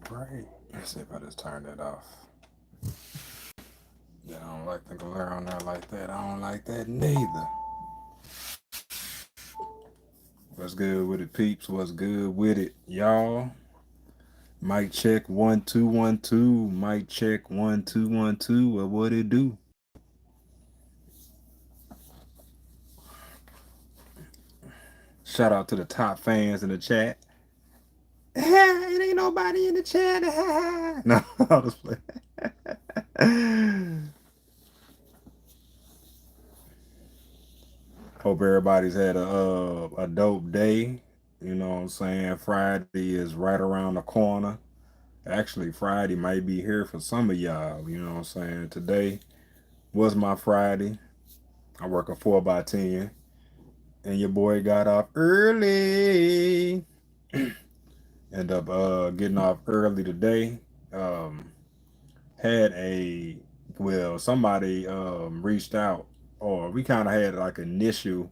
Right. Let's see if I just turn that off. Yeah, I don't like the glare on there like that. I don't like that neither. What's good with it, peeps? What's good with it, y'all? Mic check 1 2 1 2. Mic check 1 2 1 2. Well, what it do? Shout out to the top fans in the chat. It ain't nobody in the chat. No, I'll just play. Hope everybody's had a dope day. You know what I'm saying? Friday is right around the corner. Actually, Friday might be here for some of y'all. You know what I'm saying? Today was my Friday. I work a 4 by 10, and your boy got off early. End up getting off early today. Um, had a somebody reached out, or we kind of had like initial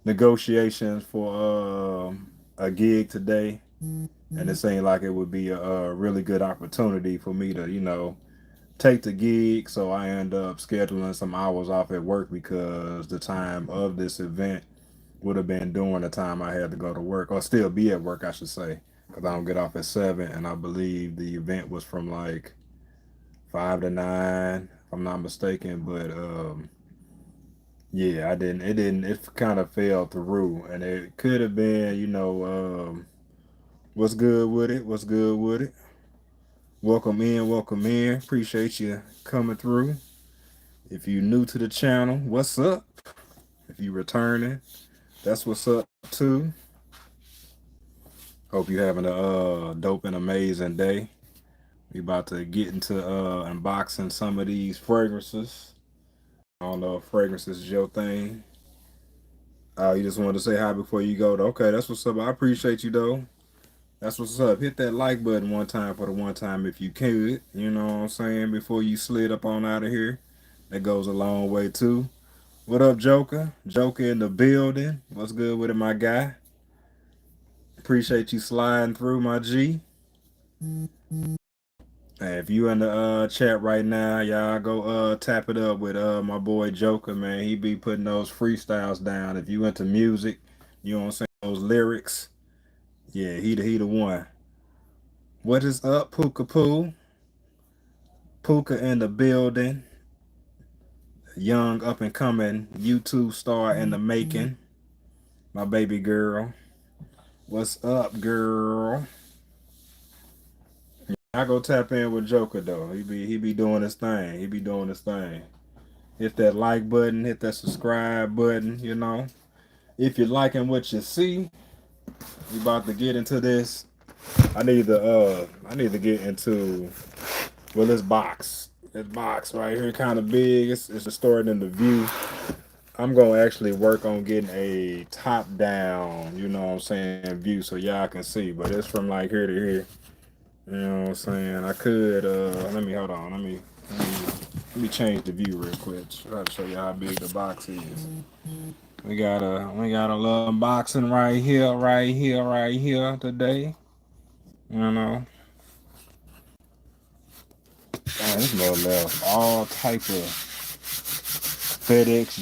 negotiations for a gig today, and it seemed like it would be a really good opportunity for me to, take the gig. So I end up scheduling some hours off at work because the time of this event would have been during the time I had to go to work, or still be at work, I should say, because I don't get off at 7, and I believe the event was from like 5 to 9, if I'm not mistaken. But yeah, I didn't. It didn't. It kind of fell through, and it could have been, what's good with it? What's good with it? Welcome in, welcome in. Appreciate you coming through. If you new to the channel, what's up? If you returning, that's what's up too. Hope you having a dope and amazing day. We about to get into unboxing some of these fragrances. I don't know if fragrances is your thing. You just wanted to say hi before you go. Okay, that's what's up. I appreciate you though. That's what's up. Hit that like button one time for the one time if you could. You know what I'm saying? Before you slid up on out of here. That goes a long way too. What up, Joker? Joker in the building. What's good with it, my guy? Appreciate you sliding through, my G. Hey, if you in the chat right now, y'all go tap it up with my boy Joker, man. He be putting those freestyles down. If you into music, you know what I'm saying, those lyrics. Yeah, he the one. What is up, Puka Poo? Puka in the building. Young up and coming YouTube star in the making. My baby girl. What's up, girl? I go tap in with Joker though. He be doing his thing. He be doing his thing. Hit that like button, hit that subscribe button, If you're liking what you see, we about to get into this. I need to get into this box. This box right here kind of big. It's stored in the view. I'm gonna actually work on getting a top down, you know what I'm saying, view so y'all can see. But it's from like here to here. You know what I'm saying? I could let me hold on. Let me change the view real quick. Try to show you how big the box is. We got a little unboxing right here, right here, right here today. You know. Man, this mother left all type of FedEx,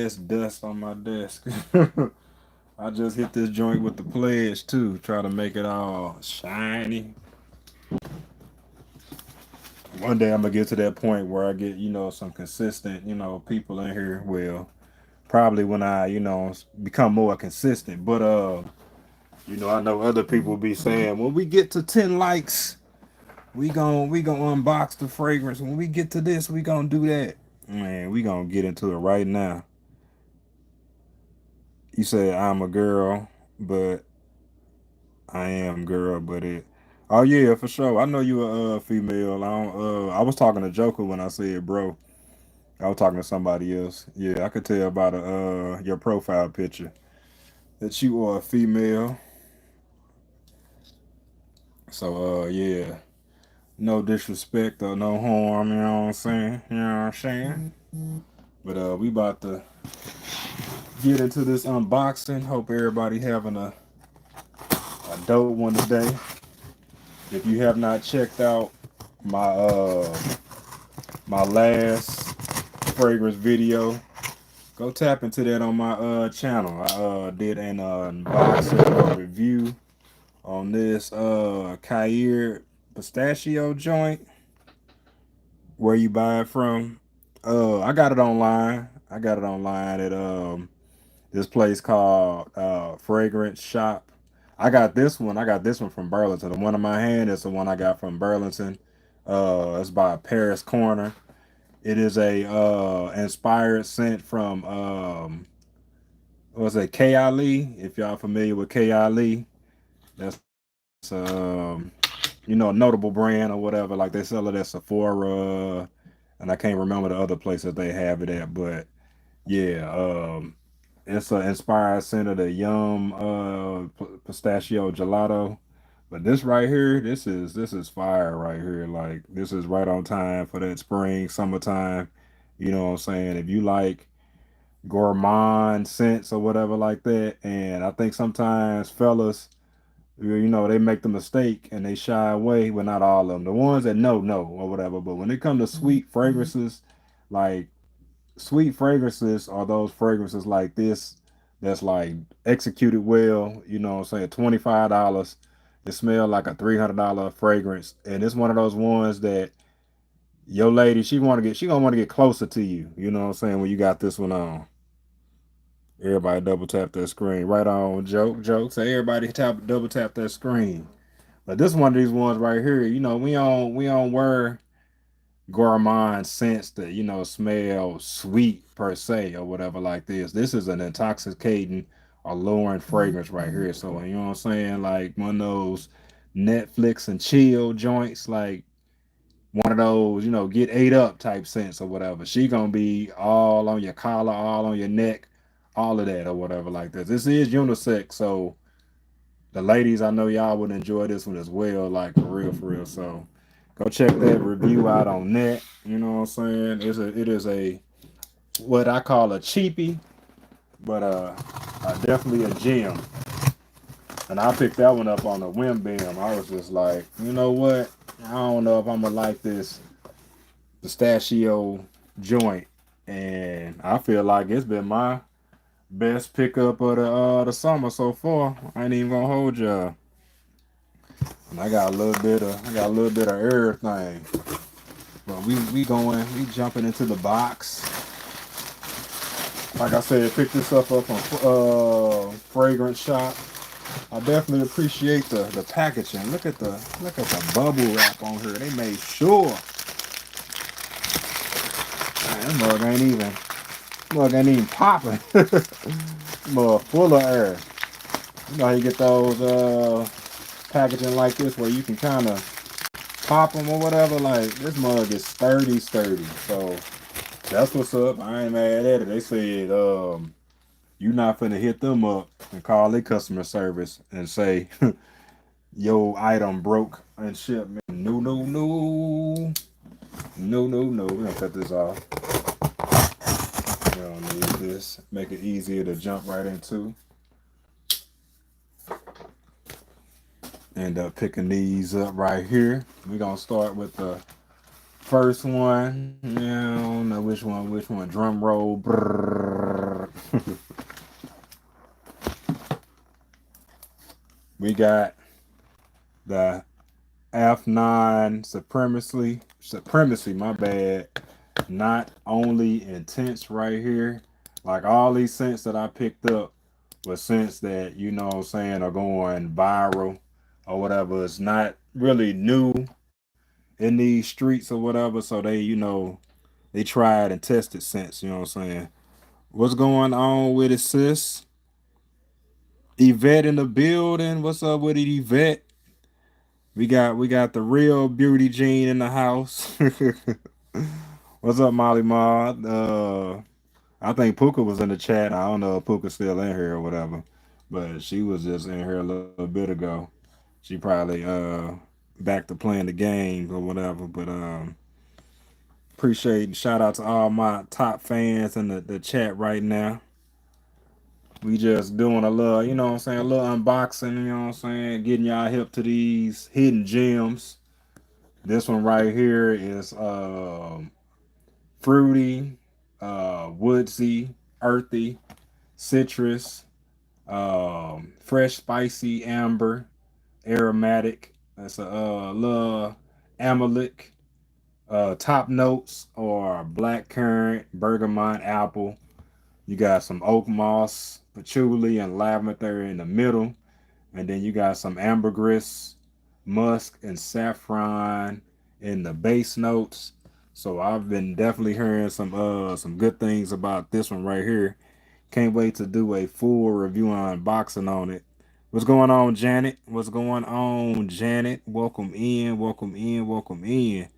UPS dust on my desk. I just hit this joint with the pledge too. Try to make it all shiny. One day I'm gonna get to that point where I get, some consistent, people in here. Well, probably when I, become more consistent. But I know other people be saying when we get to 10 likes, we gonna unbox the fragrance. When we get to this, we gonna do that. Man, we gonna get into it right now. You said I'm a girl, but I am girl, but it. Oh yeah, for sure. I know you a female. I don't. I was talking to Joker when I said bro. I was talking to somebody else. Yeah, I could tell by the your profile picture that you are a female. So yeah, no disrespect or no harm. You know what I'm saying? You know what I'm saying? But we about to get into this unboxing. Hope everybody having a dope one today. If you have not checked out my my last fragrance video, go tap into that on my channel. I did an unboxing or review on this Kair pistachio joint. Where you buy it from? I got it online. I got it online at this place called Fragrance Shop. I got this one. I got this one from Burlington. The one in my hand is the one I got from Burlington. It's by Paris Corner. It is a inspired scent from what's it, K Ali. If y'all familiar with K Ali, that's you know, a notable brand or whatever. Like they sell it at Sephora, and I can't remember the other places they have it at. But yeah, it's an inspired scent of the Yum pistachio gelato. But this right here, this is fire right here. Like this is right on time for that spring, summertime. You know what I'm saying? If you like gourmand scents or whatever like that, and I think sometimes fellas, you know, they make the mistake and they shy away. Well, not all of them. The ones that know or whatever. But when it comes to sweet fragrances, like sweet fragrances are those fragrances like this that's like executed well, you know what I'm saying, $25. It smells like a $300 fragrance. And it's one of those ones that your lady, she gonna want to get closer to you, you know what I'm saying, when you got this one on. Everybody double tap that screen. Right on, joke. Say everybody double tap that screen. But this one of these ones right here, you know, we don't wear gourmand scents that you know smell sweet per se or whatever like this. This is an intoxicating, alluring fragrance right here. So you know what I'm saying, like one of those Netflix and chill joints, like one of those you know get ate up type scents or whatever. She gonna be all on your collar, all on your neck, all of that or whatever like this. This is unisex, so the ladies, I know y'all would enjoy this one as well, like for real, for real. So go check that review out on net. You know what I'm saying? It is a what I call a cheapie, but definitely a gem. And I picked that one up on a whim bam. I was just like, you know what? I don't know if I'm gonna like this pistachio joint, and I feel like it's been my best pickup of the summer so far. I ain't even gonna hold y'all. And I got a little bit of everything. But we jumping into the box. Like I said, pick this up from Fragrance Shop. I definitely appreciate the packaging. Look at the bubble wrap on here. They made sure. Man, that mug ain't even popping. Mug full of air. You know how you get those packaging like this where you can kind of pop them or whatever. Like this mug is sturdy. So that's what's up. I ain't mad at it. They said you not finna hit them up and call their customer service and say your item broke and shit. Man. No. We're gonna cut this off. We don't need this. Make it easier to jump right into. End up picking these up right here. We're gonna start with the first one. Yeah, I don't know which one. Drum roll. We got the F9 supremacy, my bad. Not only intense right here. Like all these scents that I picked up were scents that, you know what I'm saying, are going viral or whatever. It's not really new in these streets or whatever. So they, you know, they tried and tested scents, you know what I'm saying. What's going on with it, sis? Yvette in the building. What's up with it, Yvette? We got the real beauty Jean in the house. What's up, Molly Ma? I think Puka was in the chat. I don't know if Puka's still in here or whatever, but she was just in here a little bit ago. She probably back to playing the game or whatever. But appreciate and shout out to all my top fans in the chat right now. We just doing a little, you know what I'm saying, a little unboxing, you know what I'm saying, getting y'all hip to these hidden gems. This one right here is fruity, woodsy, earthy, citrus, fresh, spicy, amber, aromatic. That's a little amylic. Top notes are black currant, bergamot, apple. You got some oak moss, patchouli, and lavender in the middle. And then you got some ambergris, musk, and saffron in the base notes. So I've been definitely hearing some good things about this one right here. Can't wait to do a full review and unboxing on it. What's going on, Janet? What's going on, Janet? Welcome in, welcome in, welcome in.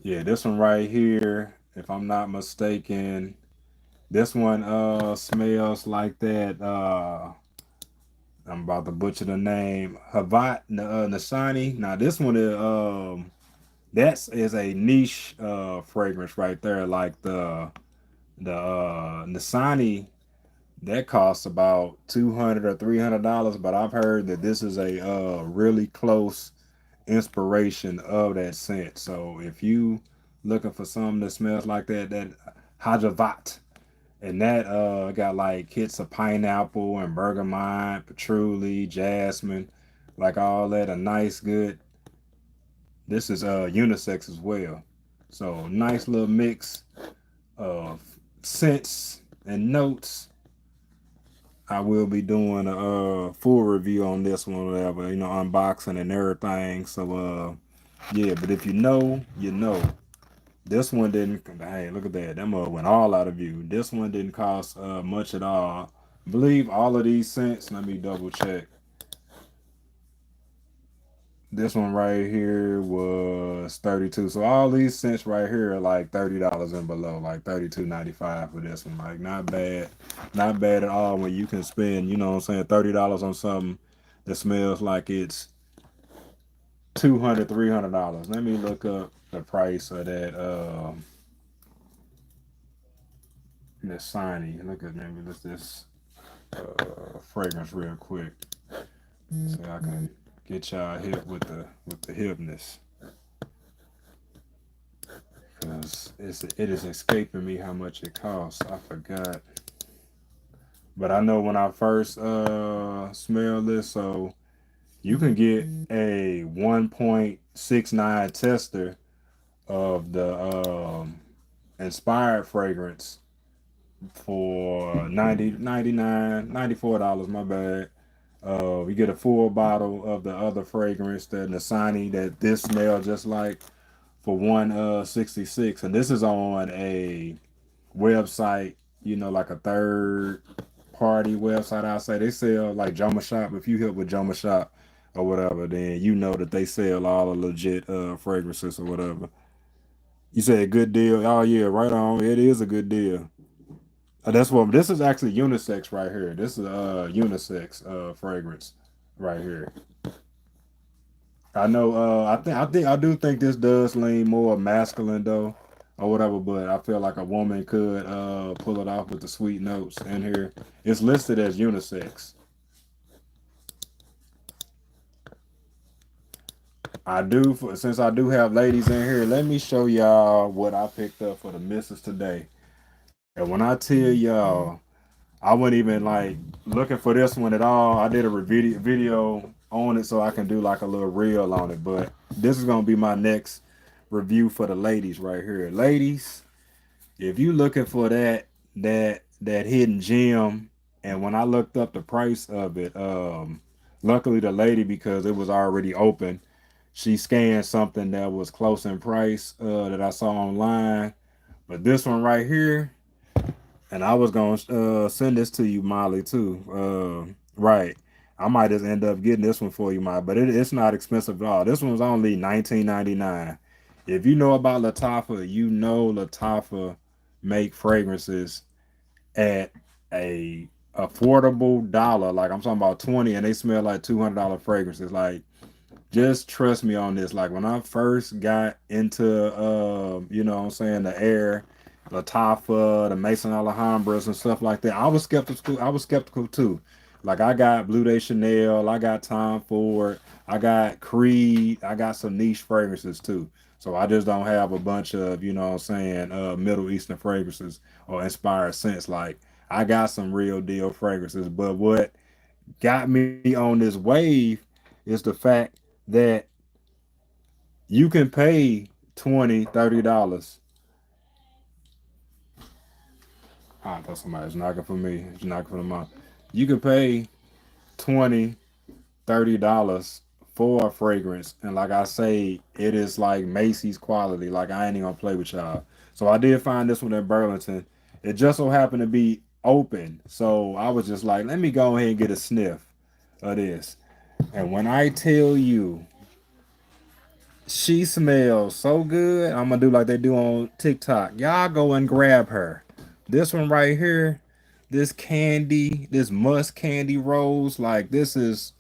Yeah, this one right here, if I'm not mistaken, this one smells like that I'm about to butcher the name. Havat Nasani. Now this one is that is a niche fragrance right there. Like the Nasani that costs about $200 or $300, but I've heard that this is a really close inspiration of that scent. So if you looking for something that smells like that Hajavat, and that got like hits of pineapple and bergamot, patchouli, jasmine, like all that. A nice good. This is unisex as well. So nice little mix of scents and notes. I will be doing a full review on this one, whatever, unboxing and everything. So yeah, but if you know, you know. This one didn't. Hey, look at that. That mug went all out of view. This one didn't cost much at all. I believe all of these scents. Let me double check. This one right here was 32. So all these scents right here are like $30 and below, like 32.95 for this one. Like not bad at all. When you can spend, you know what I'm saying, $30 on something that smells like it's $200, $300. Let me look up the price of that. This Siny. Look at maybe this fragrance real quick, so I can get y'all hip with the hipness, because it is escaping me how much it costs. I forgot, but I know when I first smelled this, so you can get a 1.69 tester of the inspired fragrance for 94 dollars, my bad. We get a full bottle of the other fragrance, the Nasani, that this smell just like, for 166, and this is on a website, like a third party website. I say they sell like Joma Shop. If you hit with Joma Shop or whatever, then you know that they sell all the legit fragrances or whatever. You say a good deal? Oh yeah, right on. It is a good deal. That's what this is actually unisex right here. This is unisex fragrance right here. I know I do think this does lean more masculine though or whatever, but I feel like a woman could pull it off with the sweet notes in here. It's listed as unisex. Since I do have ladies in here, let me show y'all what I picked up for the missus today. And when I tell y'all, I wasn't even like looking for this one at all. I did a video on it so I can do like a little reel on it. But this is gonna be my next review for the ladies right here. Ladies, if you looking for that hidden gem, and when I looked up the price of it, luckily the lady, because it was already open, she scanned something that was close in price that I saw online. But this one right here, and I was gonna send this to you, Molly, too. Right. I might just end up getting this one for you, Molly, but it's not expensive at all. This one's only $19.99. If you know about Lattafa, you know Lattafa make fragrances at a affordable dollar. Like I'm talking about 20, and they smell like $200 fragrances. Like, just trust me on this. Like when I first got into you know what I'm saying, the air, Latafa, the Mason Alhambras and stuff like that. I was skeptical. I was skeptical too. Like I got Blue Day Chanel, I got Tom Ford, I got Creed, I got some niche fragrances too. So I just don't have a bunch of, you know what I'm saying, Middle Eastern fragrances or inspired scents. Like I got some real deal fragrances. But what got me on this wave is the fact that you can pay 20, $30. I thought somebody was knocking for me. It's knocking for the mom. You can pay 20, $30 for a fragrance. And like I say, it is like Macy's quality. Like I ain't even gonna play with y'all. So I did find this one in Burlington. It just so happened to be open. So I was just like, let me go ahead and get a sniff of this. And when I tell you she smells so good, I'm gonna do like they do on TikTok. Y'all go and grab her. This one right here, this candy, this musk candy rose, like this is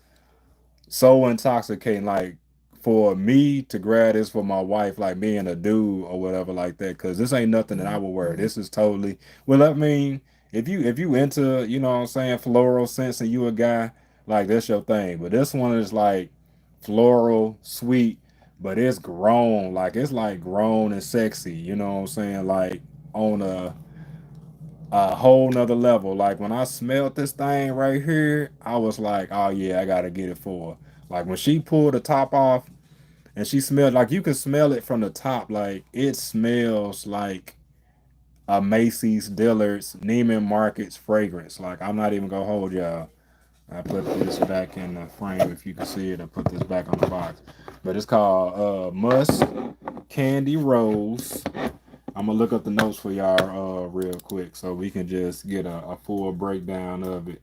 so intoxicating. Like for me to grab this for my wife, like being a dude or whatever like that, because this ain't nothing that I would wear. This is totally well. I mean, if you into you know what I'm saying floral scents and you a guy like that's your thing. But this one is like floral, sweet, but it's grown. Like it's like grown and sexy. You know what I'm saying? Like on a whole nother level. Like when I smelled this thing right here, I was like, oh yeah, I gotta get it for her. Like when she pulled the top off and she smelled like you can smell it from the top. Like it smells like a Macy's, Dillard's, Neiman Marcus fragrance. Like I'm not even gonna hold y'all. I put this back in the frame if you can see it. I put this back on the box. But it's called Musk Candy Rose. I'm gonna look up the notes for y'all real quick so we can just get a full breakdown of it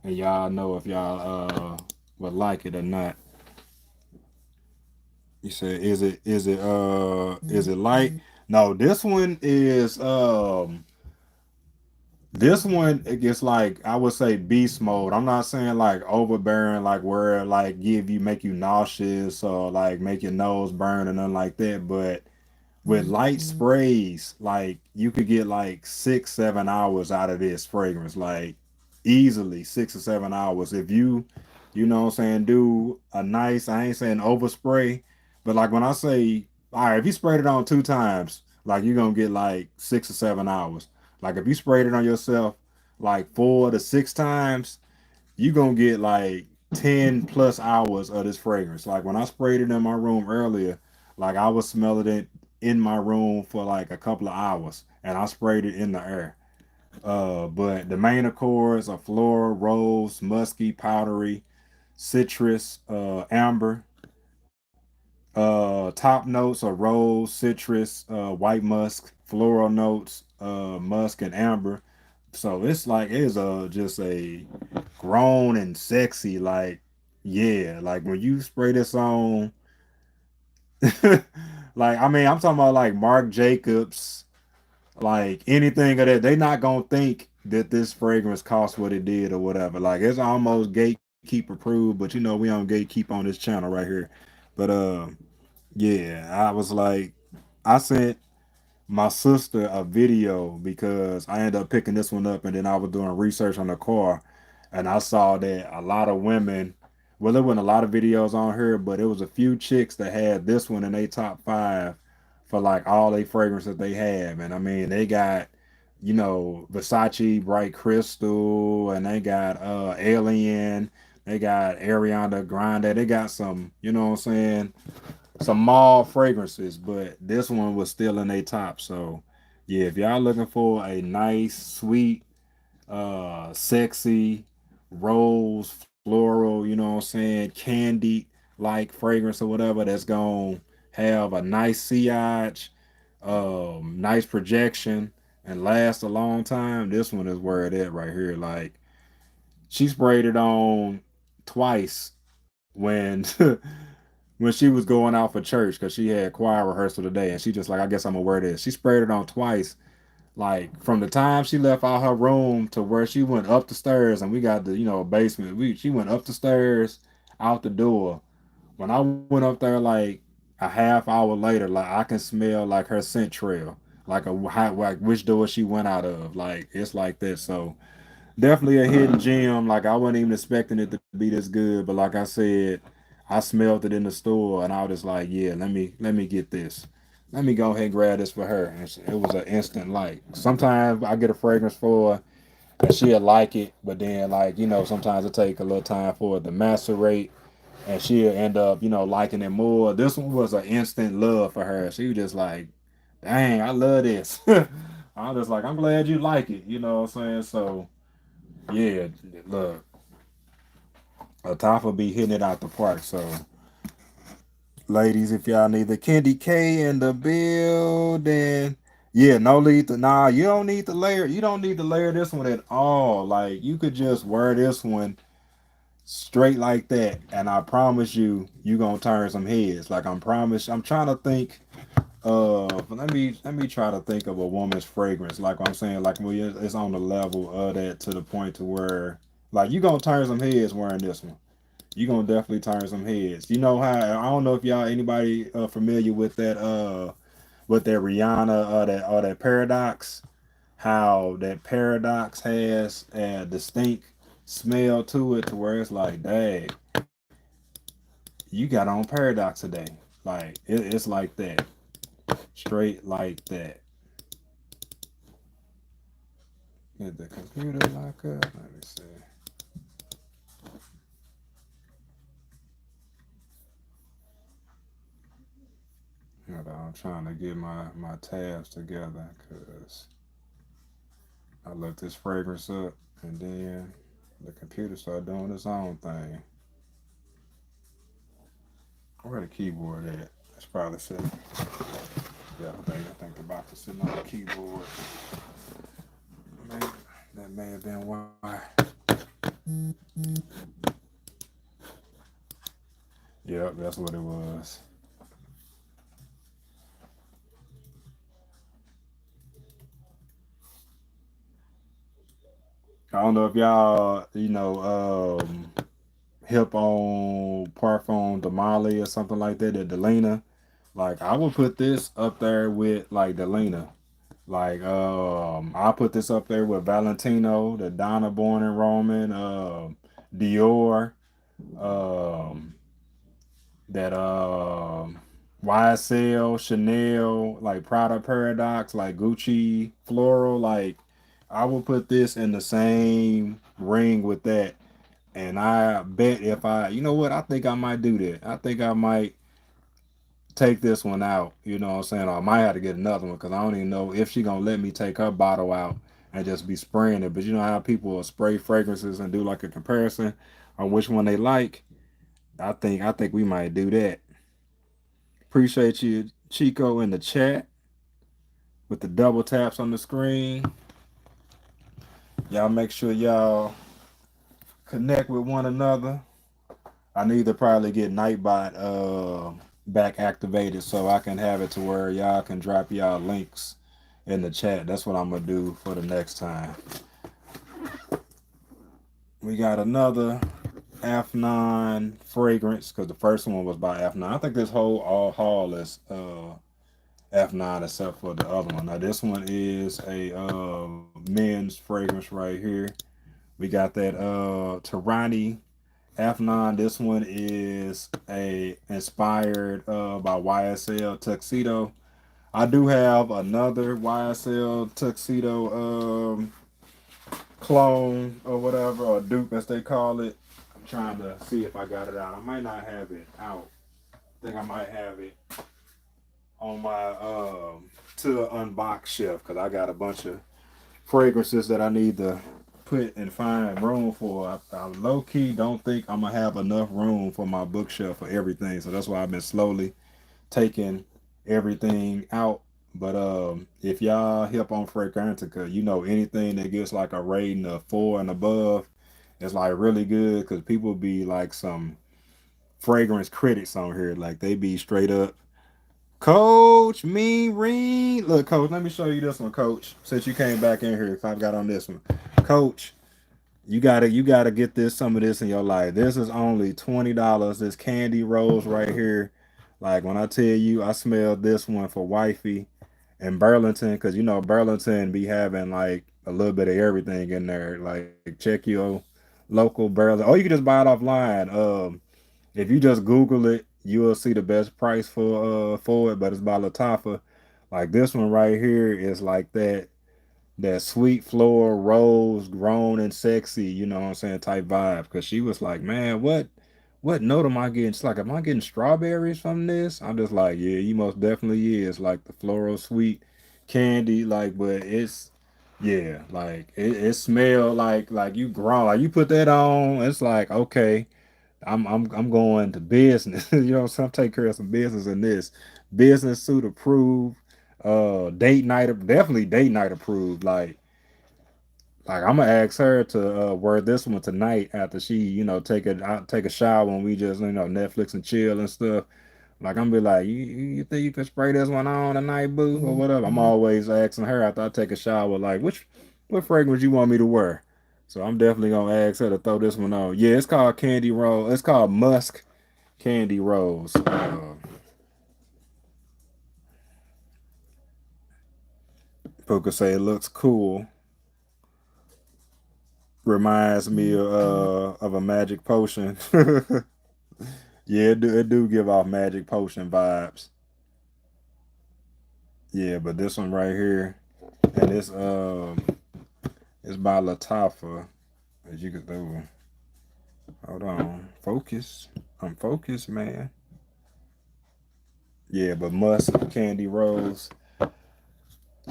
and y'all know if y'all would like it or not. You said is it light? No, this one it gets like I would say beast mode. I'm not saying like overbearing, like where it, like make you nauseous or like make your nose burn or nothing like that. But with light sprays, like you could get like 6, 7 hours out of this fragrance, like easily 6 or 7 hours. If you know what I'm saying, do a nice, I ain't saying overspray, but like when I say, all right, if you sprayed it on 2 times, like you're gonna get like 6 or 7 hours. Like if you sprayed it on yourself like 4 to 6 times, you gonna get like 10 plus hours of this fragrance. Like when I sprayed it in my room earlier, like I was smelling it in my room for like a couple of hours and I sprayed it in the air. But the main accords are floral, rose, musky, powdery, citrus, amber. Top notes are rose, citrus, white musk, floral notes, musk and amber. So it's like it is just a grown and sexy, like yeah, like when you spray this on, like I mean I'm talking about like Marc Jacobs, like anything of that. They not gonna think that this fragrance cost what it did or whatever. Like it's almost gatekeeper approved, but you know we don't gatekeep on this channel right here. But yeah, I was like, I sent my sister a video because I ended up picking this one up and then I was doing research on the car and I saw that a lot of women, well, there wasn't a lot of videos on here, but it was a few chicks that had this one in their top five for like all they fragrances they have. And I mean, they got, you know, Versace Bright Crystal and they got Alien, they got Ariana Grande, they got some, you know what I'm saying, some mall fragrances, but this one was still in a top. So yeah, if y'all looking for a nice, sweet, sexy, rose, floral, you know what I'm saying, candy like fragrance or whatever that's gonna have a nice sillage, nice projection, and last a long time, this one is where it at right here. Like she sprayed it on twice when when she was going out for church because she had choir rehearsal today and she just like I guess I'm gonna wear this. She sprayed it on twice. Like from the time she left out her room to where she went up the stairs and we got the basement. She went up the stairs, out the door. When I went up there like a half hour later, like I can smell like her scent trail. like a like which door she went out of. Like it's like that. So definitely a hidden gem. Like I wasn't even expecting it to be this good, but like I said, I smelled it in the store and I was just like, yeah, let me get this. Let me go ahead and grab this for her. And it was an instant like. Sometimes I get a fragrance for her and she'll like it, but then like sometimes it take a little time for it to macerate, and she'll end up liking it more. This one was an instant love for her. She was just like, dang, I love this. I was just like, I'm glad you like it. You know what I'm saying? So yeah, look, Atafa be hitting it out the park. So, ladies, if y'all need the Candy K in the building, yeah, no need to. Nah, you don't need to layer. You don't need to layer this one at all. Like you could just wear this one straight like that, and I promise you gonna turn some heads. Like I'm promise. I'm trying to think. Let me try to think of a woman's fragrance. Like I'm saying, like it's on the level of that to the point to where like you gonna turn some heads wearing this one. You gonna definitely turn some heads. You know how I don't know if y'all anybody familiar with that Rihanna that paradox. How that paradox has a distinct smell to it to where it's like, dang, you got on paradox today. Like it's like that, straight like that. Did the computer lock up? Let me see. Hold on, I'm trying to get my tabs together because I looked this fragrance up and then the computer started doing its own thing. Where the keyboard at? That's probably sitting. Yeah, I think the box is sitting on the keyboard. Maybe, that may have been why. Yep, that's what it was. I don't know if y'all, hip on Parfum Damali or something like that, the Delina. Like I would put this up there with like Delina. Like I'll put this up there with Valentino, the Donna Born and Roman, Dior, um, that YSL, Chanel, like Prada Paradox, like Gucci Floral. Like I will put this in the same ring with that. And I bet if you know what, I think I might do that. I think I might take this one out. You know what I'm saying? Or I might have to get another one because I don't even know if she gonna let me take her bottle out and just be spraying it. But you know how people will spray fragrances and do like a comparison on which one they like. I think we might do that. Appreciate you, Chico, in the chat with the double taps on the screen. Y'all make sure y'all connect with one another. I need to probably get Nightbot back activated so I can have it to where y'all can drop y'all links in the chat. That's what I'm gonna do for the next time. We got another F9 fragrance because the first one was by F9. I think this whole all haul is F9 except for the other one. Now this one is a men's fragrance right here. We got that Tarani F9. This one is a inspired by YSL Tuxedo. I do have another YSL Tuxedo clone or whatever, or dupe as they call it. I'm trying to see if I got it out. I might not have it out. I think I might have it on my to unbox shelf because I got a bunch of fragrances that I need to put and find room for. I low key don't think I'm gonna have enough room for my bookshelf for everything, so that's why I've been slowly taking everything out. But if y'all hip on Fragrantica, anything that gets like a rating of 4 and above, it's like really good because people be like some fragrance critics on here, like they be straight up Coach, me, Reen. Look, Coach, let me show you this one, Coach. Since you came back in here, if I've got on this one, Coach, you gotta get some of this in your life. This is only $20. This candy rose right here. Like when I tell you, I smelled this one for wifey, in Burlington, because you know Burlington be having like a little bit of everything in there. Like check your local Burlington. Or you can just buy it offline. If you just Google it, you will see the best price for it. But it's by Latafa. Like this one right here is like that sweet floral rose grown and sexy, you know what I'm saying, type vibe. Cause she was like, man, what note am I getting? She's like, am I getting strawberries from this? I'm just like, yeah, you most definitely is. Like the floral sweet candy, like, but it's yeah, like it smell like you grown. Like you put that on, it's like, okay, I'm going to business. You know, so I'm taking care of some business in this. Business suit approved. Date night, definitely date night approved. Like I'm gonna ask her to wear this one tonight after she, you know, take a shower and we just, you know, Netflix and chill and stuff. Like I'm be like, you think you could spray this one on tonight, boo, or whatever. I'm always asking her after I take a shower, like, what fragrance you want me to wear? So I'm definitely gonna ask her to throw this one on. Yeah, it's called Candy Rose. It's called Musk Candy Rose. Puka say it looks cool. Reminds me of a magic potion. Yeah, it do give off magic potion vibes. Yeah, but this one right here, and it's by Latafa, as you can do. Hold on, focus. I'm focused, man. Yeah, but Musk Candy Rose.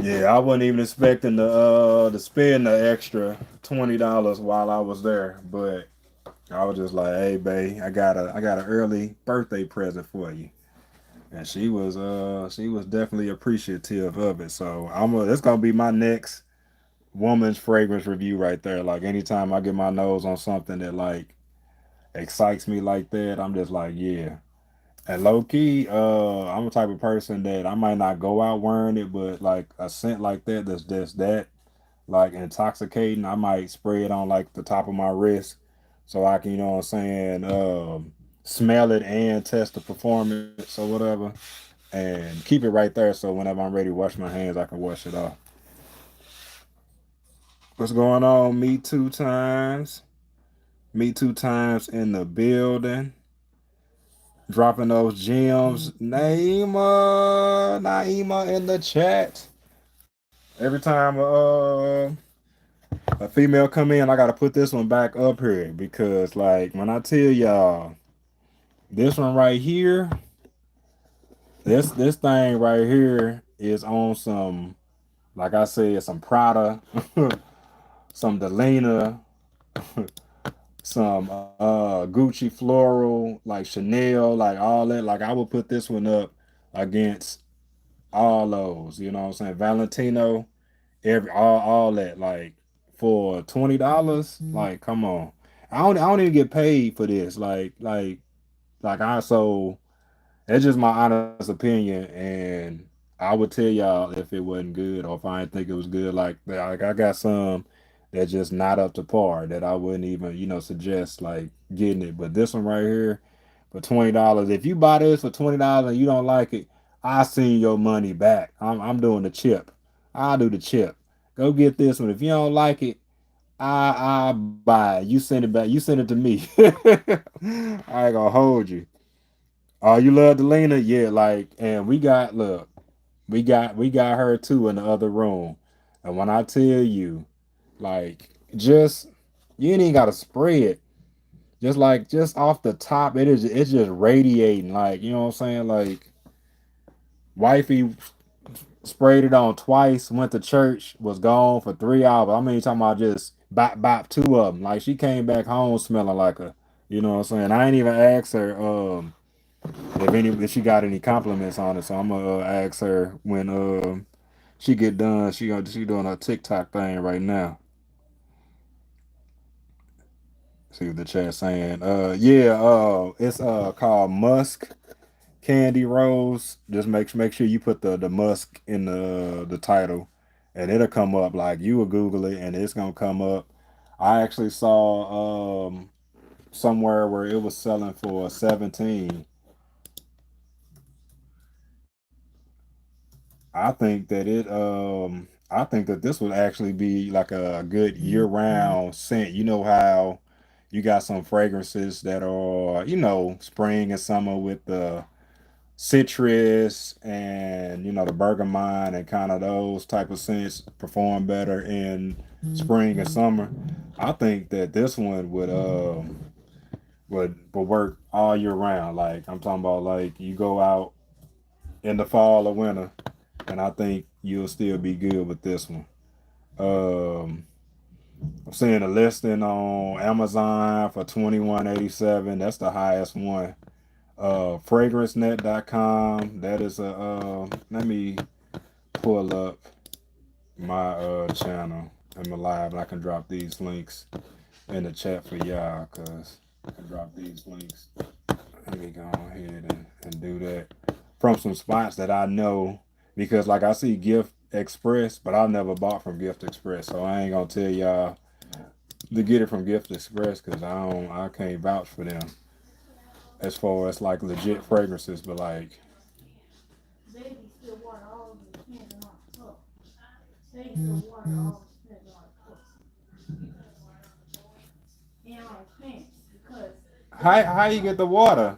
Yeah, I wasn't even expecting to spend the extra $20 while I was there, but I was just like, hey, babe, I got an early birthday present for you. And she was definitely appreciative of it. So that's gonna be my next woman's fragrance review right there. Like anytime I get my nose on something that like excites me like that, I'm just like, yeah. And low key, I'm the type of person that I might not go out wearing it, but like a scent like that that's just that like intoxicating, I might spray it on like the top of my wrist so I can, you know what I'm saying, smell it and test the performance or whatever. And keep it right there so whenever I'm ready to wash my hands, I can wash it off. What's going on? Me two times. Me two times in the building. Dropping those gems. Naima in the chat. Every time a female come in, I gotta put this one back up here because like when I tell y'all this one right here, this thing right here is on some, like I said, some Prada, some Delena, some Gucci floral, like Chanel, like all that. Like I would put this one up against all those. You know what I'm saying? Valentino, all that. Like for $20, like come on. I don't even get paid for this. Like I so that's just my honest opinion, and I would tell y'all if it wasn't good or if I didn't think it was good. Like I got some that's just not up to par that I wouldn't even suggest like getting it. But this one right here for $20, if you buy this for $20 and you don't like it, I send your money back. I'm doing the chip. I'll do the chip. Go get this one. If you don't like it, I buy it. You send it back. You send it to me. I ain't gonna hold you. Oh, you love Delena? Yeah, like, and we got her too in the other room. And when I tell you, like, just you ain't even gotta spray it. Just off the top, it's just radiating. Like, you know what I'm saying? Like, wifey sprayed it on twice, went to church, was gone for 3 hours. I mean, talking about just bop two of them. Like she came back home smelling like a, you know what I'm saying? I ain't even asked her if she got any compliments on it. So I'm gonna ask her when she get done. She doing her TikTok thing right now. See what the chat saying. Yeah. It's called Musk Candy Rose. Just make sure you put the Musk in the title, and it'll come up. Like you will Google it, and it's gonna come up. I actually saw somewhere where it was selling for 17. I think that I think that this would actually be like a good year-round scent. You know how you got some fragrances that are, spring and summer with the citrus and the bergamot and kind of those type of scents perform better in spring and summer. I think that this one would work all year round. Like I'm talking about, like you go out in the fall or winter, and I think you'll still be good with this one. Um, I'm seeing a listing on Amazon for 21.87. That's the highest one. Fragrancenet.com. That is a. Let me pull up my channel. I'm live, and I can drop these links in the chat for y'all, cause I can drop these links. Let me go ahead and do that from some spots that I know, because like I see Gift Express, but I never bought from Gift Express, so I ain't gonna tell y'all to get it from Gift Express because I can't vouch for them as far as like legit fragrances, but like how you get the water?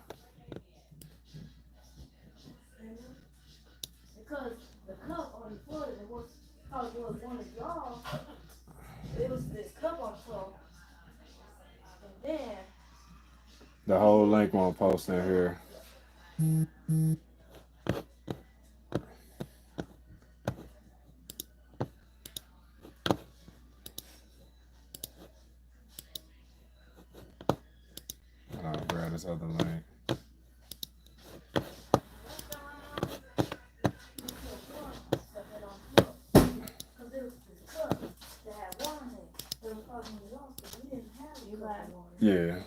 The whole link won't post in here. I'll grab this other link. Yeah.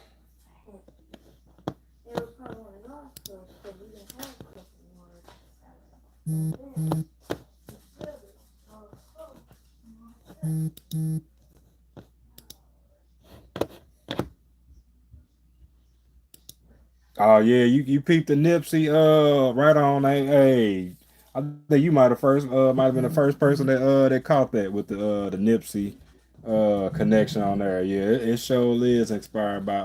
Oh yeah, you peeped the Nipsey right on. Hey, I think you might have been the first person that caught that with the Nipsey connection on there. Yeah, it sure is inspired by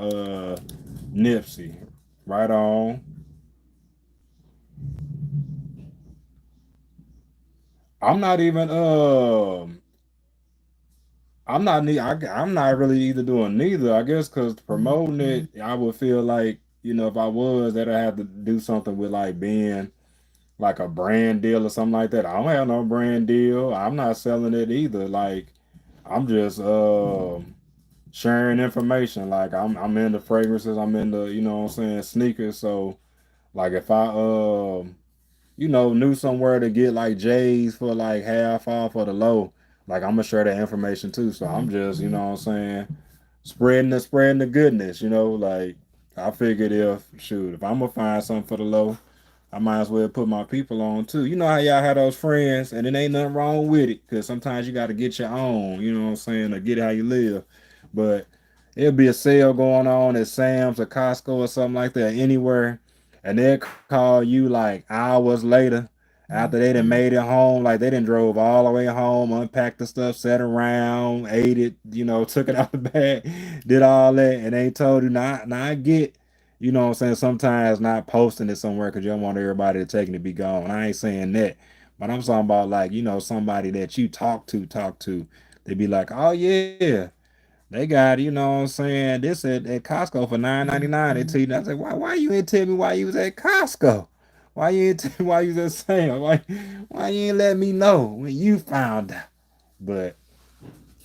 Nipsey. Right on. I'm not even I'm not really either doing neither. I guess because promoting it, I would feel like, if I was, that I have to do something with like being like a brand deal or something like that. I don't have no brand deal. I'm not selling it either. Like I'm just sharing information. Like I'm into fragrances. I'm into, what I'm saying, sneakers. So like if I knew somewhere to get like J's for like half off or the low, like I'm gonna share that information too. So I'm just, what I'm saying, spreading the goodness, like I figured if I'm gonna find something for the low, I might as well put my people on too. You know how y'all have those friends, and it ain't nothing wrong with it, because sometimes you got to get your own, you know what I'm saying, or get it how you live. But it'll be a sale going on at Sam's or Costco or something like that, anywhere, and they'll call you like hours later after they done made it home, like they done drove all the way home, unpacked the stuff, sat around, ate it, took it out the bag, did all that, and they told you, now I get, what I'm saying, sometimes not posting it somewhere because you don't want everybody to take it to be gone. I ain't saying that. But I'm talking about like, somebody that you talk to. They be like, oh yeah, they got, what I'm saying, this at Costco for 9.99. They tell you, I say, why you ain't tell me why you was at Costco? Why you ain't tell me why you was at Sam? Why you ain't let me know when you found out? But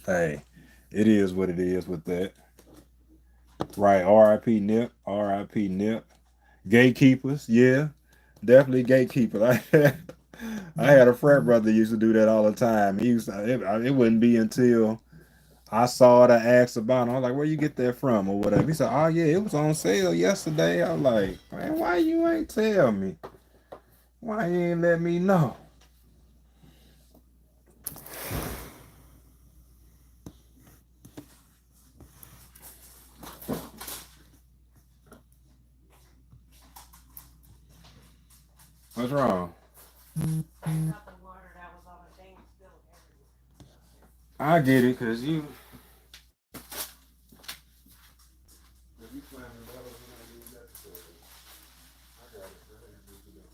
hey, it is what it is with that. Right, R.I.P. Nip, R.I.P. Nip. Gatekeepers, yeah, definitely gatekeepers. I had a frat brother used to do that all the time. It wouldn't be until I saw the ask about it. I was like, where you get that from or whatever. He said, oh yeah, it was on sale yesterday. I was like, man, why you ain't tell me? Why you ain't let me know? What's wrong? I get it, cause you playing with those, you know, I got it. Go ahead and do it.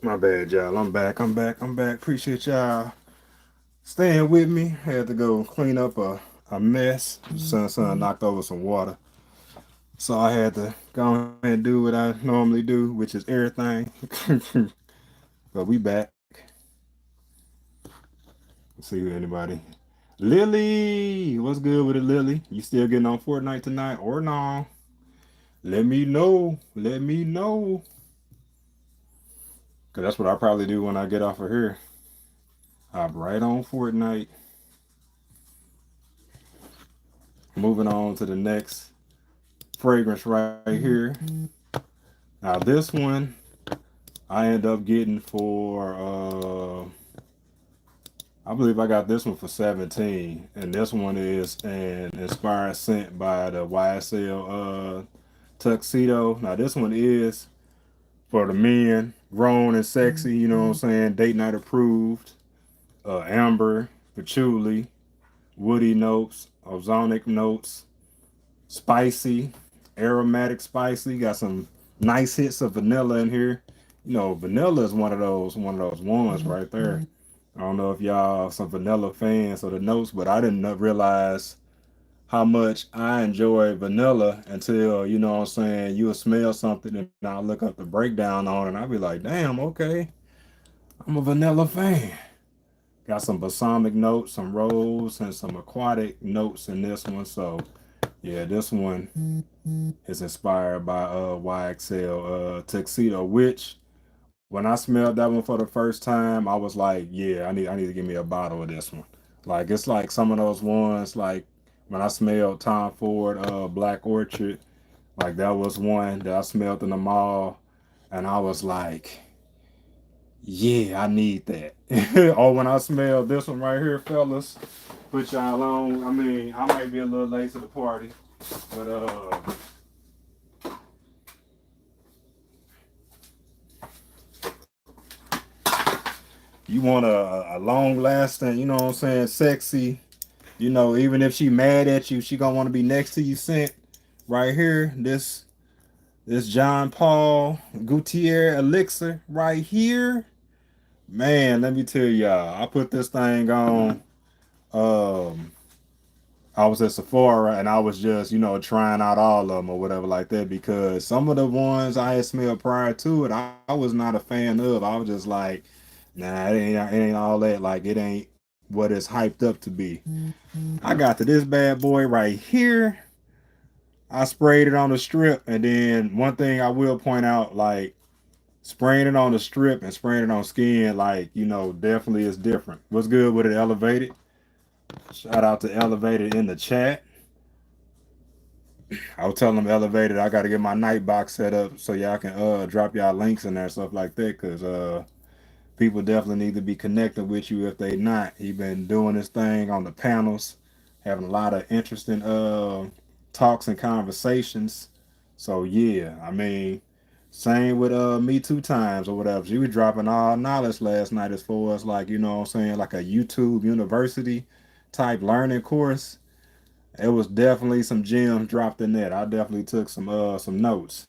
My bad, y'all. I'm back. I'm back. I'm back. Appreciate y'all staying with me. Had to go clean up a mess. Son knocked over some water. So I had to go ahead and do what I normally do, which is everything. But we back. Let's see who anybody. Lily, what's good with it, Lily? You still getting on Fortnite tonight or no? Let me know. Let me know. Cause that's what I probably do when I get off of here. Hop right on Fortnite. Moving on to the next fragrance right here. Now this one I end up getting for I believe I got this one for 17. And this one is an inspired scent by the YSL tuxedo. Now this one is for the men, grown and sexy, you know what I'm saying? Date night approved. Amber, patchouli, woody notes, ozonic notes, spicy, aromatic spicy. Got some nice hits of vanilla in here. You know, vanilla is one of those ones right there. I don't know if y'all some vanilla fans of the notes, but I didn't realize how much I enjoy vanilla until, you know what I'm saying, you'll smell something and I'll look up the breakdown on it and I'll be like, damn, okay, I'm a vanilla fan. Got some balsamic notes, some rose, and some aquatic notes in this one. So yeah, this one is inspired by YXL tuxedo, which when I smelled that one for the first time, I was like, yeah, I need to give me a bottle of this one. Like it's like some of those ones like when I smelled Tom Ford Black Orchid, like that was one that I smelled in the mall and I was like, yeah, I need that. Or when I smell this one right here, fellas, put y'all on. I mean, I might be a little late to the party, but you want a long lasting, you know what I'm saying, sexy, you know, even if she mad at you, she gonna want to be next to you scent right here. This John Paul Gaultier elixir right here. Man, let me tell y'all, I put this thing on. Um, I was at Sephora and I was just, trying out all of them or whatever like that because some of the ones I had smelled prior to it, I was not a fan of. I was just like, nah, it ain't all that. Like, it ain't what it's hyped up to be. I got to this bad boy right here. I sprayed it on the strip. And then one thing I will point out, like, spraying it on the strip and spraying it on skin, like, definitely is different. What's good with it, Elevated? Shout out to Elevated in the chat. I was telling them Elevated I got to get my night box set up so y'all can drop y'all links in there and stuff like that because people definitely need to be connected with you if they not. He been doing this thing on the panels, having a lot of interesting talks and conversations. So yeah, I mean, same with Me Two Times or whatever. She was dropping all knowledge last night as far as like, what I'm saying, like a YouTube university type learning course. It was definitely some gems dropped in that. I definitely took some notes.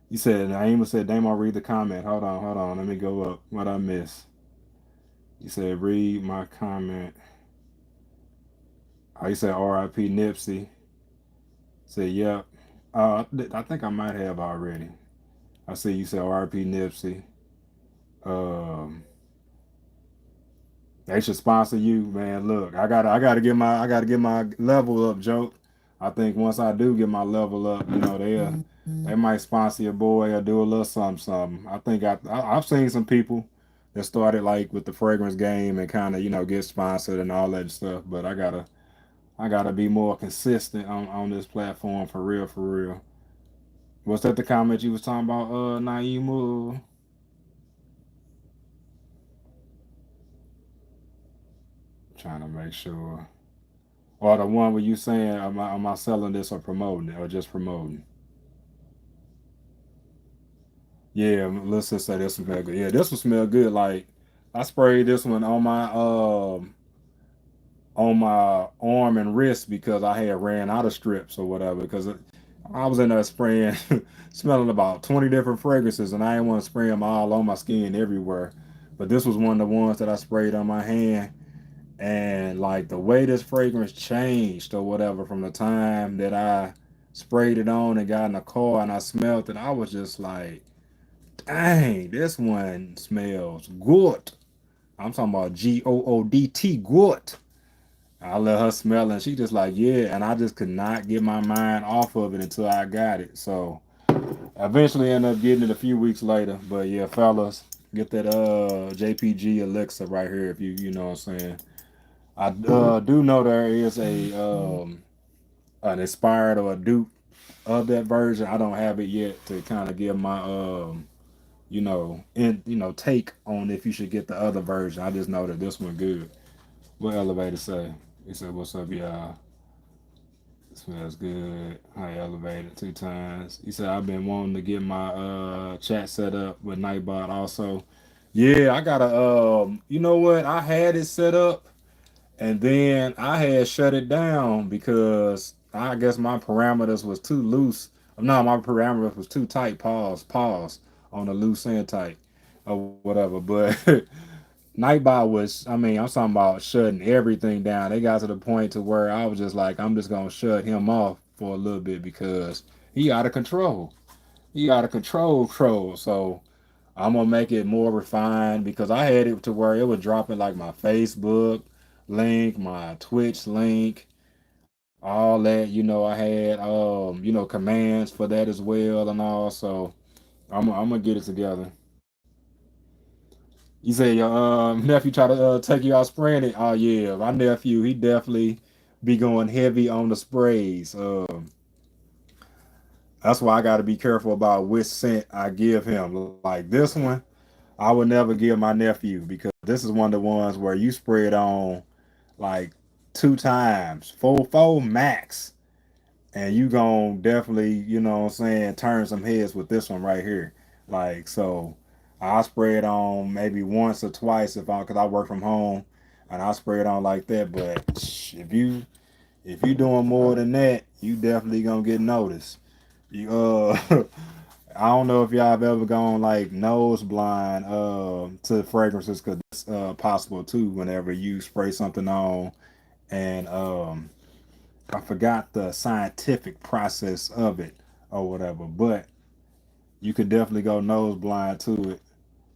You said Naima said, "Damn, I'll read the comment. Hold on. Let me go up. What I miss?" You said, "Read my comment." Oh, you said, "R.I.P. Nipsey." Said, "Yep." I think I might have already. I see you said, "R.I.P. Nipsey." Um, They should sponsor you, man. Look, I gotta get my level up, joke. I think once I do get my level up, they might sponsor your boy or do a little something. I think I've seen some people that started like with the fragrance game and kind of get sponsored and all that stuff. But I gotta be more consistent on this platform for real, for real. Was that the comment you was talking about, Naimu? Trying to make sure. Or the one where you saying, am I selling this or promoting it or just promoting? Yeah, let's just say this one smell good. Yeah, this one smell good. Like I sprayed this one on my arm and wrist because I had ran out of strips or whatever. Because I was in there spraying, smelling about 20 different fragrances, and I didn't want to spray them all on my skin everywhere. But this was one of the ones that I sprayed on my hand, and like the way this fragrance changed or whatever from the time that I sprayed it on and got in the car and I smelled it, I was just like, dang, this one smells good. I'm talking about Goodt, good. I let her smell it and she just like, yeah, and I just could not get my mind off of it until I got it. So I eventually ended up getting it a few weeks later. But yeah, fellas, get that JPG Elixir right here if you know what I'm saying. I do know there is a an inspired or a dupe of that version. I don't have it yet to kind of give my take on if you should get the other version. I just know that this one good. What Elevator say? He said, "What's up, y'all? It smells good." I elevated 2 times. He said, "I've been wanting to get my chat set up with Nightbot also." Yeah, I gotta you know what? I had it set up and then I had shut it down because I guess my parameters was too loose. No, my parameters was too tight. Pause on the loose and tight or whatever. But Nightbot was, I mean, I'm talking about shutting everything down. They got to the point to where I was just like, I'm just gonna shut him off for a little bit because he out of control. He out of control. So I'm gonna make it more refined because I had it to where it was dropping like my Facebook link, my Twitch link, all that. I had commands for that as well and all. So I'm gonna get it together. You say your nephew try to take you out spraying it. Oh yeah, my nephew he definitely be going heavy on the sprays. That's why I got to be careful about which scent I give him. Like this one, I would never give my nephew because this is one of the ones where you spray it on like 2 times, four max, and you gonna definitely, what I'm saying, turn some heads with this one right here. Like so, I spray it on maybe once or twice if I, cause I work from home, and I spray it on like that. But if you doing more than that, you definitely gonna get noticed. You I don't know if y'all have ever gone like nose blind to fragrances because it's possible too whenever you spray something on and I forgot the scientific process of it or whatever, but you could definitely go nose blind to it.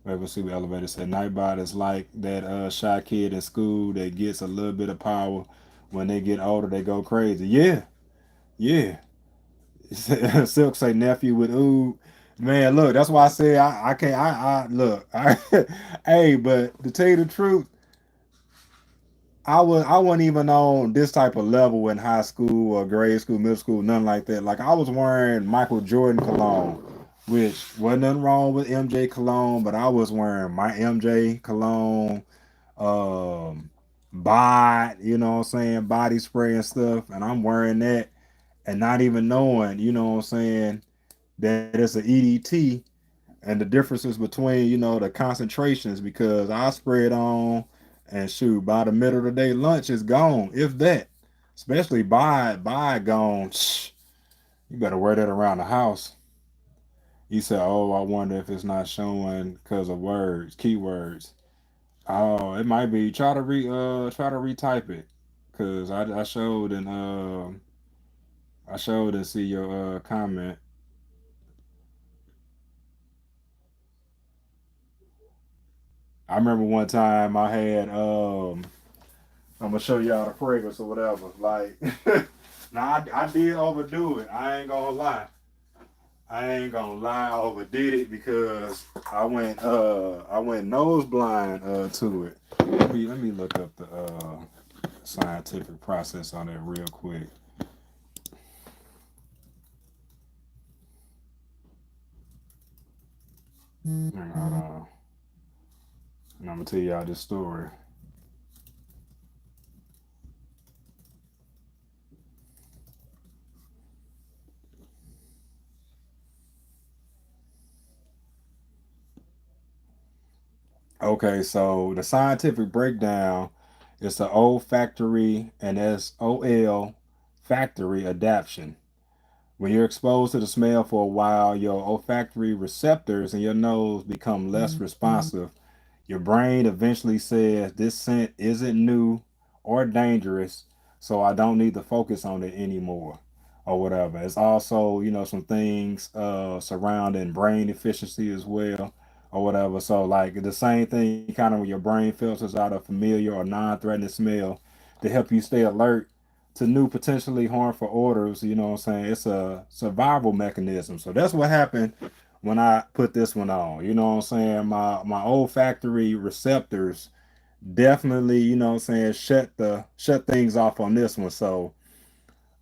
Wait, let's see what elevator said. Nightbot is like that shy kid in school that gets a little bit of power. When they get older, they go crazy. Yeah, yeah. Silk say nephew with ooh. Man, look, that's why I say I can't I look. Hey, but to tell you the truth, I wasn't even on this type of level in high school or grade school, middle school, nothing like that. Like I was wearing Michael Jordan cologne, which wasn't nothing wrong with MJ cologne, but I was wearing my MJ cologne, um, you know what I'm saying, body spray and stuff, and I'm wearing that and not even knowing, you know what I'm saying, that it's an EDT and the differences between, you know, the concentrations because I spray it on and shoot by the middle of the day lunch is gone, if that. Especially by gone. Shh, you better wear that around the house. You said, "Oh, I wonder if it's not showing because of words, keywords." Oh, it might be. Try to retype it, cause I showed and I showed and see your comment. I remember one time I had I'm gonna show y'all the fragrance or whatever. Like, now I did overdo it. I ain't gonna lie. I ain't gonna lie. I overdid it because I went nose blind to it. Let me look up the scientific process on that real quick. Hold on. And I'm gonna tell y'all this story. Okay, so the scientific breakdown is the olfactory and SOL factory adaptation. When you're exposed to the smell for a while, your olfactory receptors in your nose become less responsive. Your brain eventually says this scent isn't new or dangerous, so I don't need to focus on it anymore or whatever. It's also, you know, some things surrounding brain efficiency as well or whatever. So like the same thing kind of when your brain filters out a familiar or non-threatening smell to help you stay alert to new potentially harmful odors, you know what I'm saying? It's a survival mechanism. So that's what happened when I put this one on. You know what I'm saying? My olfactory receptors definitely, you know what I'm saying, shut things off on this one. So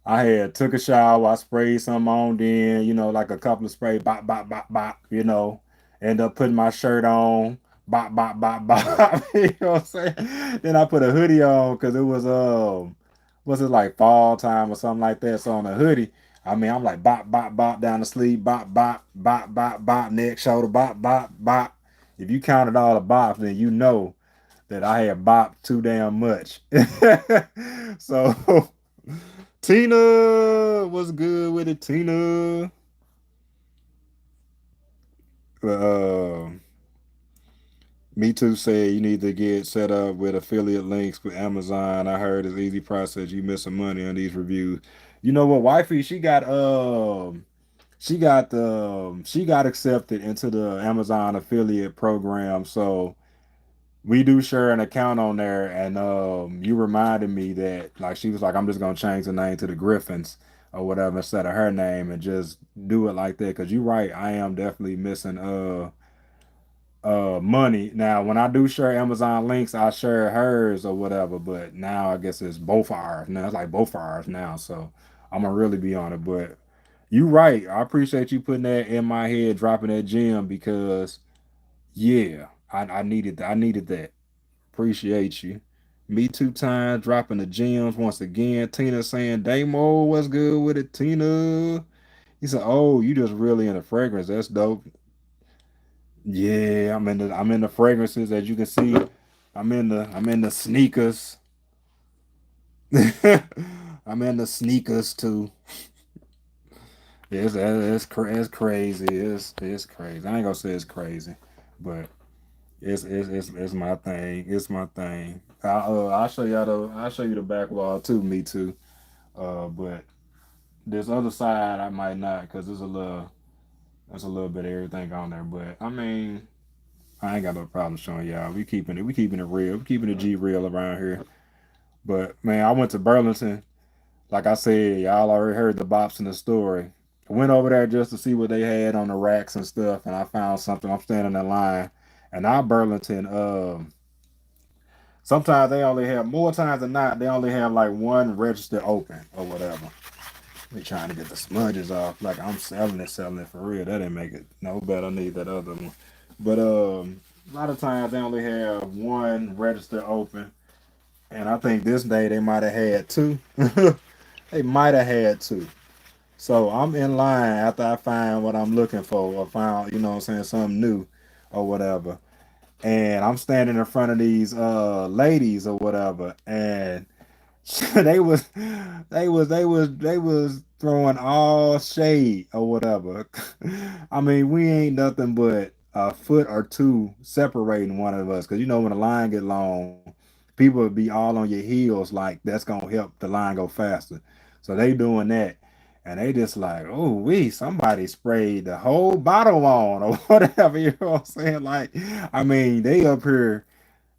I had took a shower, I sprayed some on then, you know, like a couple of spray, bop, bop, bop, bop, you know, end up putting my shirt on, bop, bop, bop, bop, you know what I'm saying? Then I put a hoodie on because it was it like fall time or something like that? So on a hoodie, I mean, I'm like bop, bop, bop down the sleeve, bop, bop, bop, bop, bop, neck, shoulder, bop, bop, bop. If you counted all the bops, then you know that I had bopped too damn much. So Tina, what's good with it, Tina? Uh, Me Too said you need to get set up with affiliate links with Amazon. I heard it's easy process. You miss some money on these reviews. You know what, wifey? She got accepted into the Amazon affiliate program. So we do share an account on there, and you reminded me that like she was like, I'm just gonna change the name to the Griffins or whatever instead of her name and just do it like that. Cause you're right, I am definitely missing money. Now when I do share Amazon links, I share hers or whatever, but now I guess it's both ours. Now it's like both ours now. So I'm gonna really be on it. But you right. I appreciate you putting that in my head, dropping that gem because yeah, I needed that. I needed that. Appreciate you. Me two times dropping the gems once again. Tina saying, Damo, what's good with it, Tina? He said, oh, you just really in the fragrance. That's dope. Yeah, I'm in the fragrances as you can see. I'm in the sneakers. I'm in the sneakers too. It's crazy. It's crazy. I ain't gonna say it's crazy, but it's my thing. It's my thing. I'll show you the back wall too. Me too. But this other side I might not because there's a little bit of everything on there. But I mean, I ain't got no problem showing y'all. We keeping it real. We keeping it G real around here. But man, I went to Burlington. Like I said, y'all already heard the bops in the story. I went over there just to see what they had on the racks and stuff, and I found something. I'm standing in line, and our Burlington, sometimes they only have more times than not. They only have like one register open or whatever. We trying to get the smudges off. Like I'm selling it for real. That didn't make it no better. I need that other one. But a lot of times they only have one register open, and I think this day they might have had two. They might have had two. So I'm in line after I find what I'm looking for or found, you know what I'm saying, something new or whatever. And I'm standing in front of these ladies or whatever, and they was throwing all shade or whatever. I mean, we ain't nothing but a foot or two separating one of us, because you know when the line get long, people would be all on your heels, like that's gonna help the line go faster. So they doing that, and they just like, oh, somebody sprayed the whole bottle on or whatever. You know what I'm saying? Like, I mean, they up here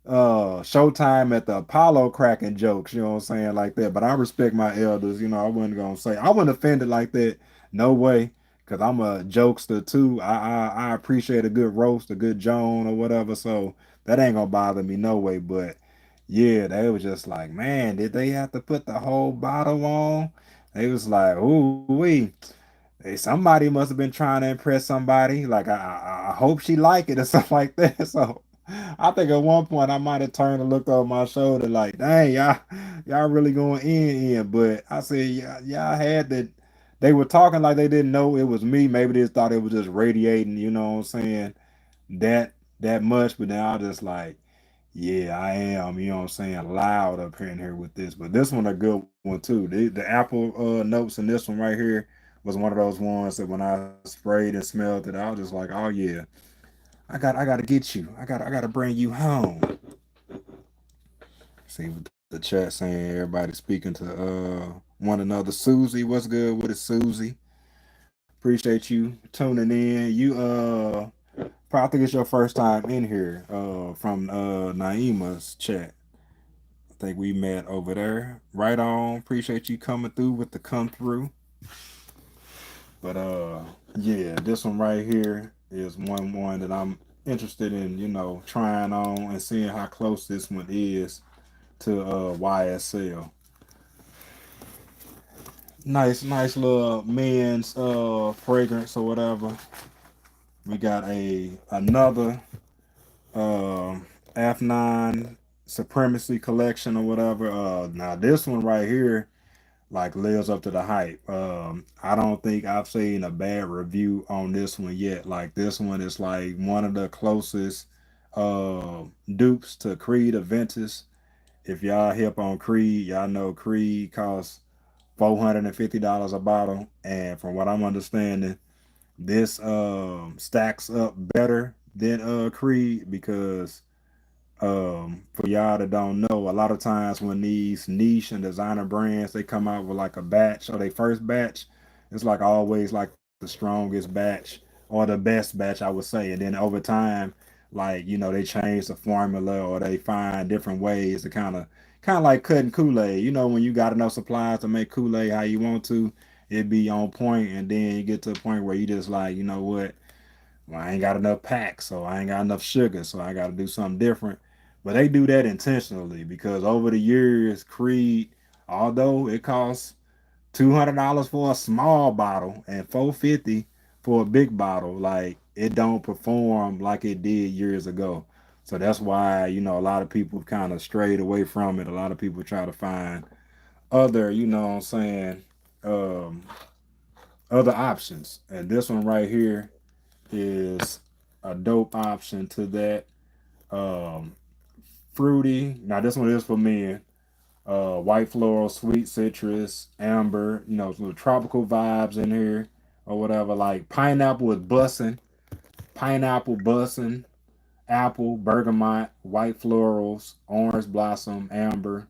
Showtime at the Apollo cracking jokes, you know what I'm saying, like that. But I respect my elders, you know, I wasn't gonna say I wasn't offended like that. No way. Cause I'm a jokester too. I appreciate a good roast, a good Joan or whatever. So that ain't gonna bother me no way. But yeah, they was just like, man, did they have to put the whole bottle on? They was like, ooh wee. Hey, somebody must have been trying to impress somebody. Like I hope she like it or something like that. So I think at one point I might have turned and looked over my shoulder like, dang, y'all really going in. But I said, yeah, y'all had that. They were talking like they didn't know it was me. Maybe they just thought it was just radiating, you know what I'm saying, that much. But now I just like, yeah, I am, you know what I'm saying, loud up here in here with this. But this one a good one too. The apple notes in this one right here was one of those ones that when I sprayed and smelled it, I was just like, oh yeah, I gotta get you. I gotta bring you home. See what the chat saying. Everybody speaking to one another. Susie, what's good with it, Susie? Appreciate you tuning in. You probably think it's your first time in here from Naima's chat. I think we met over there. Right on. Appreciate you coming through with the come through. But yeah, this one right here is one that I'm interested in, you know, trying on and seeing how close this one is to YSL. Nice little men's fragrance or whatever. We got another F9 Supremacy collection or whatever. Now this one right here like lives up to the hype. I don't think I've seen a bad review on this one yet. Like this one is like one of the closest uh dupes to Creed Aventus. If y'all hip on Creed, y'all know Creed costs $450 a bottle, and from what I'm understanding, this stacks up better than Creed because for y'all that don't know, a lot of times when these niche and designer brands they come out with like a batch or they first batch, it's like always like the strongest batch or the best batch, I would say. And then over time, like you know, they change the formula or they find different ways to kind of like cutting Kool-Aid. You know, when you got enough supplies to make Kool-Aid how you want to, it be on point, and then you get to a point where you just like, you know what, well, I ain't got enough packs, so I ain't got enough sugar, so I got to do something different. But they do that intentionally because over the years, Creed, although it costs $200 for a small bottle and $450 for a big bottle, like it don't perform like it did years ago. So that's why you know a lot of people kind of strayed away from it. A lot of people try to find other, you know what I'm saying, um, other options. And this one right here is a dope option to that. Um, Fruity. Now this one is for men. White floral, sweet citrus, amber. You know, some tropical vibes in here. or whatever. Like pineapple is bussing, pineapple bussing, apple, bergamot, white florals, orange blossom, amber,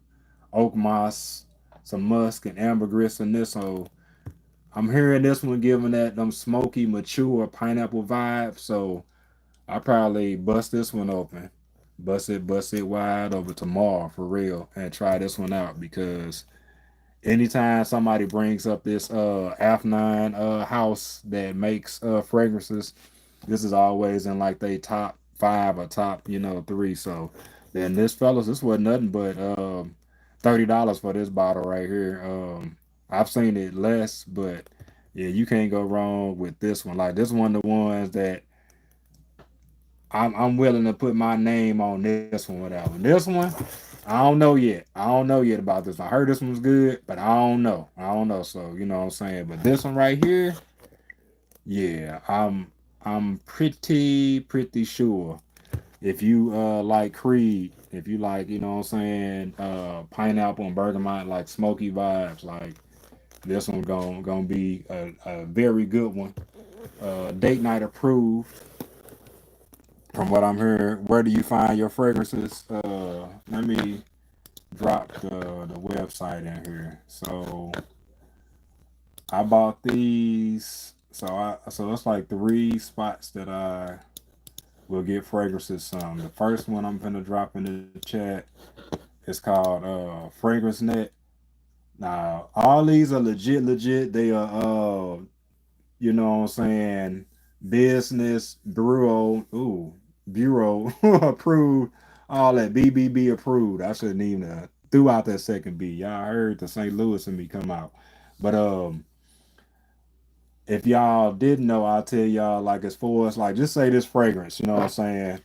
oak moss, some musk, and ambergris in this. So I'm hearing this one giving that them smoky, mature pineapple vibe. So I probably bust this one open, bust it wide over tomorrow for real, and try this one out because anytime somebody brings up this F9 house that makes fragrances, this is always in like they top five or top, three. So then this fellas, this was nothing but $30 for this bottle right here. I've seen it less, but yeah, you can't go wrong with this one. Like this one, the ones that I'm willing to put my name on this one, whatever. This one, I don't know yet. I don't know yet about this one. I heard this one's good, but I don't know. I don't know. So you know what I'm saying. But this one right here, yeah, I'm pretty sure. If you like Creed, if you like, what I'm saying, pineapple and bergamot, like smoky vibes, like this one gonna be a very good one. Date night approved. From what I'm hearing, where do you find your fragrances? Let me drop the website in here. So I bought these. So it's like three spots that I will get fragrances from. The first one I'm gonna drop in the chat is called Fragrance Net. Now all these are legit. They are you know what I'm saying, business bureau approved, all that BBB approved. I shouldn't even threw out that second B. Y'all heard the St. Louis in me come out. But if y'all didn't know, I'll tell y'all, like, as far as like, just say this fragrance, you know what I'm saying?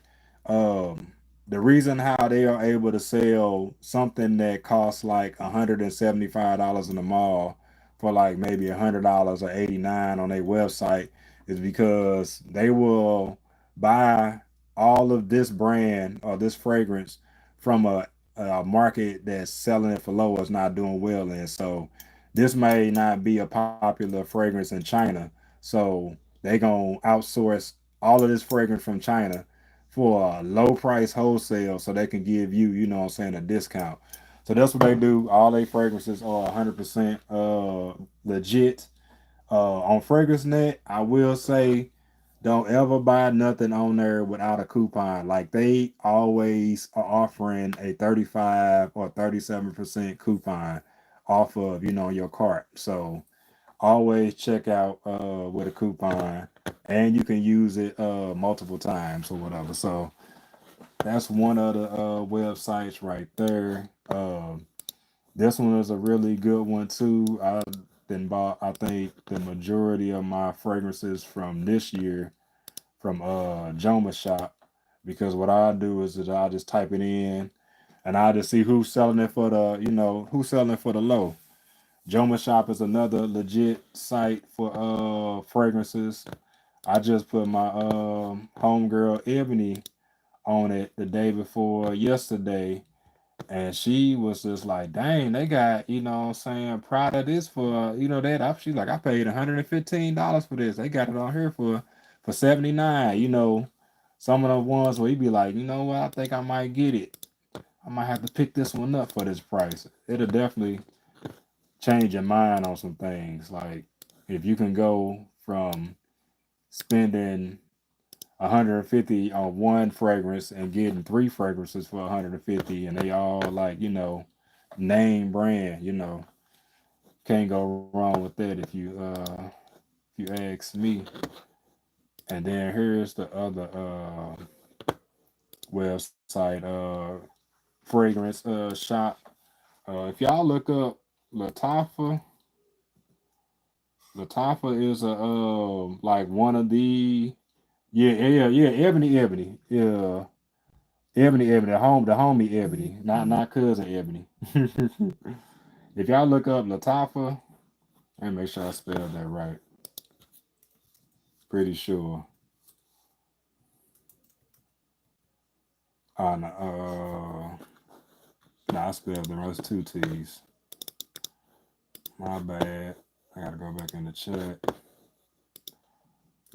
Um the reason how they are able to sell something that costs like $175 in the mall for like maybe $100 or 89 on their website is because they will buy all of this brand or this fragrance from a market that's selling it for low, is not doing well in. So this may not be a popular fragrance in China. So they gonna outsource all of this fragrance from China for a low price wholesale so they can give you, you know what I'm saying, a discount. So that's what they do. All their fragrances are 100% legit. On Fragrance Net, I will say don't ever buy nothing on there without a coupon. Like they always are offering a 35 or 37% coupon off of, your cart. So always check out with a coupon, and you can use it multiple times or whatever. So that's one of the websites right there. This one is a really good one too. I then bought, I think, the majority of my fragrances from this year from Joma Shop, because what I do is that I just type it in and I just see who's selling it for the, who's selling it for the low. Joma Shop is another legit site for fragrances. I just put my homegirl Ebony on it the day before yesterday, and she was just like, dang, they got, what I'm saying, proud of this for, that. She's like, I paid $115 for this. They got it on here for 79. Some of the ones where you be like, you know what, I think I might get it. I might have to pick this one up for this price. It'll definitely change your mind on some things. Like if you can go from spending 150 on one fragrance and getting three fragrances for 150, and they all like, name brand, can't go wrong with that if you ask me. And then here's the other website, fragrance shop. If y'all look up Latafa, Latafa is a like one of the, yeah, Ebony, yeah, Ebony, the homie Ebony, not cousin Ebony. If y'all look up Latafa, and make sure I spelled that right. Pretty sure. No, I spelled the rest two T's. My bad. I gotta go back in the chat.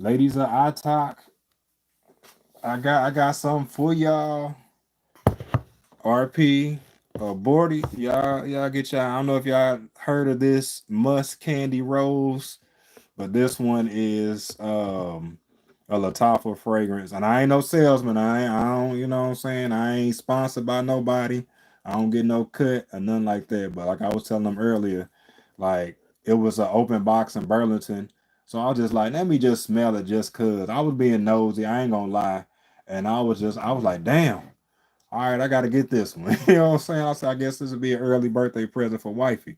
Ladies of iTalk, I got something for y'all. RP Bordy, y'all get y'all. I don't know if y'all heard of this Musk Candy Rose, but this one is a Latafa fragrance. And I ain't no salesman. I don't, you know what I'm saying? I ain't sponsored by nobody. I don't get no cut or nothing like that. But like I was telling them earlier, like it was an open box in Burlington. So I was just like, let me just smell it just cause I was being nosy. I ain't gonna lie. And I was like, damn, all right, I gotta get this one. You know what I'm saying? I said, I guess this would be an early birthday present for wifey.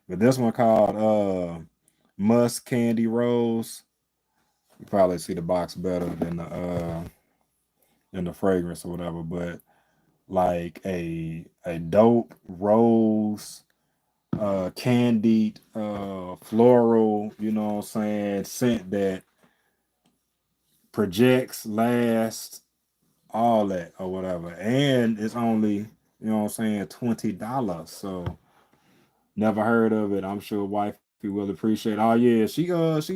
But this one called Musk Candy Rose. You probably see the box better than the fragrance or whatever, but like a dope rose, candied, floral, you know what I'm saying, scent that projects, lasts, all that or whatever. And it's only, you know what I'm saying, $20. So never heard of it. I'm sure wifey will appreciate. Oh yeah, she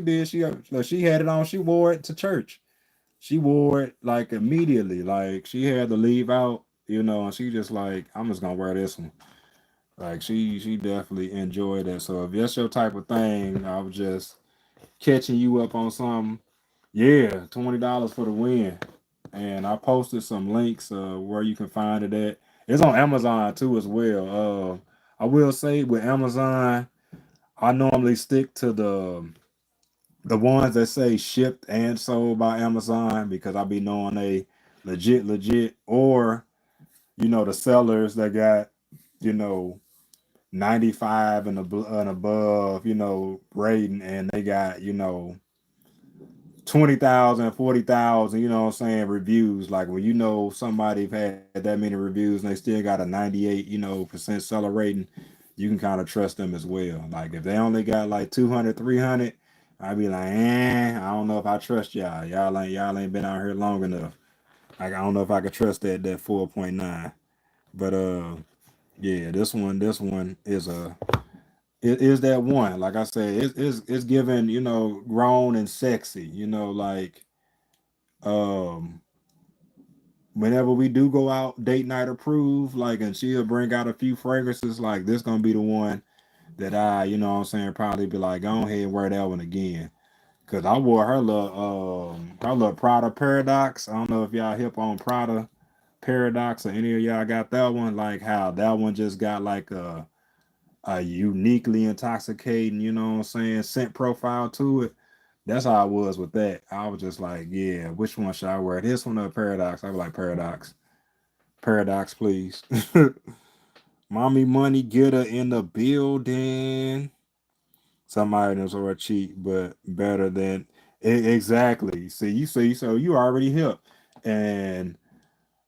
did. She had it on. She wore it to church. She wore it like immediately. Like she had to leave out, you know, and she just like, I'm just gonna wear this one. Like she definitely enjoyed it. So if that's your type of thing, I was just catching you up on something. Yeah, $20 for the win. And I posted some links where you can find it at. It's on Amazon too as well. I will say with Amazon, I normally stick to the ones that say shipped and sold by Amazon because I be knowing they legit, or the sellers that got you know 95 and above rating, and they got 20,000, 40,000, you know what I'm saying, reviews. Like when somebody had that many reviews and they still got a 98 percent seller rating, you can kind of trust them as well. Like if they only got like 200, 300, I'd be like, I don't know if I trust y'all. Y'all ain't been out here long enough. Like I don't know if I could trust that 4.9. But yeah, this one is that one. Like I said, it's given, grown and sexy, like um whenever we do go out date night approved, like, and she'll bring out a few fragrances, like this gonna be the one that I, what I'm saying, probably be like, go ahead and wear that one again. Cause I wore her little Prada Paradox. I don't know if y'all hip on Prada Paradox or any of y'all got that one. Like how that one just got like a uniquely intoxicating, you know what I'm saying, scent profile to it. That's how I was with that. I was just like, yeah, which one should I wear? This one or Paradox? I was like, Paradox. Paradox, please. Mommy Money Getter in the building. Some items are cheap, but better than exactly. See, so you already hip, and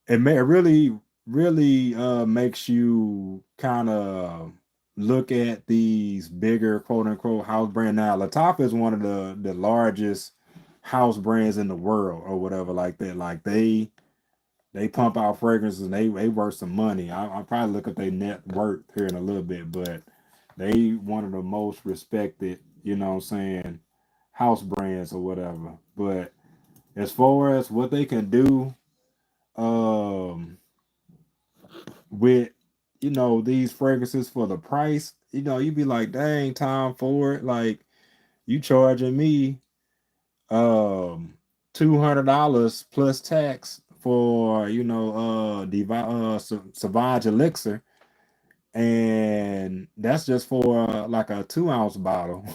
it really makes you kind of look at these bigger quote unquote house brand. Now Latif is one of the largest house brands in the world or whatever like that. Like they pump out fragrances and they worth some money. I'll probably look at their net worth here in a little bit, but they one of the most respected, you know what I'm saying, house brands or whatever. But as far as what they can do, um with these fragrances for the price, you'd be like, dang, Tom Ford, like you charging me $200 plus tax for Savage Elixir, and that's just for like a 2-ounce bottle.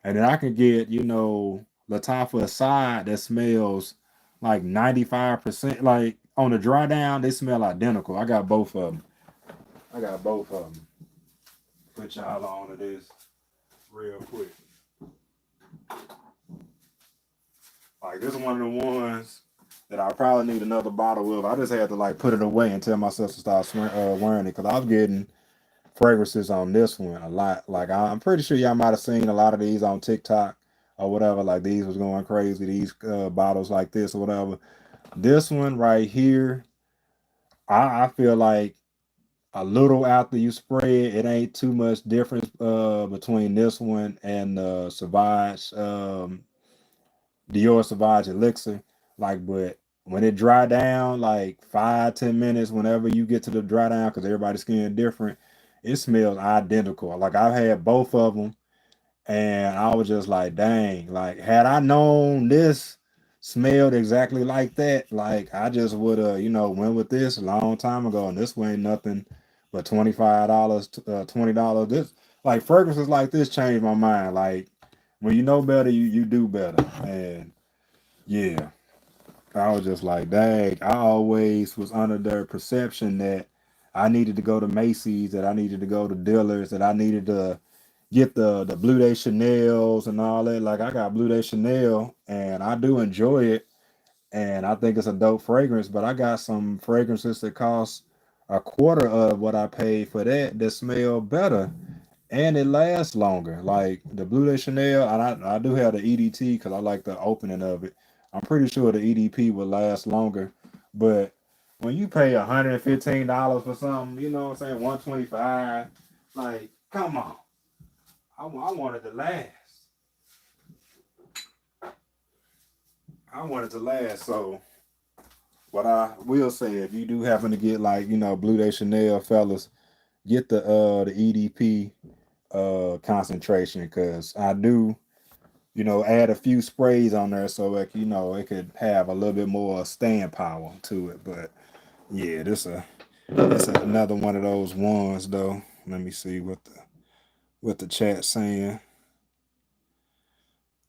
And then I can get Latafa aside that smells like 95%. Like on the dry down they smell identical. I got both of them. Put y'all on to this real quick. Like this is one of the ones that I probably need another bottle of. I just had to like put it away and tell myself to start wearing it because I was getting fragrances on this one a lot. Like I'm pretty sure y'all might have seen a lot of these on TikTok or whatever. Like these was going crazy. These bottles like this or whatever. This one right here, I feel like a little after you spray it, it ain't too much difference between this one and Savage Dior Sauvage Elixir. Like, but when it dry down, like 5-10 minutes, whenever you get to the dry down, because everybody's skin different, it smells identical. Like I've had both of them, and I was just like, dang, like had I known this smelled exactly like that, like I just would have, went with this a long time ago. And this way ain't nothing but $25, $20. This like fragrances like this changed my mind. Like when you know better, you do better. And yeah, I was just like, dang, I always was under the perception that I needed to go to Macy's, that I needed to go to dealers, that I needed to get the Blue Day Chanels and all that. Like I got Blue Day Chanel and I do enjoy it and I think it's a dope fragrance, but I got some fragrances that cost a quarter of what I paid for that smell better and it lasts longer. Like the Blue Day Chanel, and I do have the EDT because I like the opening of it. I'm pretty sure the EDP will last longer, but when you pay $115 for something, you know what I'm saying, 125, like come on, I wanted to last. I wanted to last. So what I will say, if you do happen to get like Blue Day Chanel, fellas, get the EDP concentration because I do add a few sprays on there so like it could have a little bit more staying power to it. But yeah, this another one of those ones though. Let me see what the chat's saying.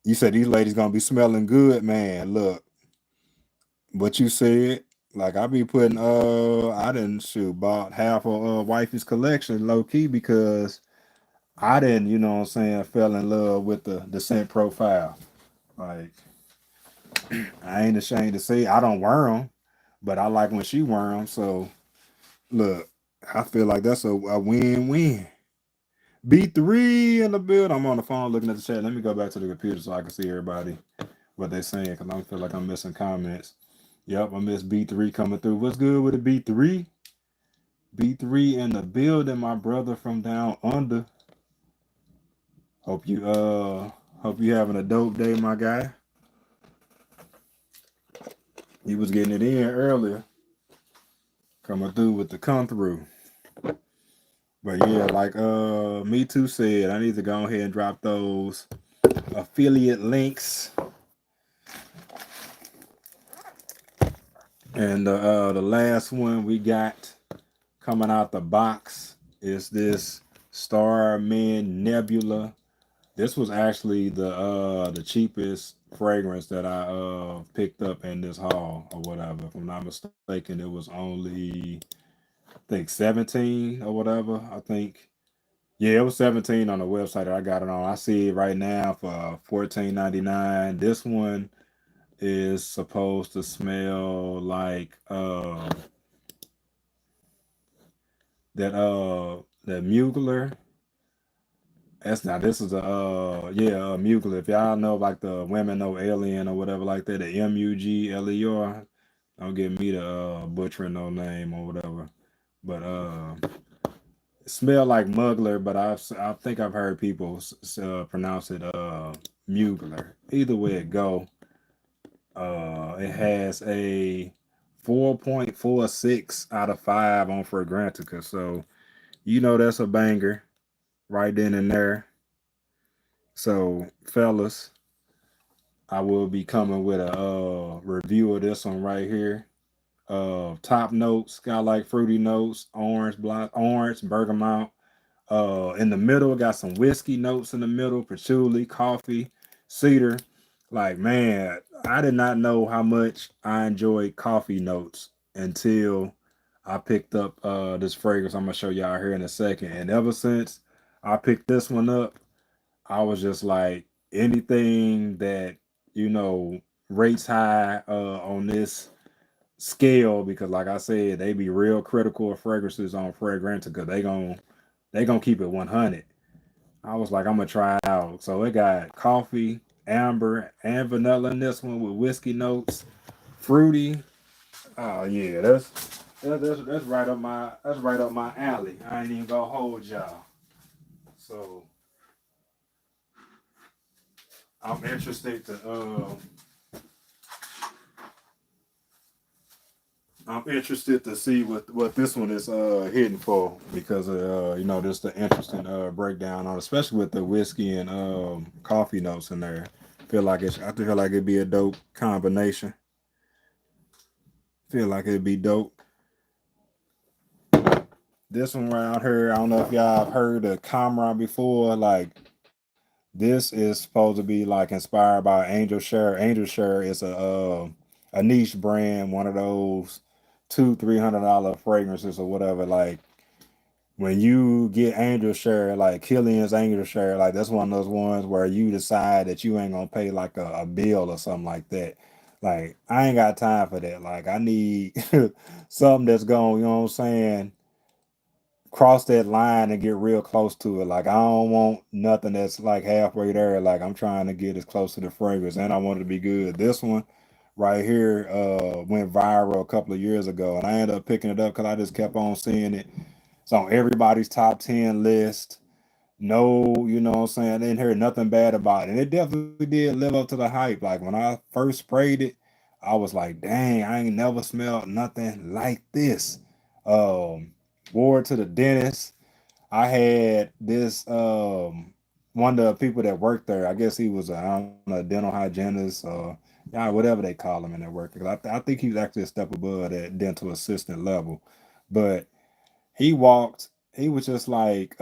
You said these ladies gonna be smelling good, man. Look, what you said. Like I be putting I didn't shoot bought half of wifey's collection low key because I didn't, what I'm saying, fell in love with the scent profile. Like I ain't ashamed to say I don't wear them, but I like when she wear them. So look, I feel like that's a win-win. B3 in the build. I'm on the phone looking at the chat. Let me go back to the computer so I can see everybody what they saying because I feel like I'm missing comments. Yep, I miss B3 coming through. What's good with the B3? B3 in the building, my brother from down under. Hope you having a dope day, my guy. He was getting it in earlier. Coming through with the come through. But yeah, like Me Too said, I need to go ahead and drop those affiliate links. And the last one we got coming out the box is this Starman Nebula. This was actually the cheapest fragrance that I picked up in this haul or whatever. If I'm not mistaken, it was only I think 17 or whatever. I think yeah, it was 17 on the website that I got it on. I see it right now for $14.99. This one is supposed to smell like that Mugler. That's not. This is a Mugler. If y'all know like the Women Know Alien or whatever like that, the Mugler. Don't get me the butchering no name or whatever. But it smell like Mugler, but I think I've heard people pronounce it Mugler. Either way it go, it has a 4.46 out of 5 on Fragrantica. So that's a banger right then and there. So, fellas, I will be coming with a review of this one right here. Top notes, got like fruity notes, orange, bergamot. In the middle, got some whiskey notes in the middle, patchouli, coffee, cedar. Like, man, I did not know how much I enjoyed coffee notes until I picked up this fragrance. I'm gonna show y'all here in a second. And ever since I picked this one up, I was just like anything that rates high on this scale because like I said, they be real critical of fragrances on Fragrantica because they gonna keep it 100. I was like, I'm gonna try it out. So it got coffee, amber, and vanilla in this one with whiskey notes, fruity. Oh yeah, that's right up my alley. I ain't even gonna hold y'all. So I'm interested to I'm interested to see what this one is hitting for because just the interesting breakdown on, especially with the whiskey and coffee notes in there. I feel like it'd be a dope combination. Feel like it'd be dope. This one around here, I don't know if y'all have heard of Camera before. Like this is supposed to be like inspired by Angel Share. Angel Share is a niche brand, one of those $200-300 fragrances or whatever. Like when you get Angel Share, like Killian's Angel Share, like that's one of those ones where you decide that you ain't gonna pay like a bill or something like that. Like I ain't got time for that. Like I need something that's going, you know what I'm saying, cross that line and get real close to it. Like I don't want nothing that's like halfway there. Like I'm trying to get as close to the fragrance and I want it to be good. This one right here went viral a couple of years ago and I ended up picking it up because I just kept on seeing it. It's on everybody's top 10 list. No, you know what I'm saying? I didn't hear nothing bad about it. And it definitely did live up to the hype. Like when I first sprayed it, I was like, dang, I ain't never smelled nothing like this. Um, Wore it to the dentist. I had this one of the people that worked there. I guess he was I don't know, dental hygienist or yeah, whatever they call him in that work. Because I think he was actually a step above that dental assistant level. But he walked. He was just like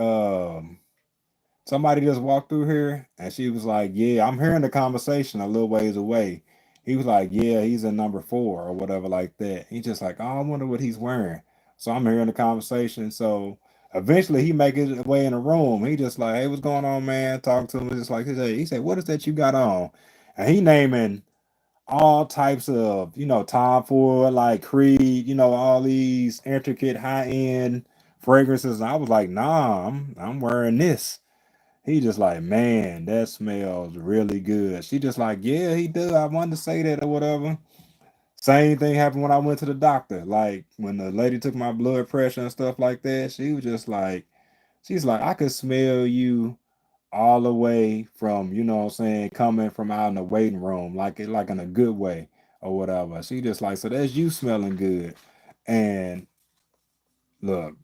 somebody just walked through here, and she was like, "Yeah, I'm hearing the conversation a little ways away." He was like, "Yeah, he's in number 4 or whatever like that." He just like, "Oh, I wonder what he's wearing." So I'm hearing the conversation. So eventually he make his way in the room. He just like, "Hey, what's going on, man?" Talking to him, just like he said, "What is that you got on?" And he naming all types of, Tom Ford, like Creed, all these intricate high end fragrances. And I was like, "Nah, I'm wearing this." He just like, "Man, that smells really good." She just like, "Yeah, he do. I wanted to say that or whatever." Same thing happened when I went to the doctor. Like when the lady took my blood pressure and stuff like that, she was just like, she's like, "I could smell you all the way from, what I'm saying, coming from out in the waiting room, like in a good way or whatever." She just like, "So that's you smelling good." And look,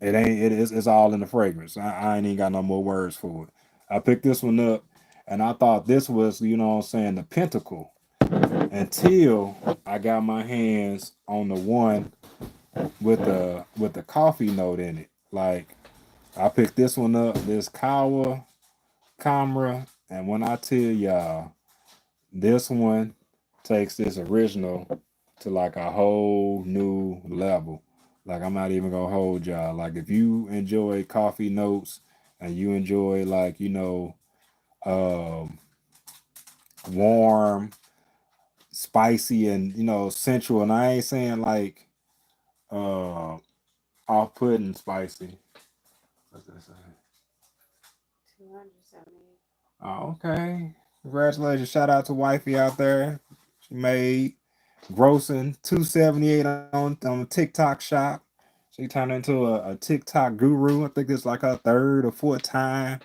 it's all in the fragrance. I ain't even got no more words for it. I picked this one up and I thought this was, what I'm saying, the pinnacle until I got my hands on the one with the coffee note in it. Like I picked this one up, this Kawa Camera, and when I tell y'all, this one takes this original to like a whole new level. Like I'm not even gonna hold y'all. Like if you enjoy coffee notes and you enjoy like um, warm, spicy, and sensual, and I ain't saying like uh, off-putting spicy. What's that say? 270. Oh, okay. Congratulations! Shout out to wifey out there. She made grossing 278 on a TikTok shop. She turned into a TikTok guru. I think it's like her third or fourth time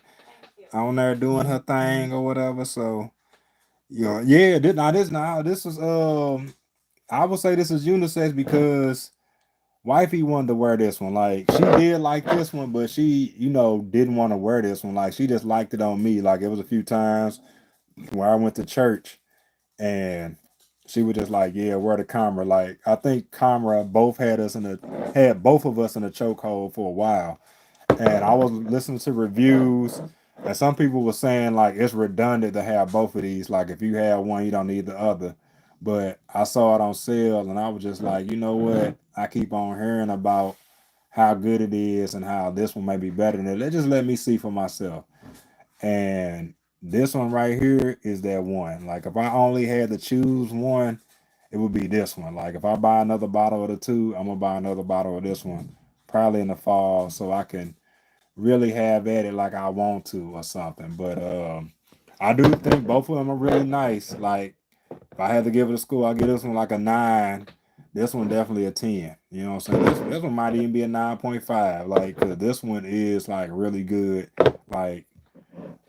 on there doing her thing or whatever. So yeah. This is I would say this is unisex because wifey wanted to wear this one. Like she did like this one, but she didn't want to wear this one. Like she just liked it on me. Like it was a few times where I went to church and she was just like, "Yeah, wear the camera." Like I think camera both had both of us in a chokehold for a while, and I was listening to reviews, and some people were saying like it's redundant to have both of these. Like if you have one, you don't need the other. But I saw it on sale, and I was just like, you know what? I keep on hearing about how good it is and how this one may be better than it. Just let me see for myself. And this one right here is that one. Like if I only had to choose one, it would be this one. Like if I buy another bottle of the two, I'm gonna buy another bottle of this one, probably in the fall, so I can really have at it like I want to or something. But I do think both of them are really nice. Like if I had to give it a score, I give this one like a 9. This one definitely a 10. You know what I'm saying? This one might even be a 9.5. Like 'cause this one is like really good. Like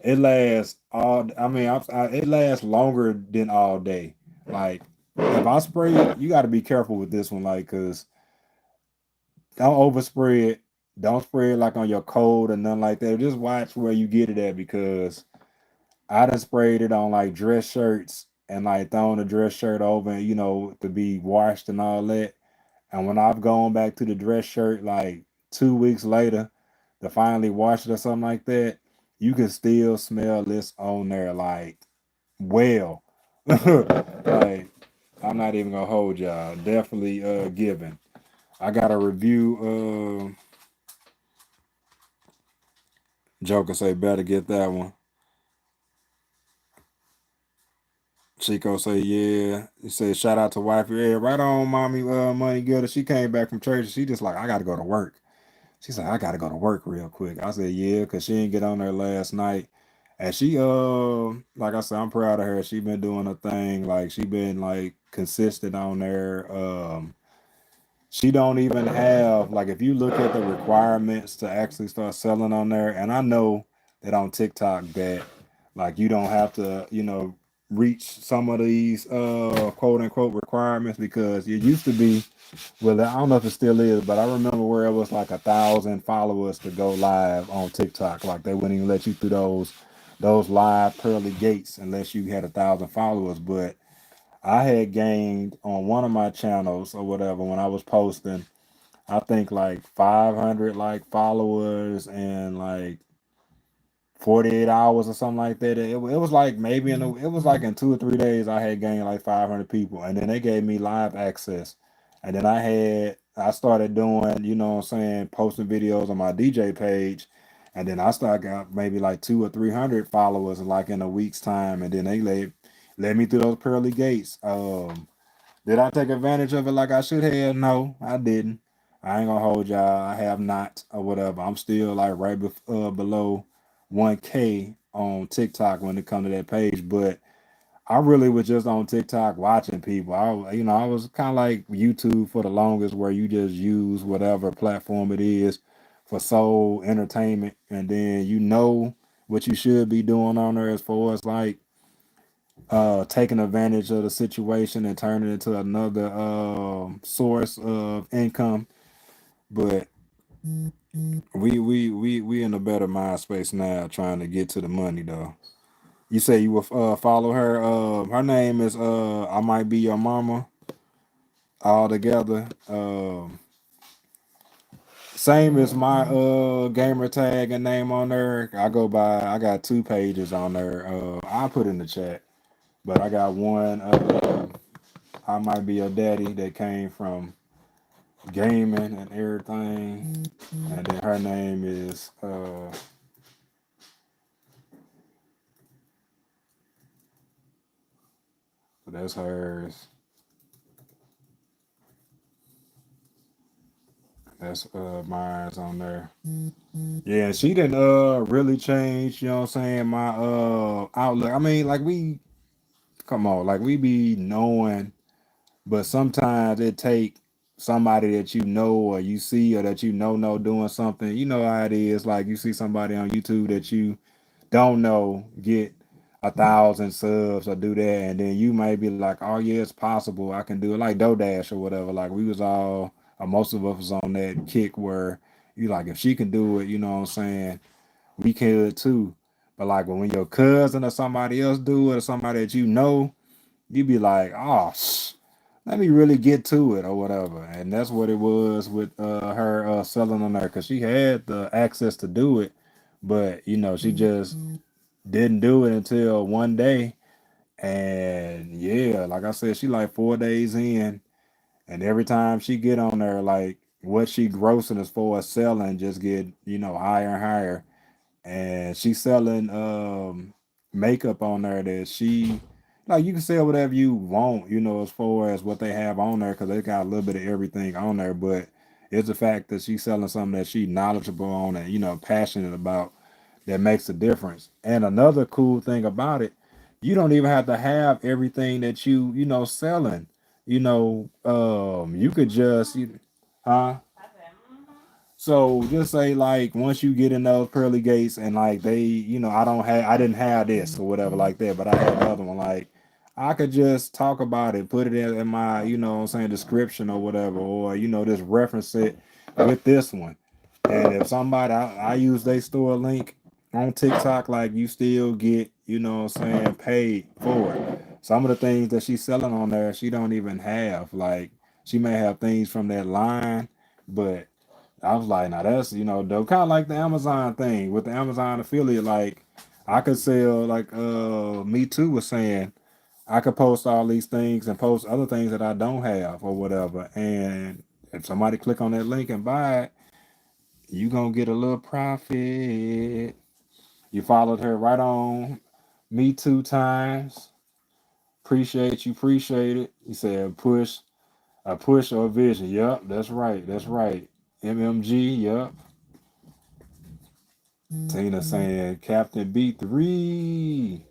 it lasts all. I mean, it lasts longer than all day. Like if I spray it, you got to be careful with this one, like, cause don't overspray it. Don't spray it like on your coat or nothing like that. Just watch where you get it at because I done sprayed it on like dress shirts and like thrown the dress shirt over, and, to be washed and all that. And when I've gone back to the dress shirt like 2 weeks later to finally wash it or something like that, you can still smell this on there like well. Like I'm not even gonna hold y'all. Definitely given. I got a review. Joker say better get that one. Chico say yeah. He said shout out to wifey. Yeah, right on, mommy. Money getter. She came back from church. She just like I got to go to work. She's like I got to go to work real quick. I said yeah, cause she didn't get on there last night. And she like I said, I'm proud of her. She been doing a thing. Like she been like consistent on there. She don't even have like if you look at the requirements to actually start selling on there, and I know that on TikTok that like you don't have to, reach some of these quote unquote requirements because it used to be, well, I don't know if it still is, but I remember where it was like 1,000 followers to go live on TikTok. Like they wouldn't even let you through those live pearly gates unless you had 1,000 followers. But I had gained on one of my channels or whatever when I was posting, I think like 500 like followers and like 48 hours or something like that. It was like maybe it was like in 2 or 3 days I had gained like 500 people, and then they gave me live access, and then I started doing, what I'm saying, posting videos on my DJ page, and then I started got maybe like 200 or 300 followers like in a week's time, and then they led me through those pearly gates. Did I take advantage of it like I should have? No, I didn't. I ain't gonna hold y'all. I have not or whatever. I'm still like right below 1K on TikTok when it comes to that page. But I really was just on TikTok watching people. I was kind of like YouTube for the longest, where you just use whatever platform it is for sole entertainment, and then what you should be doing on there as far as like taking advantage of the situation and turning it into another source of income. But we in a better mind space now, trying to get to the money though. You say you will follow her. Her name is I might be your mama. All together. Same as my gamer tag and name on there. I got two pages on there. I'll put in the chat. But I got one. I might be your daddy that came from gaming and everything. And then her name is that's hers. That's mine's on there. Yeah, she didn't really change, you know what I'm saying, my outlook. I mean, like we come on, like we be knowing, but sometimes it take somebody that you know or you see or that know doing something. You know how it is. Like you see somebody on YouTube that you don't know get 1,000 subs or do that, and then you might be like, oh yeah, it's possible I can do it, like DoorDash or whatever. Like we was all or most of us was on that kick where you like, if she can do it, you know what I'm saying, we could too. But like when your cousin or somebody else do it, or somebody that you know, you be like, oh, let me really get to it or whatever. And that's what it was with her selling on there, because she had the access to do it, but she just didn't do it until one day. And yeah, like I said, she like 4 days in, and every time she get on there, like what she grossing as far as selling just get higher and higher. And she's selling makeup on there that she, like, you can sell whatever you want, as far as what they have on there, because they got a little bit of everything on there. But it's the fact that she's selling something that she knowledgeable on and passionate about, that makes a difference. And another cool thing about it, you don't even have to have everything that selling. You could just huh? So just say like once you get in those pearly gates and like they, I didn't have this or whatever like that, but I had another one. Like I could just talk about it, put it in my, you know what I'm saying, description or whatever, or, you know, just reference it with this one. And if somebody, I use they store link on TikTok, like you still get, you know what I'm saying, paid for it. Some of the things that she's selling on there, she don't even have. Like, she may have things from that line, but I was like, now that's, you know, dope. Kind of like the Amazon thing with the Amazon affiliate. Like, I could sell, like, Me Too was saying, I could post all these things and post other things that I don't have or whatever. And if somebody click on that link and buy it, you gonna get a little profit. You followed her right on Me Too times. Appreciate you, appreciate it. You said a push or a vision. Yep, that's right, that's right. MMG, yep. Tina saying Captain B3.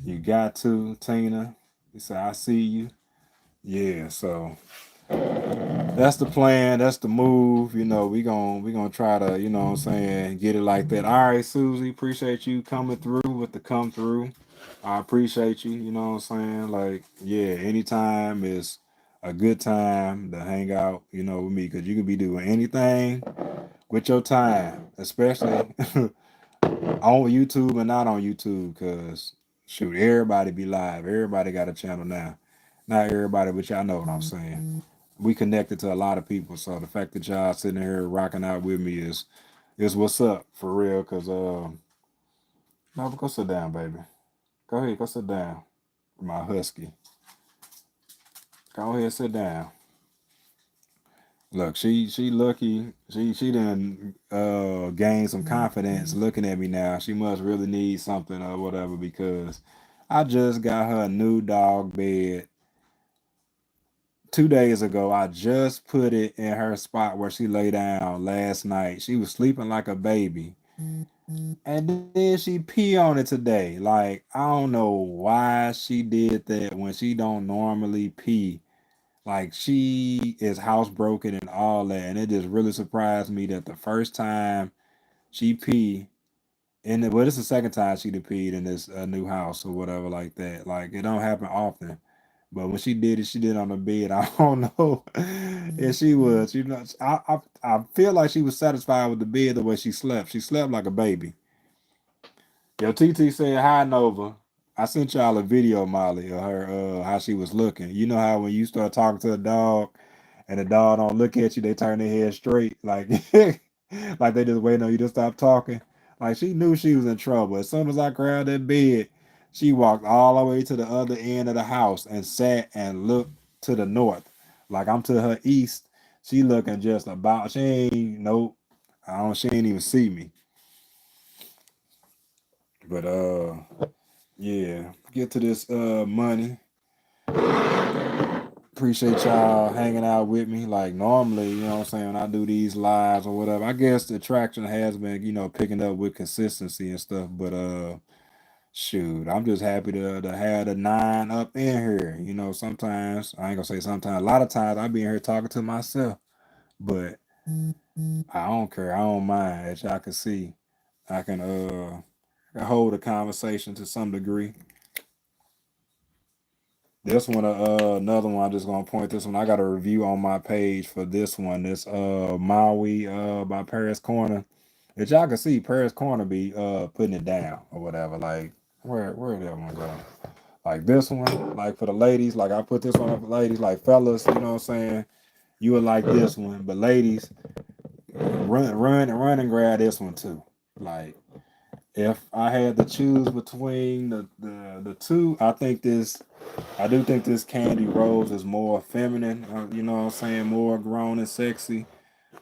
You got to, Tina. You said I see you. Yeah, so that's the plan. That's the move. You know, we gonna try to, you know what I'm saying, get it like that. All right, Susie, appreciate you coming through with the come through. I appreciate you, you know what I'm saying? Like, yeah, anytime is a good time to hang out, you know, with me, because you can be doing anything with your time, especially on YouTube and not on YouTube, because shoot, everybody be live. Everybody got a channel now. Not everybody, but y'all know what I'm saying. We connected to a lot of people, so the fact that y'all sitting here rocking out with me is what's up for real. Cause no, go sit down, baby. Go ahead, go sit down. My husky. Go ahead, sit down. Look, she lucky. She done gained some confidence looking at me now. She must really need something or whatever, because I just got her a new dog bed 2 days ago. I just put it in her spot where she lay down last night. She was sleeping like a baby. And then she pee on it today. Like, I don't know why she did that when she don't normally pee. Like, she is housebroken and all that. And it just really surprised me that the first time she pee in the, well, this is the second time she done peed in this new house or whatever like that. Like, it don't happen often. But when she did it, she did it on the bed. I don't know. And she was, you know, I feel like she was satisfied with the bed the way she slept. She slept like a baby. Yo, TT said hi, Nova. I sent y'all a video, Molly, of her how she was looking. You know how when you start talking to a dog and the dog don't look at you, they turn their head straight, like like they just waiting on you to stop talking. Like, she knew she was in trouble. As soon as I grabbed that bed, she walked all the way to the other end of the house and sat and looked to the north. Like, I'm to her east. She looking just about, she ain't, nope. She ain't even see me. But yeah, get to this money. Appreciate y'all hanging out with me. Like, normally, you know what I'm saying, when I do these lives or whatever, I guess the traction has been, you know, picking up with consistency and stuff. But shoot, I'm just happy to have the nine up in here. You know, sometimes, I ain't gonna say sometimes, a lot of times I be in here talking to myself. But I don't care. I don't mind. As y'all can see, I can hold a conversation to some degree. This one, another one. I'm just gonna point this one. I got a review on my page for this one. This Maui by Paris Corner. As y'all can see, Paris Corner be putting it down or whatever. Like, where did that one go? Like this one, like for the ladies. Like, I put this one up for ladies. Like, fellas, you know what I'm saying? You would like this one, but ladies, run and grab this one too. Like, if I had to choose between the two, I do think this Candy Rose is more feminine, you know what I'm saying, more grown and sexy.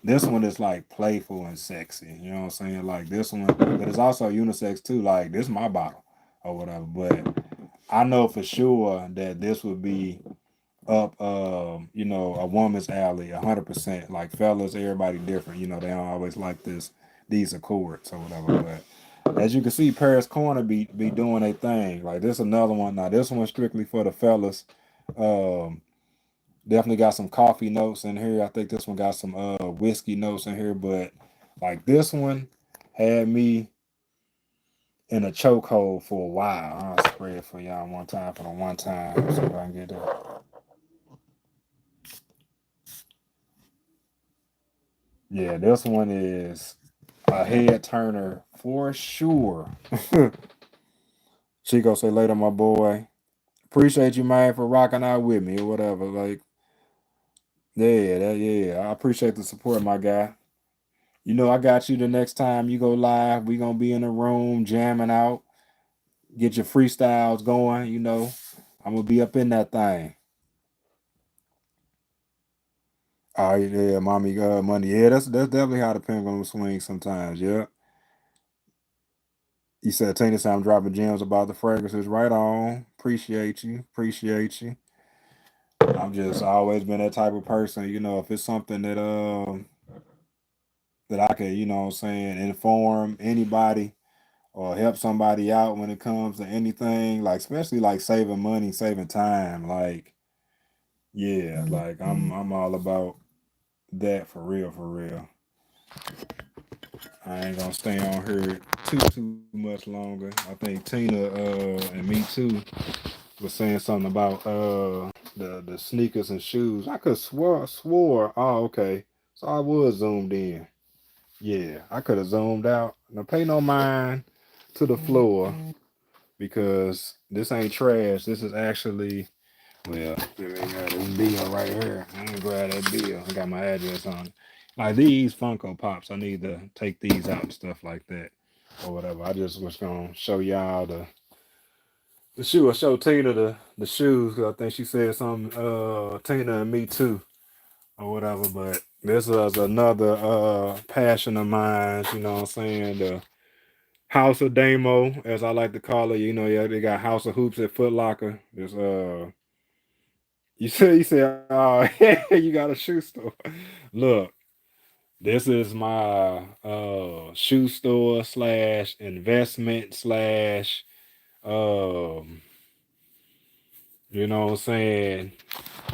This one is like playful and sexy, you know what I'm saying? Like this one, but it's also unisex too. Like, this is my bottle or whatever. But I know for sure that this would be up, you know, a woman's alley, 100%. Like, fellas, everybody different. You know, they don't always like these accords or whatever. But as you can see, Paris Corner be doing a thing. Like, this another one. Now, this one's strictly for the fellas. Um, Definitely got some coffee notes in here. I think this one got some whiskey notes in here. But like, this one had me in a chokehold for a while. spread for y'all one time for the one time. See if I can get that. Yeah, this one is a head turner for sure. Chico say later, my boy. Appreciate you, man, for rocking out with me or whatever. Like, yeah. I appreciate the support, my guy. You know, I got you the next time you go live. We gonna be in the room jamming out, get your freestyles going. You know, I'm gonna be up in that thing. Oh yeah, mommy, money. Yeah, that's definitely how the pendulum swings sometimes. Yeah. You said Tina said I'm dropping gems about the fragrances. Right on. Appreciate you. Appreciate you. I'm just always been that type of person. You know, if it's something that I could, you know what I'm saying, inform anybody or help somebody out when it comes to anything, like especially like saving money, saving time. Like, yeah, like I'm all about that for real, for real. I ain't gonna stay on here too much longer. I think Tina and me too was saying something about the sneakers and shoes. I could swore. Oh, okay. So I was zoomed in. Yeah, I could have zoomed out. Now pay no mind to the floor because this ain't trash. This is actually well, there we got this bill right here. I'm gonna grab that bill. I got my address on it. Like these Funko Pops, I need to take these out and stuff like that or whatever. I just was gonna show y'all the shoe. I showed Tina the shoes because I think she said something. Tina and me too or whatever. But this was another passion of mine. You know what I'm saying? The House of Damo, as I like to call it. You know, yeah, they got House of Hoops at Foot Locker. There's you said, oh, you got a shoe store. Look, this is my shoe store slash investment slash um, you know what I'm saying,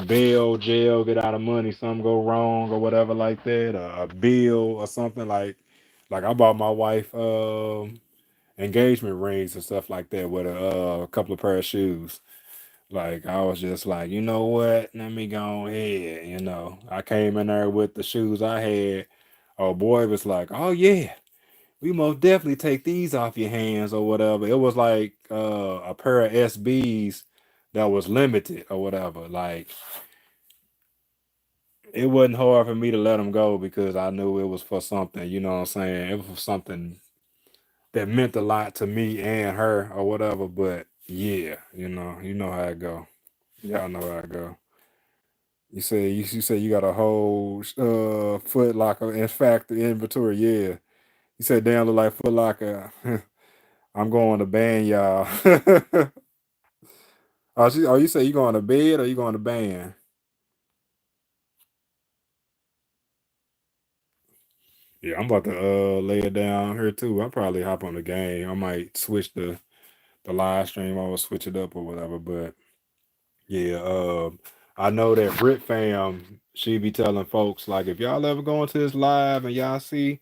bail, jail, get out of money, something go wrong or whatever like that, a bill or something like I bought my wife engagement rings and stuff like that with a couple of pair of shoes. Like I was just like, you know what? Let me go ahead. You know, I came in there with the shoes I had. Oh boy was like, oh yeah, we most definitely take these off your hands or whatever. It was like a pair of SBs that was limited or whatever. Like it wasn't hard for me to let them go because I knew it was for something. You know what I'm saying? It was for something that meant a lot to me and her or whatever. But yeah, you know how it go. Y'all know how it go. You say you got a whole Foot Locker in factory inventory. Yeah. You said damn look like Foot Locker. I'm going to ban y'all. Oh, you say you going to bed or you going to ban? Yeah, I'm about to lay it down here too. I'll probably hop on the game. I might switch the live stream. I will switch it up or whatever. But yeah, I know that Brit fam, she be telling folks like if y'all ever go into this live and y'all see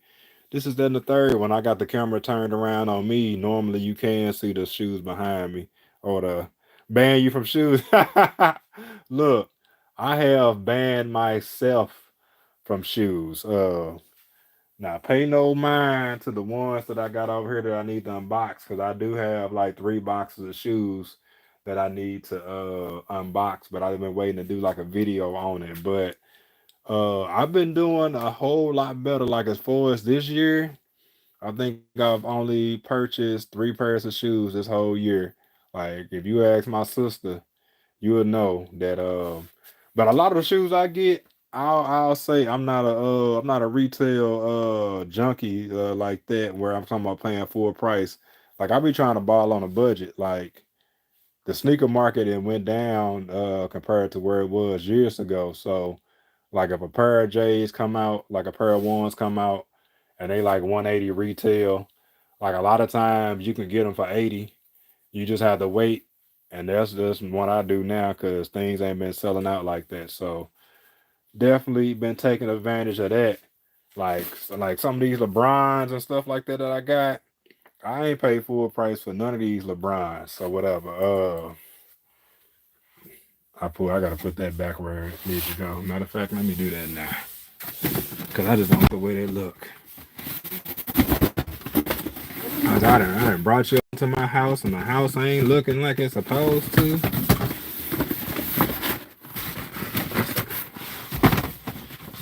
this is then the third when I got the camera turned around on me. Normally you can see the shoes behind me or the ban you from shoes. Look, I have banned myself from shoes. Now pay no mind to the ones that I got over here that I need to unbox because I do have like 3 boxes of shoes that I need to unbox, but I've been waiting to do like a video on it. But I've been doing a whole lot better. Like as far as this year, I think I've only purchased 3 pairs of shoes this whole year. Like if you ask my sister, you would know that but a lot of the shoes I get, I'll say I'm not a retail junkie like that where I'm talking about paying full price. Like I be trying to ball on a budget. Like the sneaker market it went down compared to where it was years ago. So like if a pair of J's come out, like a pair of ones come out and they like 180 retail, like a lot of times you can get them for 80. You just have to wait. And that's just what I do now because things ain't been selling out like that. So definitely been taking advantage of that. Like some of these LeBrons and stuff like that I got. I ain't paid full price for none of these LeBrons, so whatever. I gotta put that back where it needs to go. Matter of fact, let me do that now. Cause I just don't like the way they look. Cause I done brought you to my house and the house ain't looking like it's supposed to.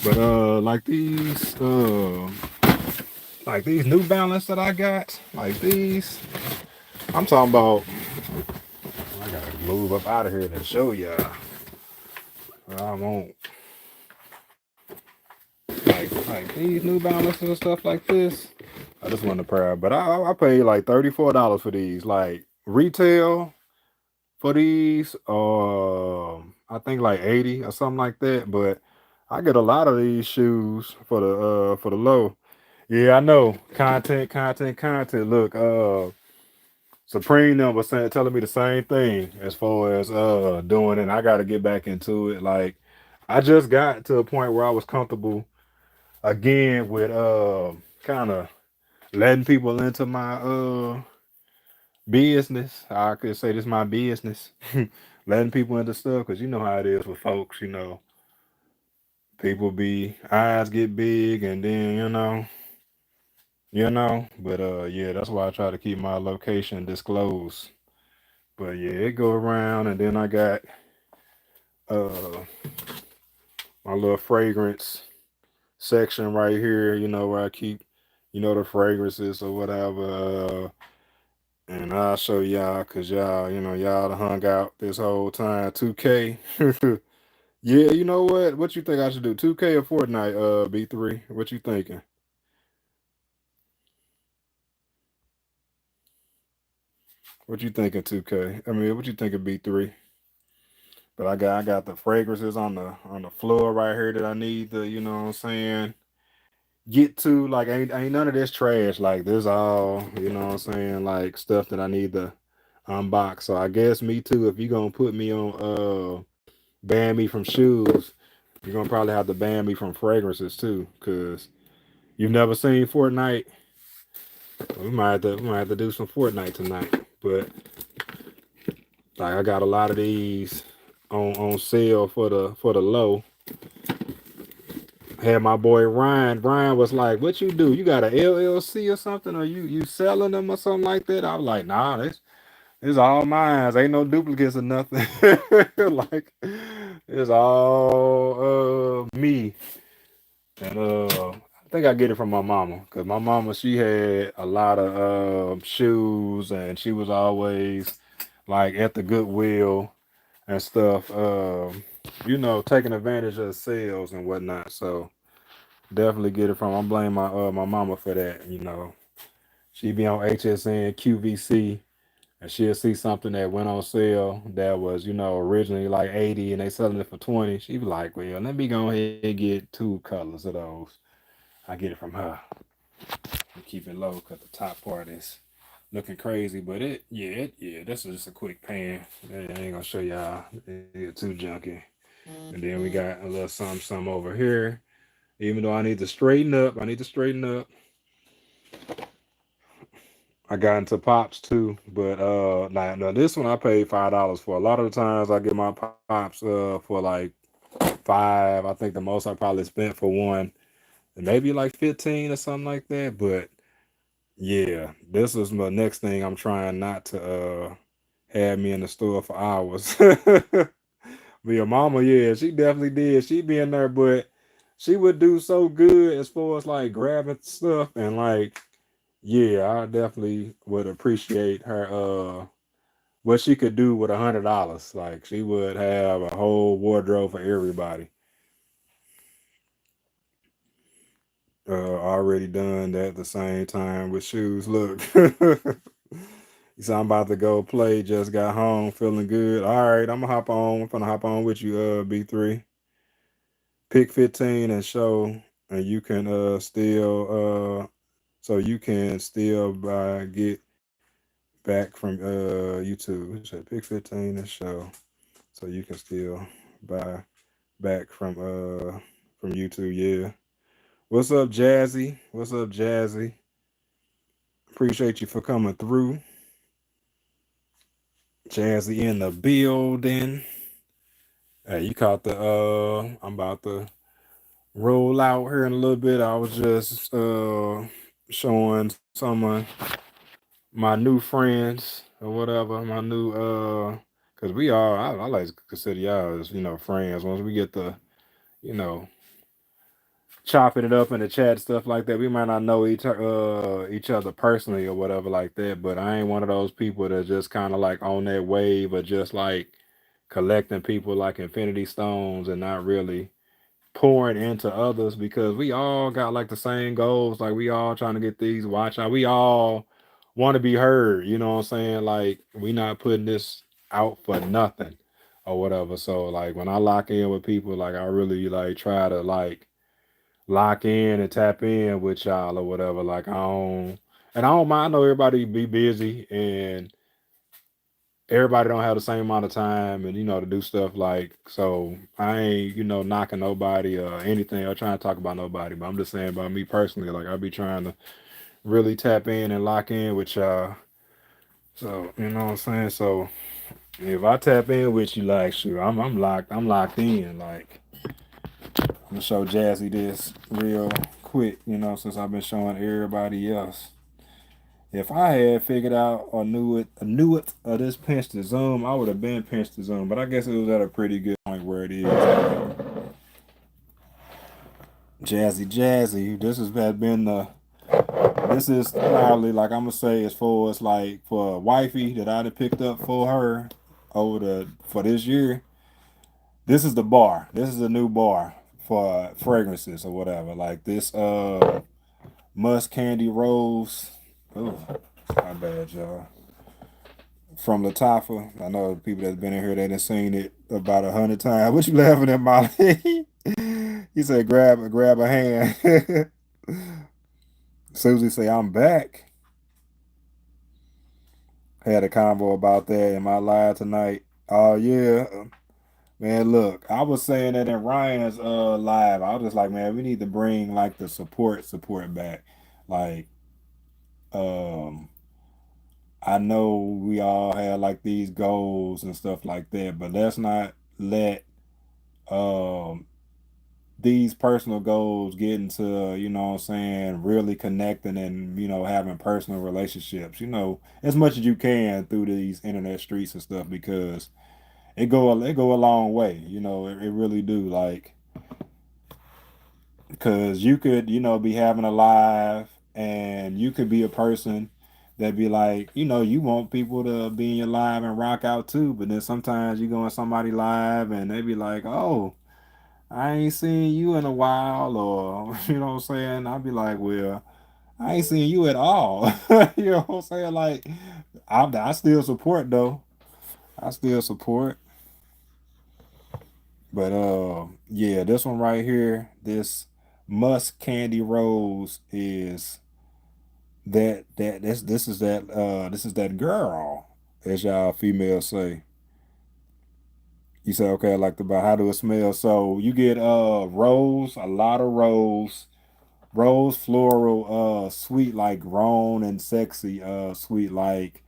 But like these New Balance that I got, like these, I'm talking about. I gotta move up out of here to show y'all. I won't like these New Balances and stuff like this. I just want to pair, but I paid like $34 for these. Like retail for these, I think like 80 or something like that. But I get a lot of these shoes for the low. Yeah, I know. Content. Look, Supreme number saying telling me the same thing as far as doing it. I got to get back into it. Like I just got to a point where I was comfortable again with kind of letting people into my business. I could say this is my business. Letting people into stuff because you know how it is with folks. People be eyes get big and then But yeah, that's why I try to keep my location disclosed. But yeah, it go around and then I got uh my little fragrance section right here, where I keep, the fragrances or whatever. And I'll show y'all because y'all done hung out this whole time. 2K. Yeah, you know what? What you think I should do? 2K or Fortnite, B3? What you thinking? What you thinking, 2K? I mean, what you thinking, B3? But I got the fragrances on the floor right here that I need to, what I'm saying, get to. Like ain't none of this trash. Like this all, what I'm saying, like stuff that I need to unbox. So I guess me too, if you gonna put me on ban me from shoes, you're gonna probably have to ban me from fragrances too, cause you've never seen Fortnite. We might have to do some Fortnite tonight. But like I got a lot of these on sale for the low. Had my boy Ryan. Ryan was like, "What you do? You got a LLC or something, or you selling them or something like that?" I was like, "Nah, this all mine. Ain't no duplicates or nothing. Like it's all me." And I think I get it from my mama because my mama she had a lot of shoes and she was always like at the Goodwill and stuff. Taking advantage of sales and whatnot. So definitely get it from. I'm blaming my mama for that. She be on HSN QVC and she'll see something that went on sale that was originally like 80 and they selling it for 20. She be like, well, let me go ahead and get two colors of those. I get it from her. And keep it low because the top part is looking crazy, but yeah, this is just a quick pan. I ain't gonna show y'all it too junky. And then we got a little something over here. Even though I need to straighten up. I got into pops too, but now this one I paid $5 for. A lot of the times I get my pops for like five. I think the most I probably spent for one, maybe like 15 or something like that. But yeah, this is my next thing. I'm trying not to have me in the store for hours. But your mama, yeah, she definitely did. She be in there, but she would do so good as far as like grabbing stuff and like, yeah, I definitely would appreciate her what she could do with $100. Like she would have a whole wardrobe for everybody. Already done that at the same time with shoes. Look. So I'm about to go play. Just got home, feeling good. All right, I'm gonna hop on. I'm gonna hop on with you, B3. Pick 15 and show, and you can still get back from YouTube. It said pick 15 and show, so you can still buy back from YouTube. Yeah. What's up, Jazzy? What's up, Jazzy? Appreciate you for coming through. Jazzy in the building. Hey, you caught the I'm about to roll out here in a little bit. I was just showing some of my new friends or whatever, my new because we are I like to consider y'all as, friends. Once we get the, you know, chopping it up in the chat, stuff like that. We might not know each other personally or whatever like that, but I ain't one of those people that just kind of like on that wave or just like collecting people like infinity stones and not really pouring into others, because we all got like the same goals. Like we all trying to get these watch out. We all want to be heard, you know what I'm saying? Like we not putting this out for nothing or whatever. So like when I lock in with people, like I really like try to like lock in and tap in with y'all or whatever. Like I don't mind. I know everybody be busy and everybody don't have the same amount of time and to do stuff, like, so I ain't knocking nobody or anything or trying to talk about nobody, but I'm just saying about me personally, like I be trying to really tap in and lock in with y'all. So you know what I'm saying. So if I tap in with you, like, sure, I'm locked in. Like I'm gonna show Jazzy this real quick, since I've been showing everybody else. If I had figured out or knew it, this pinch to zoom, I would have been pinched to zoom. But I guess it was at a pretty good point where it is. Jazzy, jazzy. Has been the. This is probably like I'm gonna say as far as like for a wifey that I done picked up for her over for this year. This is the bar. This is a new bar for fragrances or whatever. Like this musk candy rose. Oh, my bad, y'all. From Latafa. I know the people that's been in here, they done seen it about 100 times. What you laughing at, Molly? He said, grab a hand. Susie say, I'm back. Had a convo about that in my live tonight. Oh yeah. Man, look, I was saying that in Ryan's live. I was just like, man, we need to bring like the support back. Like, um, I know we all have like these goals and stuff like that, but let's not let um these personal goals get into, what I'm saying, really connecting and, having personal relationships, as much as you can through these internet streets and stuff, because it go a long way, it really do. Like, because you could, be having a live and you could be a person that be like, you want people to be in your live and rock out too, but then sometimes you go in somebody live and they be like, oh, I ain't seen you in a while, or you know what I'm saying? I'd be like, well, I ain't seen you at all. You know what I'm saying? Like, I still support though. I still support. But yeah, this one right here, this musk candy rose is this is that girl, as y'all females say. You say, okay, I like the how do it smell? So you get rose, a lot of rose floral, sweet, like grown and sexy, sweet, like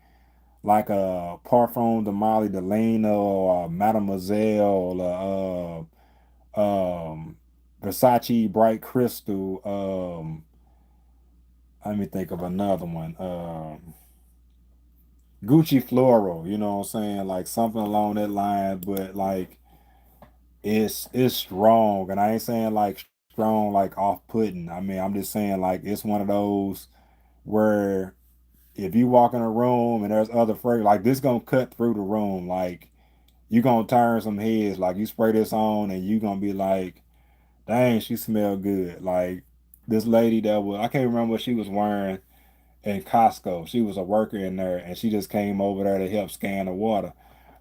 a parfum de Molly Delena or Mademoiselle, Versace bright crystal. Let me think of another one. Gucci floral, you know what I'm saying? Like something along that line, but like it's strong, and I ain't saying like strong like off putting. I mean, I'm just saying like it's one of those where if you walk in a room and there's other fragrance, like this gonna cut through the room. Like you gonna turn some heads. Like you spray this on and you gonna be like, dang, she smell good. Like this lady that was, I can't remember what she was wearing in Costco. She was a worker in there and she just came over there to help scan the water.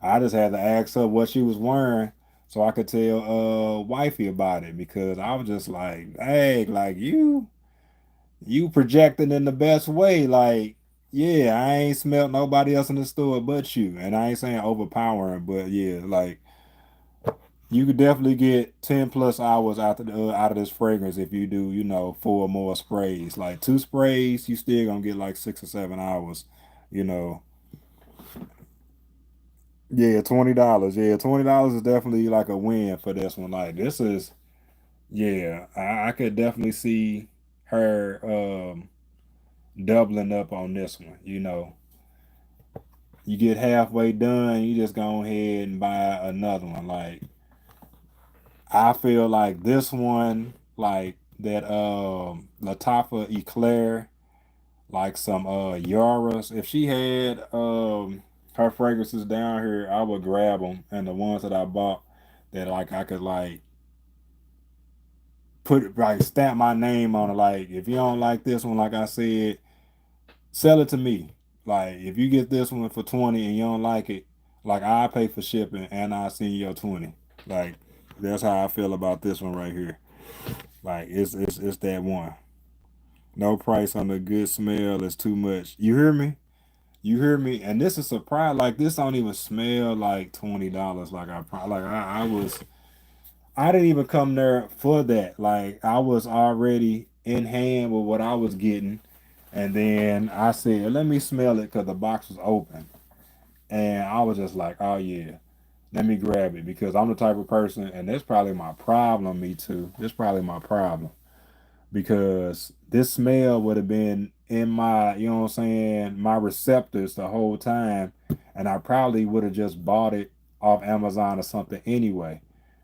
I just had to ask her what she was wearing so I could tell wifey about it, because I was just like, hey, like you projecting in the best way. Like, yeah, I ain't smelt nobody else in the store but you. And I ain't saying overpowering, but yeah, like You could definitely get 10 plus hours out of this fragrance if you do, 4 more sprays. Like 2 sprays, you still gonna get like 6 or 7 hours. You know, yeah, $20. Yeah, $20 is definitely like a win for this one. Like this is, yeah, I could definitely see her doubling up on this one. You get halfway done, you just go ahead and buy another one. Like I feel like this one, like that Latafa Eclair, like some Yaras. If she had her fragrances down here, I would grab them. And the ones that I bought that like I could like put like stamp my name on it. Like if you don't like this one, like I said, sell it to me. Like if you get this one for 20 and you don't like it, like I pay for shipping and I send you your 20. Like that's how I feel about this one right here. Like it's that one. No price on the good smell is too much. You hear me? You hear me? And this is surprise. Like this don't even smell like $20. Like I didn't even come there for that. Like I was already in hand with what I was getting, and then I said, "Let me smell it," because the box was open, and I was just like, "Oh yeah, let me grab it," because I'm the type of person, and that's probably my problem. Me too. That's probably my problem because this smell would have been in my, what I'm saying, my receptors the whole time, and I probably would have just bought it off Amazon or something anyway,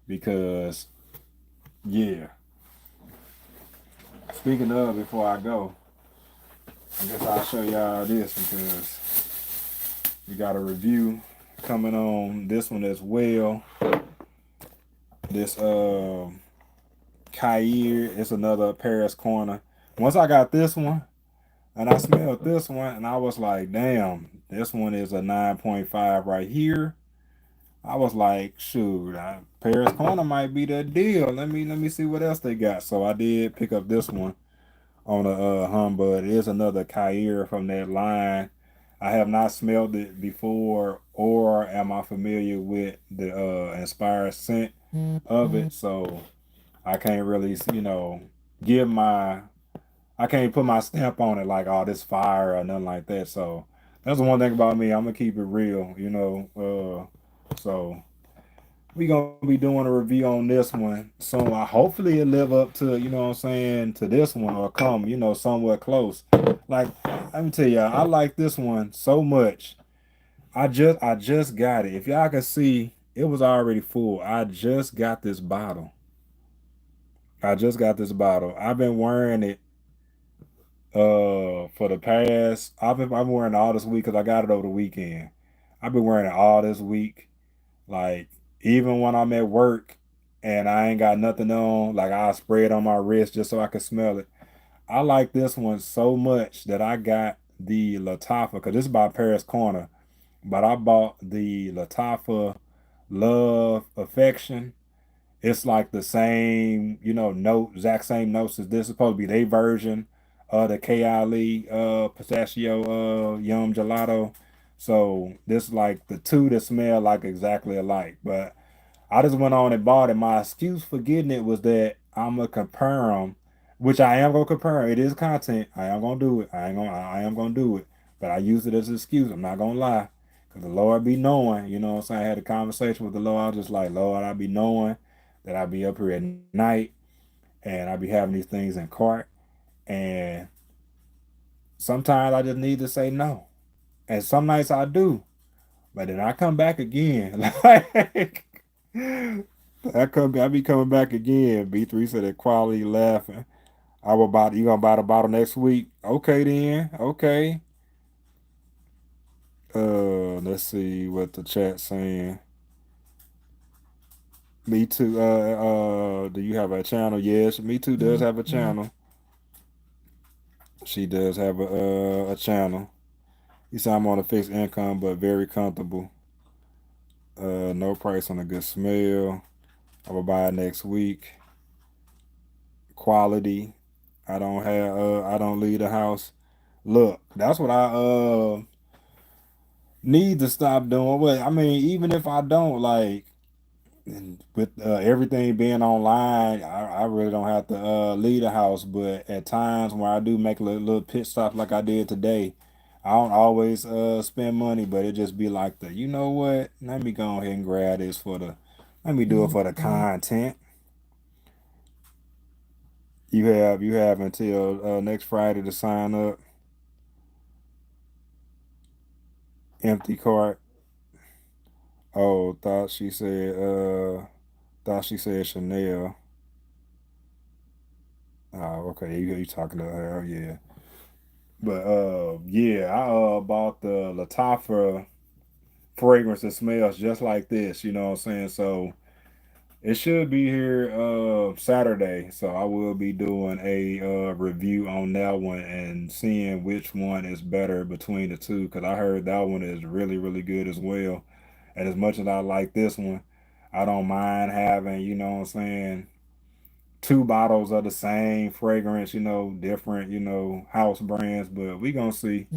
because yeah. Speaking of, before I go, I guess I'll show y'all this because we got a review coming on this one as well. This Kair, it's another Paris corner. Once I got this one and I smelled this one and I was like, damn, this one is a 9.5 right here. I was like, shoot, Paris corner might be the deal. Let me see what else they got. So I did pick up this one on a humbug. It is another Kair from that line. I have not smelled it before, or am I familiar with the inspired scent of it? So I can't really, give my, I can't put my stamp on it like, oh, this fire or nothing like that. So that's the one thing about me. I'm gonna keep it real. So we gonna be doing a review on this one. So hopefully it live up to, what I'm saying, to this one or come, somewhat close. Like let me tell y'all, I like this one so much. I just got it. If y'all can see, it was already full. I just got this bottle. I just got this bottle. I've been wearing it for the past. I've been wearing it all this week because I got it over the weekend. I've been wearing it all this week. Like even when I'm at work and I ain't got nothing on, like I spray it on my wrist just so I can smell it. I like this one so much that I got the Latafa because this is by Paris Corner, but I bought the Latafa Love Affection. It's like the same, note, exact same notes as this is supposed to be their version of the Kali pistachio yum gelato. So this is like the two that smell like exactly alike. But I just went on and bought it. My excuse for getting it was that I'm gonna compare them, which I am gonna compare. It is content. I am gonna do it. I am gonna do it. But I use it as an excuse. I'm not gonna lie, cause the Lord be knowing. You know what I'm saying? I had a conversation with the Lord. I was just like, Lord, I be knowing that I be up here at night and I be having these things in cart, and sometimes I just need to say no, and some nights I do, but then I come back again. Like I be coming back again. B3 said that quality laughing. I will buy. You gonna buy the bottle next week? Okay then. Okay. Let's see what the chat's saying. Me too. Do you have a channel? Yes, Me Too does have a channel. She does have a channel. You said I'm on a fixed income, but very comfortable. No price on a good smell. I will buy it next week. Quality. I don't leave the house. Look, that's what I need to stop doing. But I mean, even if I don't, like and with everything being online, I really don't have to leave the house. But at times when I do make a little pit stop like I did today, I don't always spend money, but it just be like the, you know what? Let me go ahead and grab this for the, let me do it for the content. You have until next Friday to sign up. Empty cart. Oh, thought she said Chanel. Oh, okay. You talking to her? Yeah. But yeah, I bought the Latafa fragrance that smells just like this. You know what I'm saying? So it should be here Saturday. So I will be doing a review on that one and seeing which one is better between the two. Because I heard that one is really really good as well. And as much as I like this one, I don't mind having, you know what I'm saying, two bottles of the same fragrance, different, house brands, but we gonna see.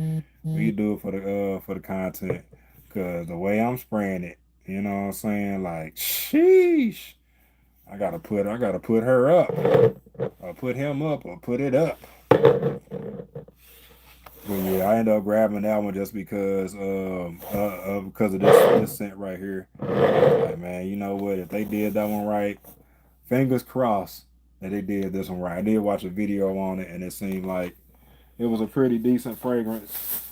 We do it for the content, cause the way I'm spraying it, you know what I'm saying, like sheesh. I gotta put her up, or put him up, or put it up. But yeah, I ended up grabbing that one just because of this scent right here. Like man, you know what? If they did that one right, fingers crossed that they did this one right. I did watch a video on it, and it seemed like it was a pretty decent fragrance.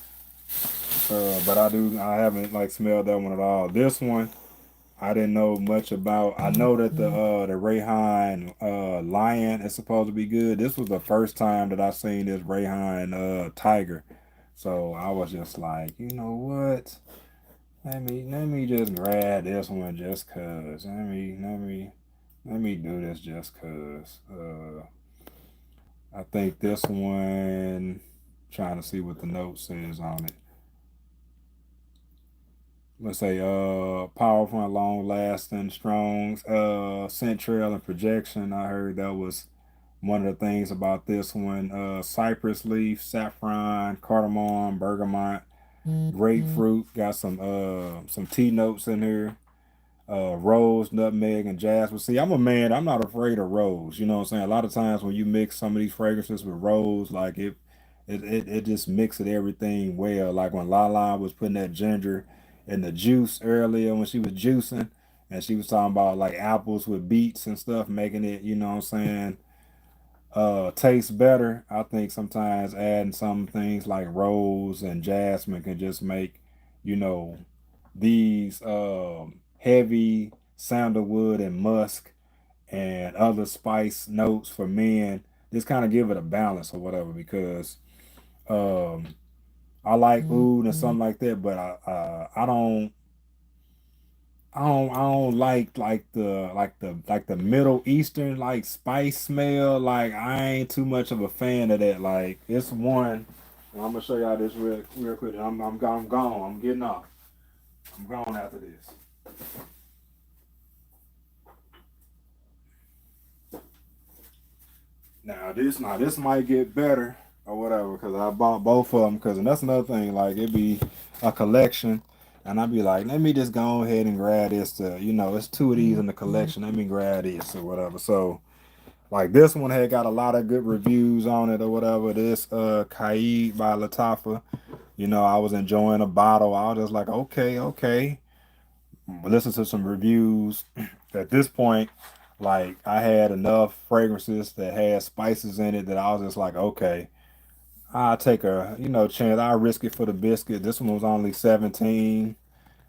But I haven't like smelled that one at all. This one I didn't know much about. I know that the Rayhan Lion is supposed to be good. This was the first time that I seen this Rayhan Tiger, so I was just like, you know what? Let me just grab this one just cause. Let me do this just cause. I think this one. Trying to see what the note says on it. Let's say powerful and long lasting, strong scent trail and projection. I heard that was one of the things about this one. Cypress leaf, saffron, cardamom, bergamot, grapefruit. Got some tea notes in here. Rose, nutmeg, and jasmine. See, I'm a man. I'm not afraid of rose. You know what I'm saying? A lot of times when you mix some of these fragrances with rose, like it just mixes everything well. Like when Lala was putting that ginger in the juice earlier when she was juicing, and she was talking about like apples with beets and stuff, making it. You know what I'm saying? Taste better. I think sometimes adding some things like rose and jasmine can just make, you know, these heavy sandalwood and musk and other spice notes for men, just kind of give it a balance or whatever, because um I like oud and something like that, but I don't like the Middle Eastern like spice smell. Like I ain't too much of a fan of that. Like it's one. And I'm gonna show y'all this real quick. I'm gone. I'm getting off. I'm gone after this. Now this might get better or whatever, because I bought both of them, because and that's another thing, like it be a collection, and I'd be like, let me just go ahead and grab this to, it's two of these in the collection, let me grab this or whatever. So like this one had got a lot of good reviews on it or whatever. This Kaid by Latafa, I was enjoying a bottle. I was just like, okay, okay. Listen to some reviews. At this point, like I had enough fragrances that had spices in it that I was just like, okay, I'll take a chance. I'll risk it for the biscuit. This one was only $17,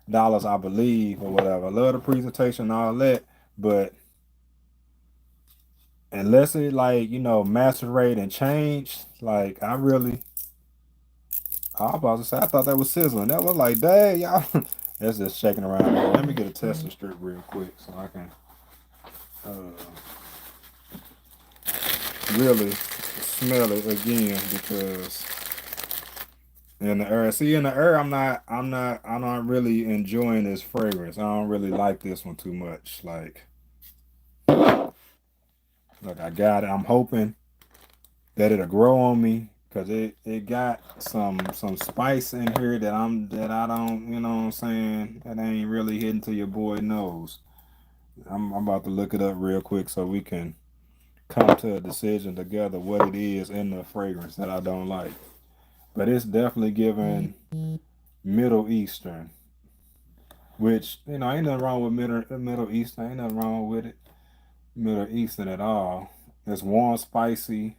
I believe, or whatever. I love the presentation and all that, but unless it like macerate and change, like I was about to say, I thought that was sizzling. That was like, dang, y'all. That's just shaking around. Let me get a testing strip real quick so I can uh, really smell it again, because in the air, see, in the air, I'm not really enjoying this fragrance. I don't really like this one too much. Like I got it. I'm hoping that it'll grow on me, because it got some spice in here that I don't, you know what I'm saying, that ain't really hitting to your boy nose. I'm about to look it up real quick so we can come to a decision together what it is in the fragrance that I don't like. But it's definitely giving Middle Eastern, which ain't nothing wrong with Middle Eastern. Ain't nothing wrong with it. Middle Eastern at all. It's warm, spicy.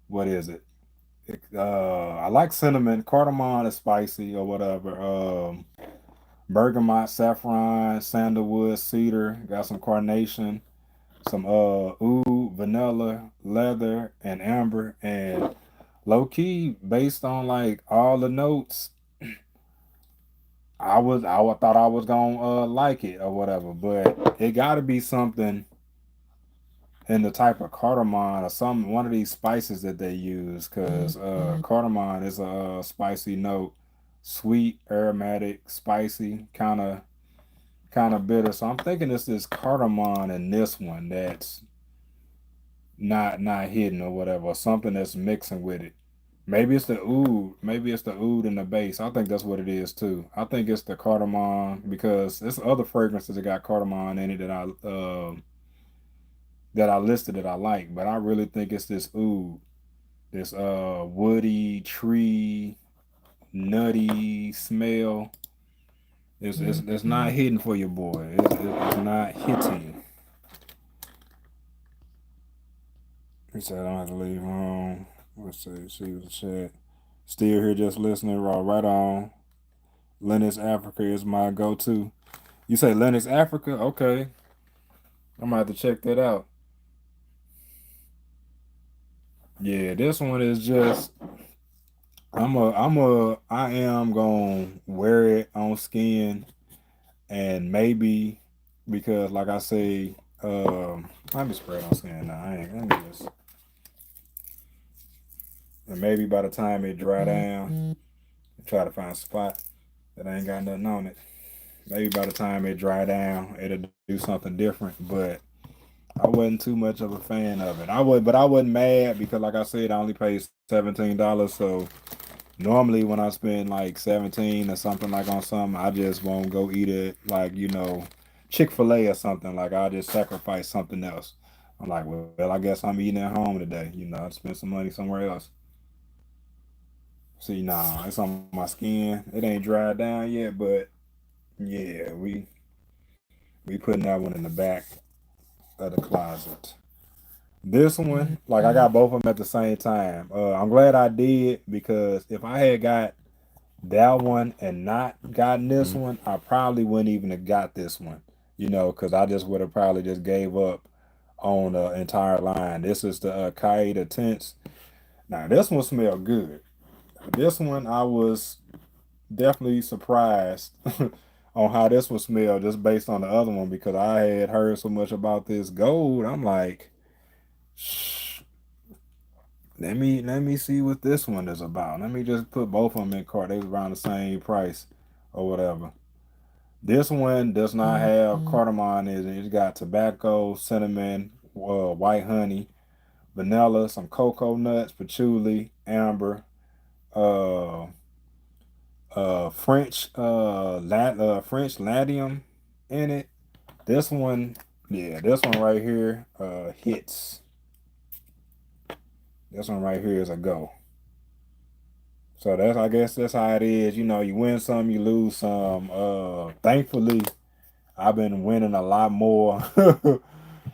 What is it? I like cinnamon. Cardamom is spicy or whatever. Bergamot, saffron, sandalwood, cedar. Got some carnation, some oud, vanilla, leather, and amber. And low key, based on like all the notes, I thought I was gonna like it or whatever, but it got to be something in the type of cardamom or some one of these spices that they use, because cardamom is a spicy note, sweet, aromatic, spicy, kind of bitter. So I'm thinking it's this cardamom in this one that's not hidden or whatever, or something that's mixing with it. Maybe it's the oud. Maybe it's the oud in the base. I think that's what it is too. I think it's the cardamom because there's other fragrances that got cardamom in it that I listed that I like, but I really think it's this oud, this woody tree nutty smell. It's not hidden for your boy. It's not hitting. He said I don't have to leave home. Let's see what the chat. Still here just listening. Right on. Lennox Africa is my go-to. You say Lennox Africa? Okay. I'm gonna have to check that out. Yeah, this one is just I am gonna wear it on skin, and maybe because like I say, let me spread on skin now. I ain't let me just and maybe by the time it dry down, try to find a spot that ain't got nothing on it. Maybe by the time it dry down, it'll do something different. But I wasn't too much of a fan of it. But I wasn't mad because, like I said, I only paid $17. So normally when I spend like 17 or something like on something, I just won't go eat it like Chick-fil-A or something. Like I'll just sacrifice something else. I'm like, well, I guess I'm eating at home today. I spend some money somewhere else. See, nah, it's on my skin. It ain't dried down yet, but yeah, we putting that one in the back of the closet. This one, like I got both of them at the same time. I'm glad I did because if I had got that one and not gotten this one, I probably wouldn't even have got this one. Because I just would have probably just gave up on the entire line. This is the Qaeda Tense. Now this one smelled good. This one I was definitely surprised on how this one smelled just based on the other one because I had heard so much about this gold. I'm like, shh, let me see what this one is about. Let me just put both of them in cart. They was around the same price or whatever. This one does not have cardamom in it. It's got tobacco, cinnamon, white honey, vanilla, some cocoa nuts, patchouli, amber, uh, French ladium in it. This one, yeah, this one right here, hits. This one right here is a go. So I guess that's how it is. You win some, you lose some. Thankfully, I've been winning a lot more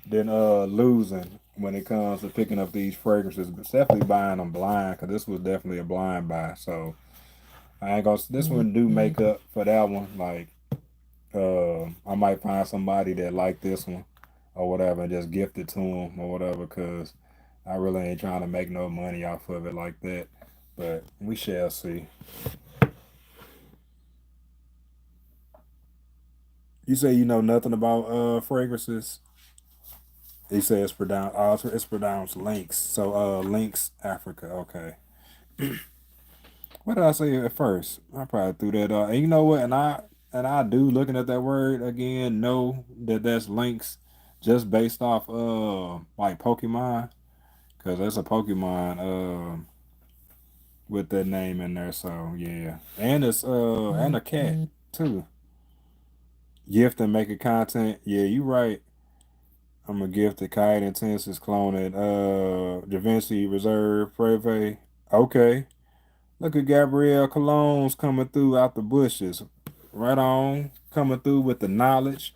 than losing when it comes to picking up these fragrances. But definitely buying them blind because this was definitely a blind buy. So I ain't gonna. This one do make up for that one. Like I might find somebody that like this one or whatever and just gift it to them or whatever because I really ain't trying to make no money off of it like that. But we shall see. You say you know nothing about fragrances. He says it's pronounced. It's pronounced Lynx. So Lynx Africa. Okay. What did I say at first? I probably threw that out. And you know what? And I do looking at that word again. Know that that's Lynx, just based off like Pokemon, because that's a Pokemon with that name in there. So yeah, and it's and a cat too. Gift and making content. Yeah, you right. I'm a gift at Kite Intenses clone at Da Vinci Reserve Preve. Okay. Look at Gabrielle Colognes coming through out the bushes. Right on. Coming through with the knowledge.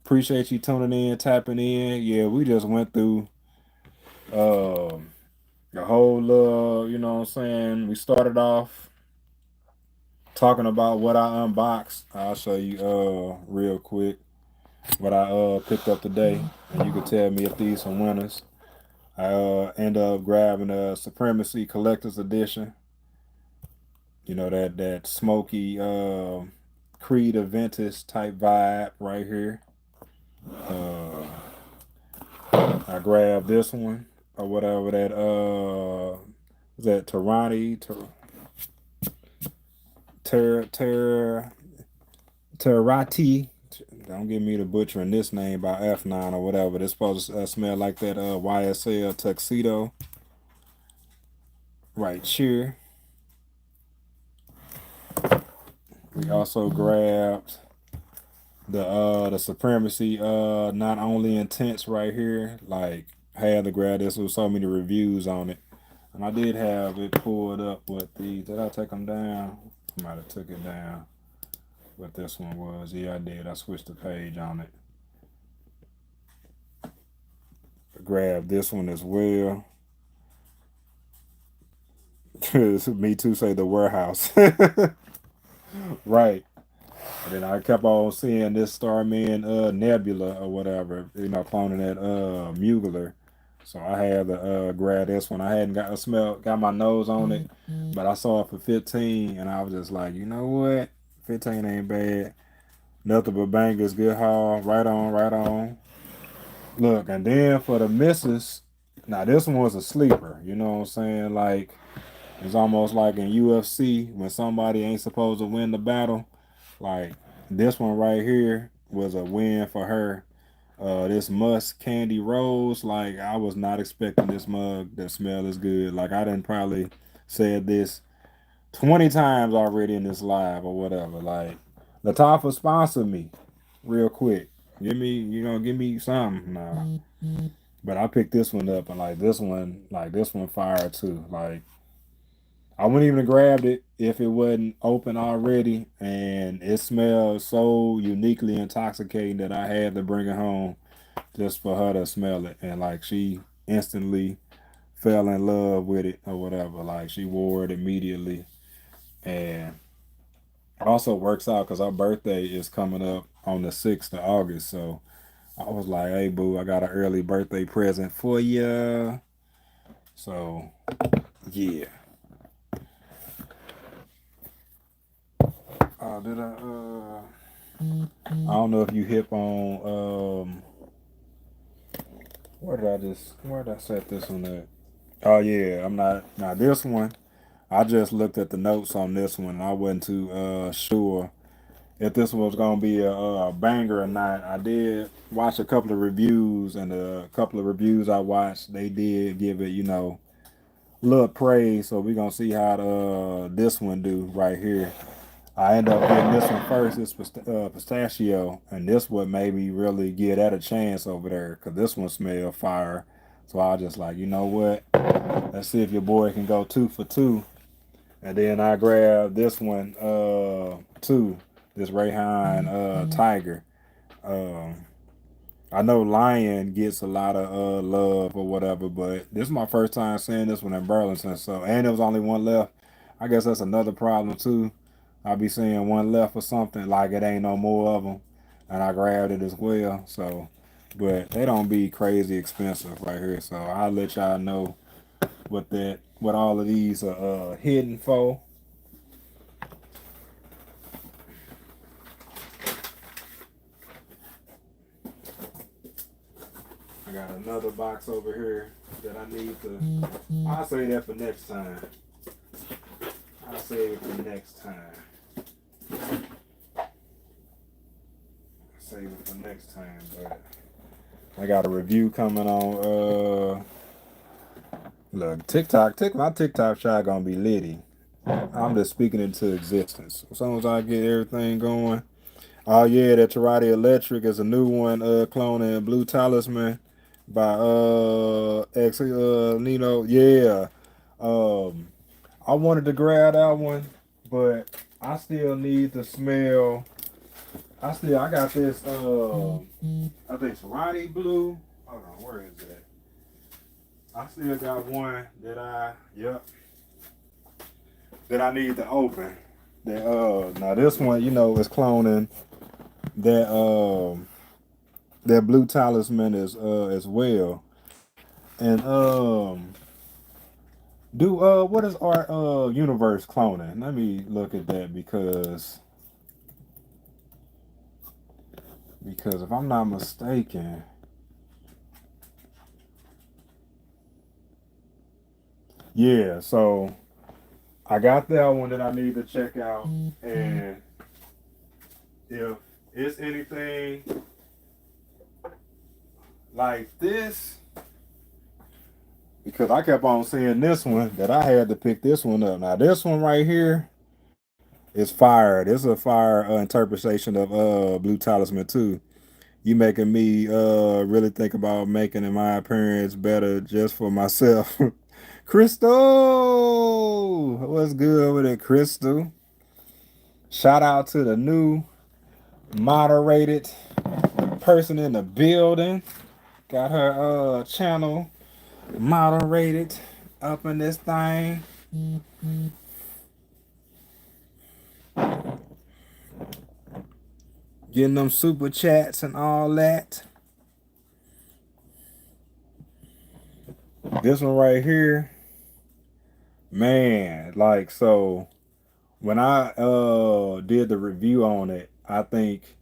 Appreciate you tuning in, tapping in. Yeah, we just went through um the whole you know what I'm saying? We started off talking about what I unboxed. I'll show you real quick what I picked up today. And you can tell me if these some winners. I end up grabbing a Supremacy Collector's Edition. You know that smoky Creed Aventus type vibe right here. Uh, I grabbed this one or whatever that was that Terrati. Don't give me the butchering this name by F9 or whatever. It's supposed to smell like that YSL tuxedo right here. We also grabbed the Supremacy not only intense right here, like had to grab this with so many reviews on it. And I did have it pulled up with the did I take them down? I might have took it down. What this one was. Yeah, I did. I switched the page on it. Grab this one as well. Me too say the warehouse. Right. And then I kept on seeing this Starman Nebula or whatever, you know, cloning that Mugler. So I had to grab this one. I hadn't got my nose on it, but I saw it for 15 and I was just like, you know what? 15 ain't bad. Nothing but bangers, good haul. Right on, right on. Look, and then for the misses, now this one was a sleeper. You know what I'm saying? Like, it's almost like in UFC when somebody ain't supposed to win the battle. Like, this one right here was a win for her. This Musk Candy Rose, like, I was not expecting this mug that smell is good. Like, I didn't probably said this 20 times already in this live or whatever. Like, Latafa sponsored me real quick. Give me something now. But I picked this one up and like this one fire too. Like I wouldn't even have grabbed it if it wasn't open already, and it smells so uniquely intoxicating that I had to bring it home just for her to smell it, and like she instantly fell in love with it or whatever. Like she wore it immediately, and it also works out because our birthday is coming up on the 6th of August, so I was like, "Hey, boo, I got an early birthday present for you." So yeah. Did I don't know if you hip on where did I set this one at? Oh yeah, I'm not now this one. I just looked at the notes on this one and I wasn't too sure if this was gonna be a banger or not. I did watch a couple of reviews and a couple of reviews I watched, they did give it, you know, little praise. So we're gonna see how this one do right here. I end up getting this one first. It's pistachio, and this what made me really give that a chance over there because this one smelled fire. So I was just like, you know what? Let's see if your boy can go 2 for 2. And then I grabbed this one too. This Rayhan Tiger. Um, I know Lion gets a lot of love or whatever, but this is my first time seeing this one in Burlington. So and there was only one left. I guess that's another problem too. I'll be seeing one left or something like it ain't no more of them, and I grabbed it as well. So, but they don't be crazy expensive right here. So I'll let y'all know what all of these are hidden for. I got another box over here that I need to. I'll say that for next time. I'll save it for next time. Save it for next time, but I got a review coming on look, my TikTok shot gonna be litty. I'm just speaking into existence. As soon as I get everything going, Oh yeah, that Tarati Electric is a new one, cloning Blue Talisman by ex Nino. Yeah. Um I wanted to grab that one, but I still need to smell. I got this I think Tarati Blue. Hold on, where is that? I still got one that that I need to open. That now this one, is cloning that that Blue Talisman is as well. And do what is our universe cloning? Let me look at that because if I'm not mistaken, yeah, so I got that one that I need to check out, and if it's anything like this, because I kept on seeing this one that I had to pick this one up. Now this one right here is fire. This is a fire interpretation of Blue Talisman 2. You making me really think about making my appearance better just for myself. Crystal, what's good with it, Crystal? Shout out to the new moderated person in the building. Got her channel moderated up in this thing. Getting them super chats and all that. This one right here, man, like so when I did the review on it, I think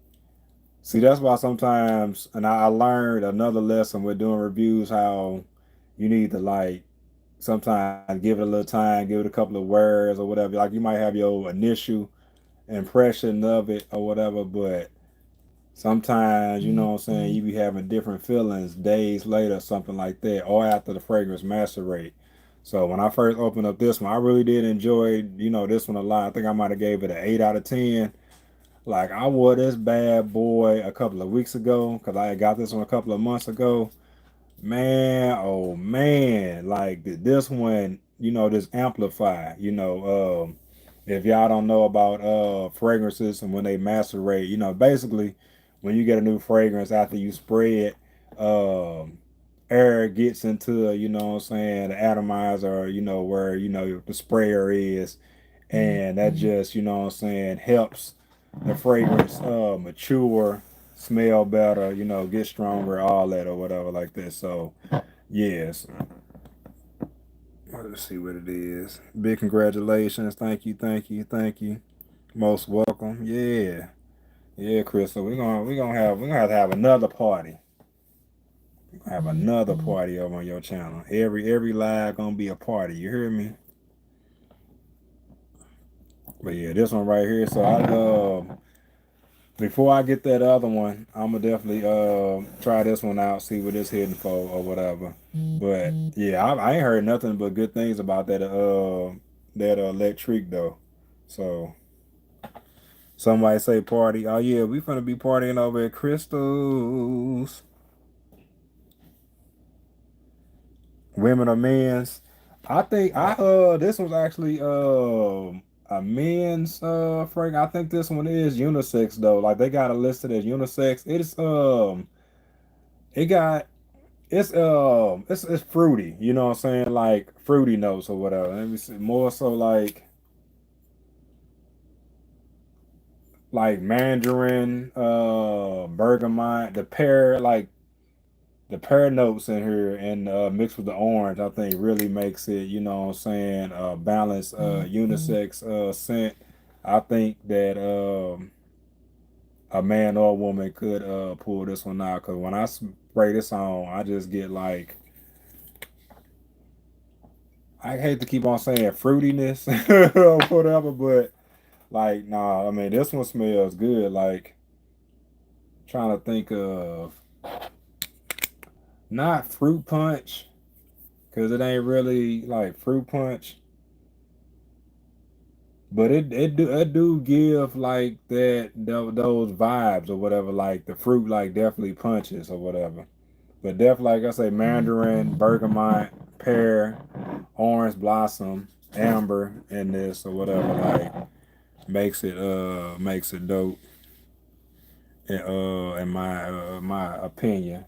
see that's why sometimes and I learned another lesson with doing reviews how you need to like sometimes give it a little time, give it a couple of words or whatever. Like you might have your initial impression of it or whatever, but sometimes, what I'm saying, you be having different feelings days later, something like that, or after the fragrance macerate. So when I first opened up this one, I really did enjoy, this one a lot. I think I might have gave it an 8 out of 10. Like I wore this bad boy a couple of weeks ago because I had got this one a couple of months ago. Man, oh man, like this one, this amplify, if y'all don't know about fragrances and when they macerate, basically when you get a new fragrance after you spray it, air gets into, what I'm saying, the atomizer, where, the sprayer is, and that just, what I'm saying, helps the fragrance mature, smell better, get stronger, all that or whatever like this. So yes. Let's see what it is. Big congratulations. Thank you, thank you, thank you. Most welcome. Yeah. Yeah, Crystal. We're gonna have another party. We're gonna have another party over on your channel. Every live gonna be a party. You hear me? But yeah, this one right here. So before I get that other one, I'm gonna definitely try this one out, see what it's hitting for or whatever. But yeah, I ain't heard nothing but good things about that electric though. So somebody say party. Oh yeah, we finna be partying over at Crystals. Women or men's. I think I this was actually a men's fragrance. I think this one is unisex though. Like they got it listed as unisex. It got it's fruity, you know what I'm saying? Like fruity notes or whatever. Let me see. More so like mandarin, bergamot, the pear notes in here and mixed with the orange, I think really makes it, you know what I'm saying, balanced unisex scent. I think that a man or a woman could pull this one out because when I spray this on, I just get like I hate to keep on saying fruitiness or whatever, but like nah, I mean this one smells good. Like trying to think of not fruit punch because it ain't really like fruit punch. But it do give like those vibes or whatever, like the fruit like definitely punches or whatever. But definitely, like I say, mandarin, bergamot, pear, orange blossom, amber in this or whatever, like makes it dope in my opinion.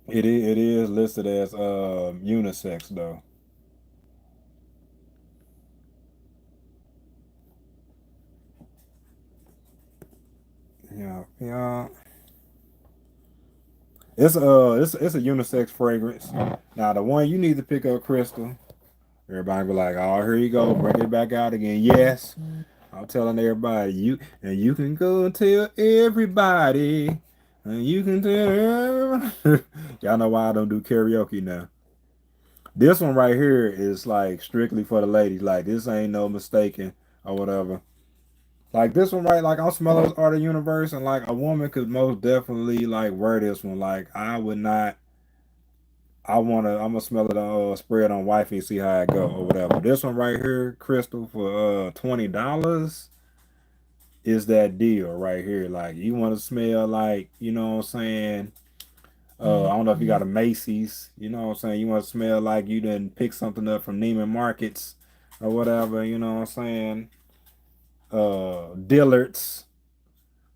It is listed as unisex though. Yeah, yeah. It's a unisex fragrance. Now the one you need to pick up, Crystal. Everybody be like, oh, here you go, bring it back out again. Yes, I'm telling everybody, you can go and tell everybody, and you can tell everybody. Y'all know why I don't do karaoke now. This one right here is like strictly for the ladies. Like this ain't no mistaken or whatever. Like this one right, like I'm smelling Art of Universe, and like a woman could most definitely like wear this one. Like I would not. I'm gonna smell it spray it on wifey, see how it go or whatever. This one right here, Crystal, for $20 is that deal right here. Like you want to smell like, you know what I'm saying? I don't know if you got a Macy's, you know what I'm saying? You want to smell like you didn't pick something up from Neiman Markets or whatever, you know what I'm saying? Dillard's,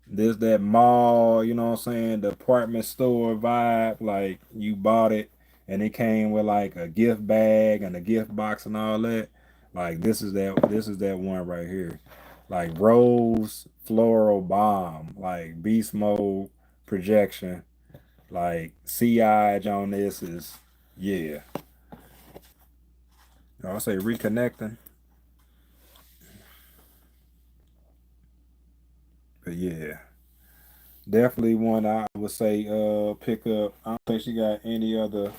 this that mall, you know what I'm saying? The department store vibe, like you bought it and it came with like a gift bag and a gift box and all that. Like this is that one right here. Like rose floral bomb, like beast mode projection, like CI on this is yeah. I'll say reconnecting. But yeah. Definitely one I would say pick up. I don't think she got any other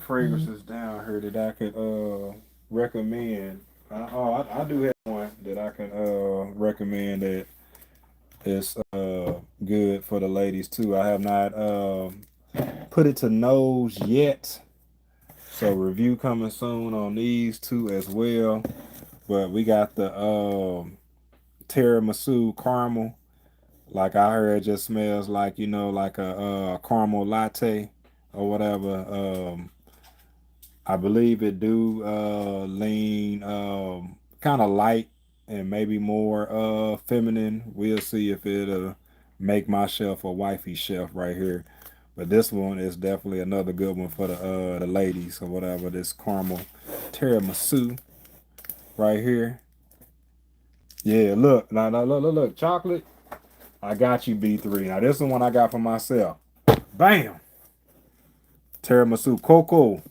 fragrances down here that I could recommend. I do have one that I can recommend that is good for the ladies too. I have not put it to nose yet, so review coming soon on these two as well. But we got the tiramisu caramel. Like I heard, it just smells like like a caramel latte or whatever. I believe it do lean kind of light and maybe more feminine. We'll see if it'll make my shelf a wifey shelf right here. But this one is definitely another good one for the ladies or whatever. This caramel tiramisu right here. Yeah, look, now look, chocolate. I got you B3. Now this is the one I got for myself. Bam, tiramisu cocoa.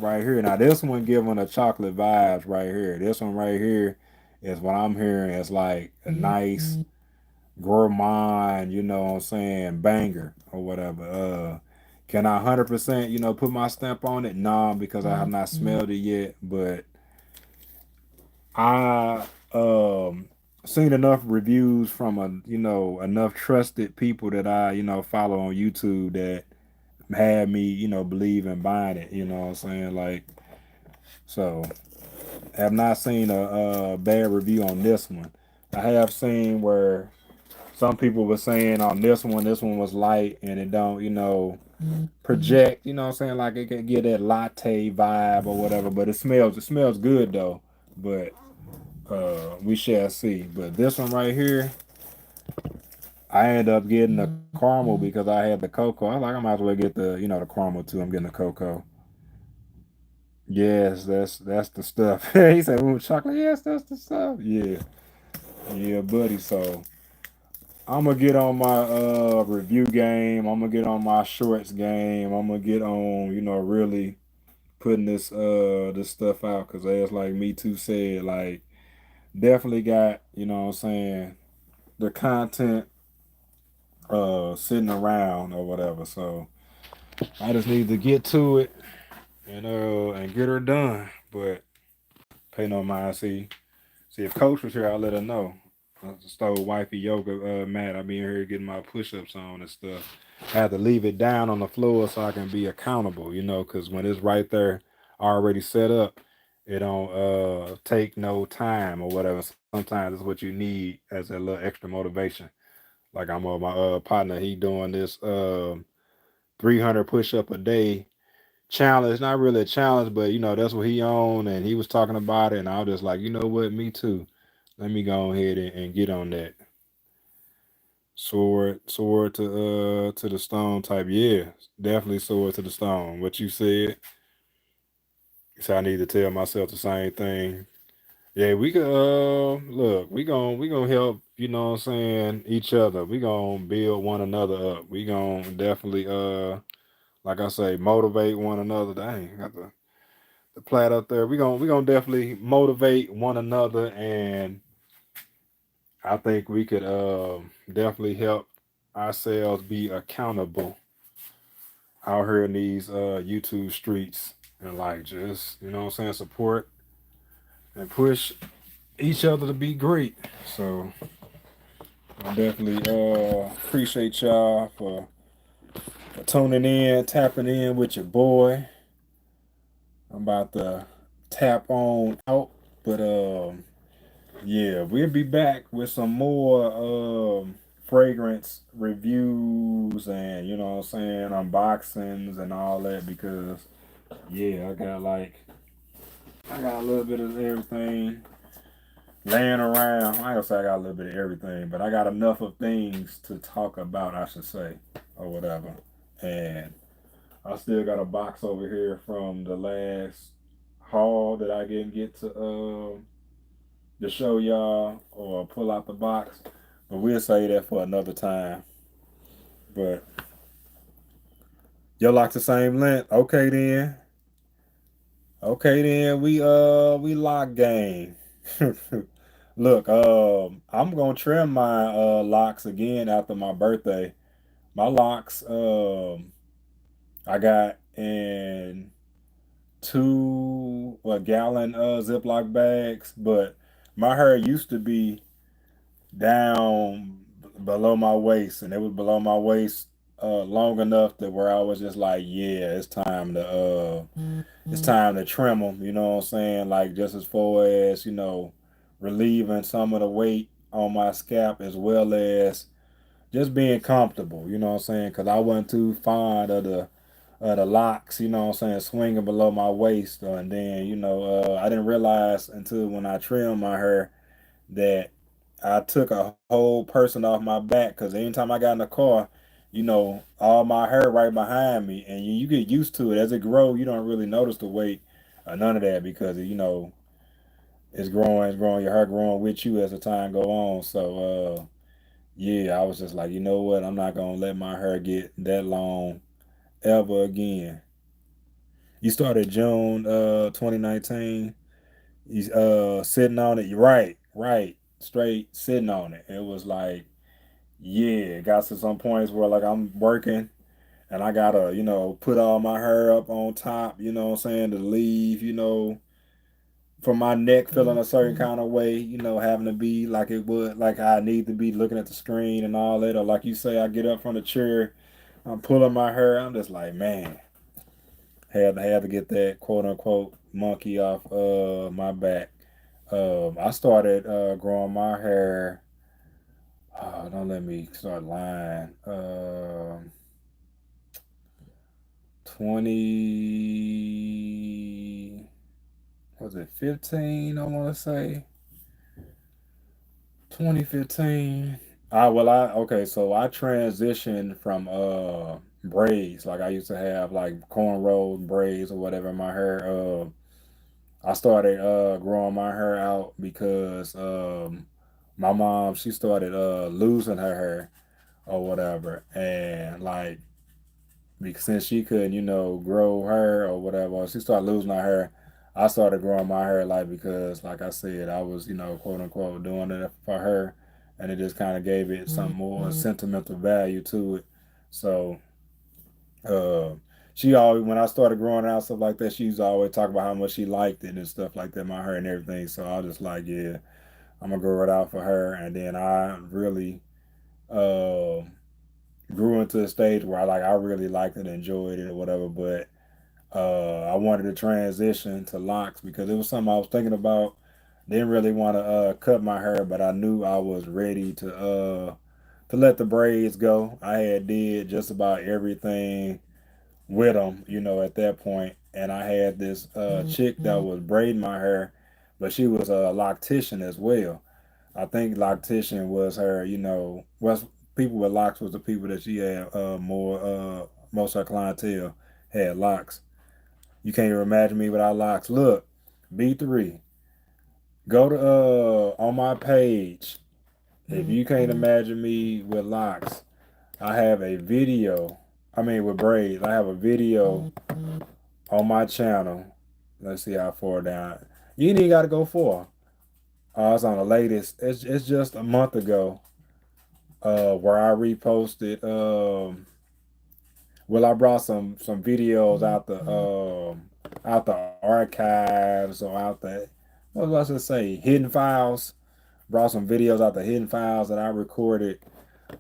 Right here. Now this one giving a chocolate vibes right here. This one right here is what I'm hearing. It's like a nice gourmand, you know what I'm saying, banger or whatever. Can I 100% put my stamp on it? No, because I have not smelled it yet. But I seen enough reviews from enough trusted people that I follow on YouTube that had me believe in buying it. You know what I'm saying, like so. Have not seen a bad review on this one. I have seen where some people were saying on this one was light and it don't, project, you know what I'm saying? Like it can get that latte vibe or whatever, but it smells good though. But we shall see. But this one right here, I ended up getting the caramel because I had the cocoa. I was like, I might as well get the caramel too. I'm getting the cocoa. Yes, that's the stuff. He said, "Ooh, chocolate." Yes, that's the stuff. Yeah, yeah, buddy. So I'm gonna get on my review game. I'm gonna get on my shorts game. I'm gonna get on, really putting this stuff out because as like me too said, like definitely got, what I'm saying, the content sitting around or whatever. So I just need to get to it and get her done. But pay no mind. See if Coach was here, I'll let her know. I stole wifey yoga mat. I be in here getting my push-ups on and stuff. I had to leave it down on the floor so I can be accountable, because when it's right there already set up, It don't take no time or whatever. Sometimes it's what you need as a little extra motivation. Like I'm with my partner, he doing this 300 push up a day challenge. Not really a challenge, but that's what he on, and he was talking about it, and I was just like, you know what, me too. Let me go ahead and get on that sword to the stone type. Yeah, definitely sword to the stone. What you said. So I need to tell myself the same thing. Yeah, we could look, we gonna help, what I'm saying, each other. We gonna build one another up. We gonna definitely like I say, motivate one another. Dang, got the plat up there. We gonna definitely motivate one another, and I think we could definitely help ourselves be accountable out here in these YouTube streets, and like just, what I'm saying, support and push each other to be great. So I definitely appreciate y'all for tuning in, tapping in with your boy. I'm about to tap on out, but yeah, we'll be back with some more fragrance reviews and, what I'm saying, unboxings and all that, because yeah, I got a little bit of everything laying around. I ain't gonna say I got a little bit of everything, but I got enough of things to talk about, I should say, or whatever. And I still got a box over here from the last haul that I didn't get to show y'all or pull out the box. But we'll say that for another time. But y'all like the same length? Okay then. Okay then. We lock game. Look, I'm gonna trim my locks again after my birthday. My locks, I got in two gallon Ziploc bags, but my hair used to be down below my waist, and it was below my waist long enough that where I was just like, yeah, it's time to trim them. You know what I'm saying? Like just as far as relieving some of the weight on my scalp, as well as just being comfortable. You know what I'm saying? Because I wasn't too fond of the locks. You know what I'm saying? Swinging below my waist, and then I didn't realize until when I trimmed my hair that I took a whole person off my back, because anytime I got in the car, all my hair right behind me, and you get used to it as it grows. You don't really notice the weight or none of that, because it's growing, your hair growing with you as the time go on. So yeah, I was just like, you know what, I'm not gonna let my hair get that long ever again. You started June 2019. You sitting on it. Right, straight sitting on it. It was like, yeah, it got to some points where like I'm working and I gotta, put all my hair up on top, what I'm saying, to leave, from my neck feeling a certain kind of way, having to be like it would, like I need to be looking at the screen and all that. Or like you say, I get up from the chair, I'm pulling my hair, I'm just like, man, had to get that quote unquote monkey off my back. I started growing my hair. Don't let me start lying. 20, was it 15? I want to say 2015. Okay, so I transitioned from braids. Like I used to have like cornrows, braids or whatever in my hair. I started growing my hair out because my mom, she started losing her hair or whatever, and like because since she couldn't grow her or whatever, she started losing her hair. I started growing my hair, like, because like I said, I was quote unquote doing it for her, and it just kind of gave it some more sentimental value to it. So uh she always, when I started growing out stuff like that, she used to always talk about how much she liked it and stuff like that, my hair and everything. So I was just like, yeah, I'm gonna grow it out for her. And then I really uh, grew into a stage where I really liked it and enjoyed it or whatever. But I wanted to transition to locks because it was something I was thinking about. Didn't really want to cut my hair, but I knew I was ready to let the braids go. I had did just about everything with them, at that point. And I had this chick that was braiding my hair, but she was a loctician as well. I think loctician was her, was people with locks was the people that she had more most of her clientele had locks. You can't even imagine me without locks. Look, B3. Go to on my page. If you can't imagine me with locks, I have a video. I mean with braids. I have a video on my channel. Let's see how far down. You ain't even got to go far. It's on the latest. It's just a month ago. Where I reposted. Well, I brought some videos out the archives or out the what was I say hidden files. Brought some videos out the hidden files that I recorded.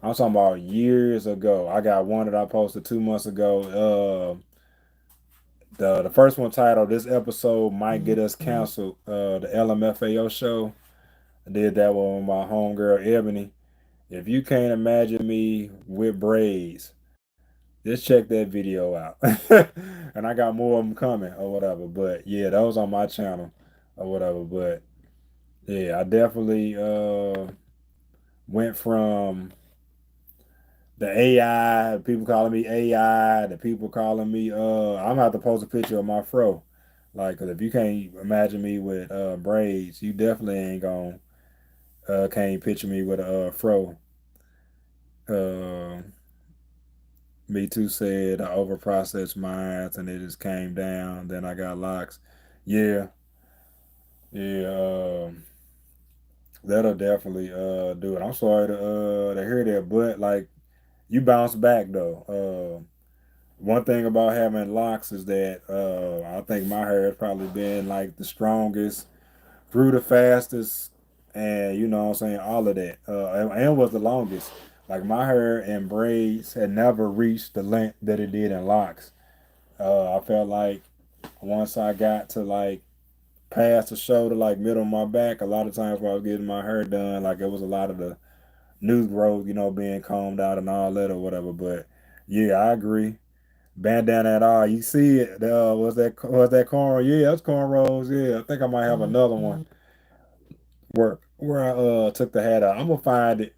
I'm talking about years ago. I got one that I posted 2 months ago. The first one titled "This episode might get us canceled." The LMFAO show. I did that one with my homegirl Ebony. If you can't imagine me with braids, just check that video out. And I got more of them coming or whatever. But yeah, that was on my channel or whatever. But yeah, I definitely went from the AI, people calling me AI, the people calling me I'm gonna have to post a picture of my fro. Like, cause if you can't imagine me with braids, you definitely ain't gonna can't picture me with a fro. Uh, Me too said I overprocessed mine and it just came down. Then I got locks. Yeah, yeah. That'll definitely do it. I'm sorry to hear that, but like you bounce back though. One thing about having locks is that I think my hair has probably been like the strongest, grew the fastest, and what I'm saying, all of that. And was the longest. Like my hair and braids had never reached the length that it did in locks. I felt like once I got to like past the shoulder, like middle of my back, a lot of times when I was getting my hair done, like it was a lot of the new growth, being combed out and all that or whatever. But yeah, I agree. Bandana at all. You see it? Was that corn? Yeah, that's cornrows. Yeah, I think I might have another one where I took the hat out. I'm gonna find it.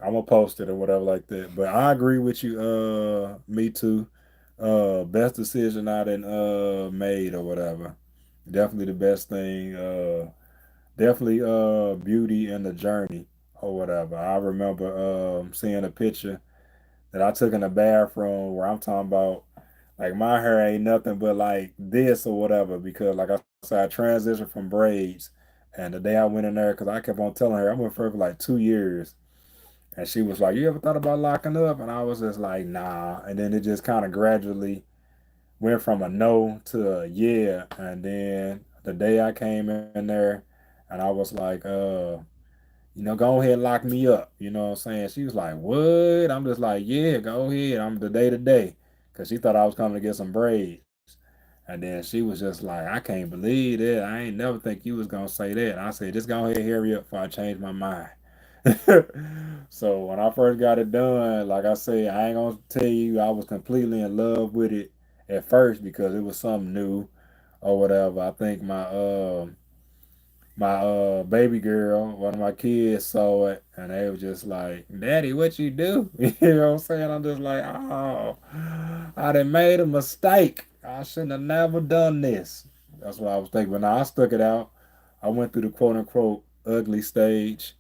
I'm gonna post it or whatever like that. But I agree with you. Me too. Best decision I done made or whatever. Definitely the best thing. Definitely beauty in the journey or whatever. I remember seeing a picture that I took in the bathroom where I'm talking about like my hair ain't nothing but like this or whatever because like I said, I transitioned from braids, and the day I went in there, because I kept on telling her I went for like 2 years, and she was like, "You ever thought about locking up?" And I was just like, "Nah," and then it just kind of gradually went from a no to a yeah, and then the day I came in there, and I was like, go ahead and lock me up. You know what I'm saying? She was like, what? I'm just like, yeah, go ahead. I'm the day to day. Because she thought I was coming to get some braids. And then she was just like, I can't believe that. I ain't never think you was going to say that. And I said, just go ahead and hurry up before I change my mind. So when I first got it done, like I said, I ain't going to tell you I was completely in love with it at first because it was something new or whatever. I think my baby girl, one of my kids saw it and they were just like, Daddy, what you do? You know what I'm saying? I'm just like, oh, I done made a mistake. I shouldn't have never done this. That's what I was thinking. But now I stuck it out. I went through the quote unquote ugly stage.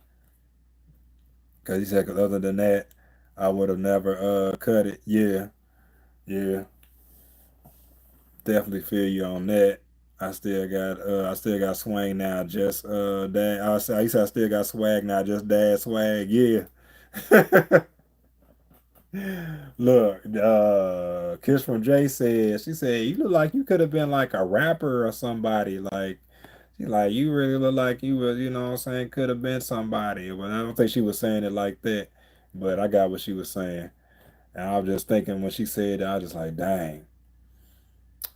Cause he said, cause other than that, I would have never cut it. Yeah, yeah. Definitely feel you on that. I still got swag now, just dad. I used to I still got swag now, just dad swag. Yeah. Look, Kiss from Jay said, she said, you look like you could have been like a rapper or somebody. Like, she like, you really look like you was, you know what I'm saying, could have been somebody. But I don't think she was saying it like that. But I got what she was saying. And I was just thinking when she said that, I was just like, dang.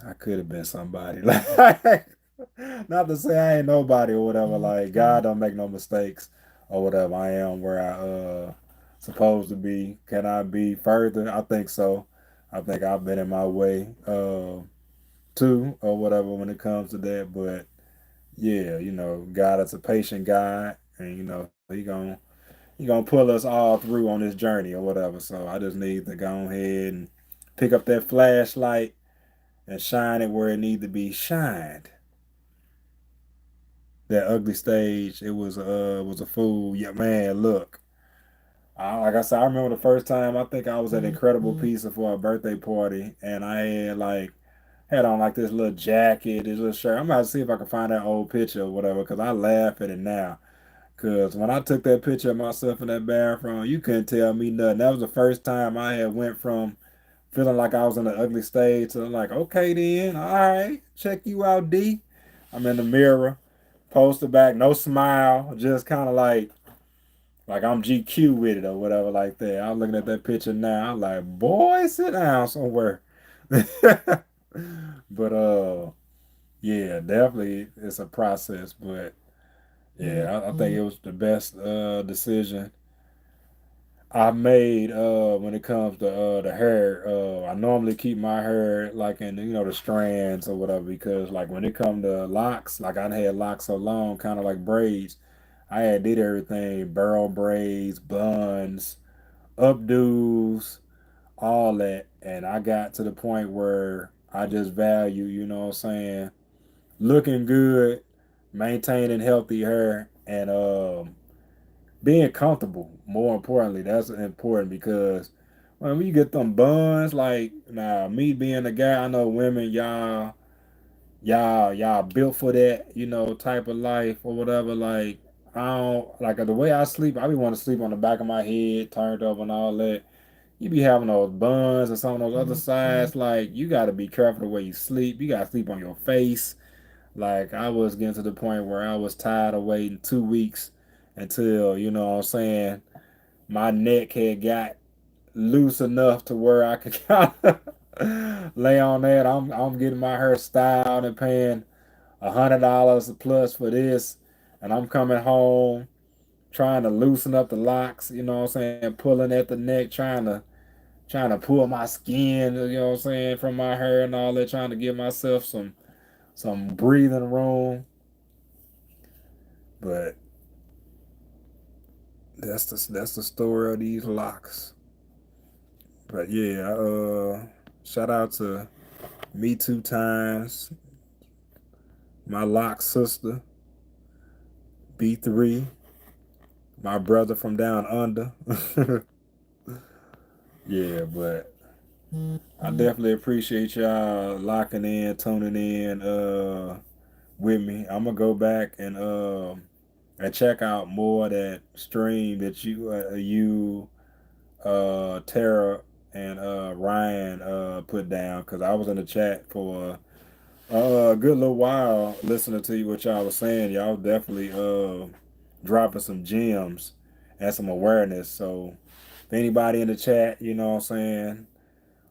I could have been somebody. Like, not to say I ain't nobody or whatever. Like, God don't make no mistakes or whatever. I am where I supposed to be. Can I be further? I think so. I think I've been in my way too or whatever when it comes to that. But yeah, God is a patient God, and he gonna pull us all through on this journey or whatever. So I just need to go ahead and pick up that flashlight and shine it where it need to be shined. That ugly stage, it was a fool. Yeah, man, look. Like I said, I remember the first time I think I was at Incredible Pizza for a birthday party, and I had on like this little jacket, this little shirt. I'm about to see if I can find that old picture or whatever, because I laugh at it now. Because when I took that picture of myself in that bathroom, you couldn't tell me nothing. That was the first time I had went from feeling like I was in the ugly stage to like, okay then, all right, check you out, D. I'm in the mirror, poster back, no smile, just kind of like I'm GQ with it or whatever like that. I'm looking at that picture now. I'm like, boy, sit down somewhere. But yeah, definitely it's a process. But yeah, I think it was the best decision I made when it comes to the hair. I normally keep my hair like in the strands or whatever, because like when it come to locks, like I had locks so long, kind of like braids. I had did everything: barrel braids, buns, updos, all that, and I got to the point where I just value, what I'm saying, looking good, maintaining healthy hair, and being comfortable. More importantly, that's important because when you get them buns, like now me being a guy, I know women, y'all built for that, type of life or whatever. Like I don't like the way I sleep. I be want to sleep on the back of my head, turned up and all that. You be having those buns or some of those other sides. Like you got to be careful the way you sleep. You got to sleep on your face. Like I was getting to the point where I was tired of waiting 2 weeks until what I'm saying, my neck had got loose enough to where I could kind of lay on that. I'm getting my hair styled and paying $100 plus for this, and I'm coming home trying to loosen up the locks. What I'm saying, pulling at the neck, trying to pull my skin. What I'm saying, from my hair and all that, trying to give myself some breathing room. But that's the story of these locks. But yeah, shout out to me 2 times, my lock sister, B3, my brother from down under. Yeah, but I definitely appreciate y'all locking in, tuning in with me. I'm gonna go back and check out more of that stream that you Tara and Ryan put down, because I was in the chat for a good little while listening to you what y'all was saying. Y'all definitely dropping some gems and some awareness. So if anybody in the chat, what I'm saying,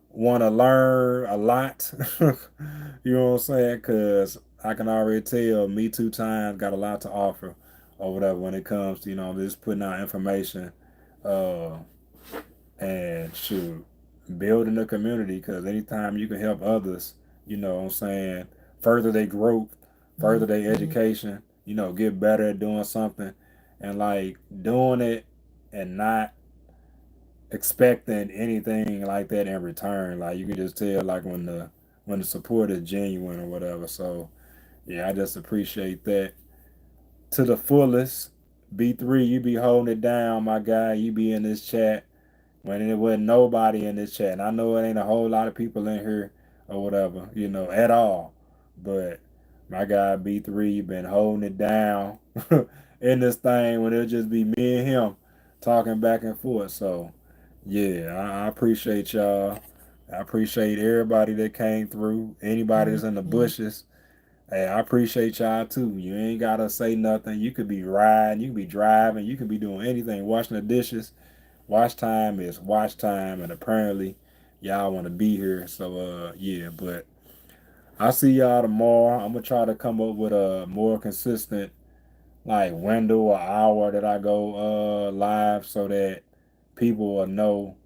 want to learn a lot, you know what I'm saying, because I can already tell me 2 times got a lot to offer or whatever when it comes to just putting out information. Uh, and shoot, building a community, because anytime you can help others, what I'm saying, further their growth, further their education, get better at doing something, and like doing it and not expecting anything like that in return. Like you can just tell like when the support is genuine or whatever. So yeah, I just appreciate that to the fullest. B3, you be holding it down, my guy. You be in this chat when there wasn't nobody in this chat. And I know it ain't a whole lot of people in here or whatever, at all. But my guy B3, you been holding it down in this thing when it'll just be me and him talking back and forth. So yeah, I appreciate y'all. I appreciate everybody that came through. Anybody that's in the bushes. Hey, I appreciate y'all too. You ain't gotta say nothing. You could be riding, you could be driving, you could be doing anything, washing the dishes. Watch time is watch time, and apparently y'all want to be here. So yeah, but I see y'all tomorrow. I'm gonna try to come up with a more consistent like window or hour that I go live so that people will know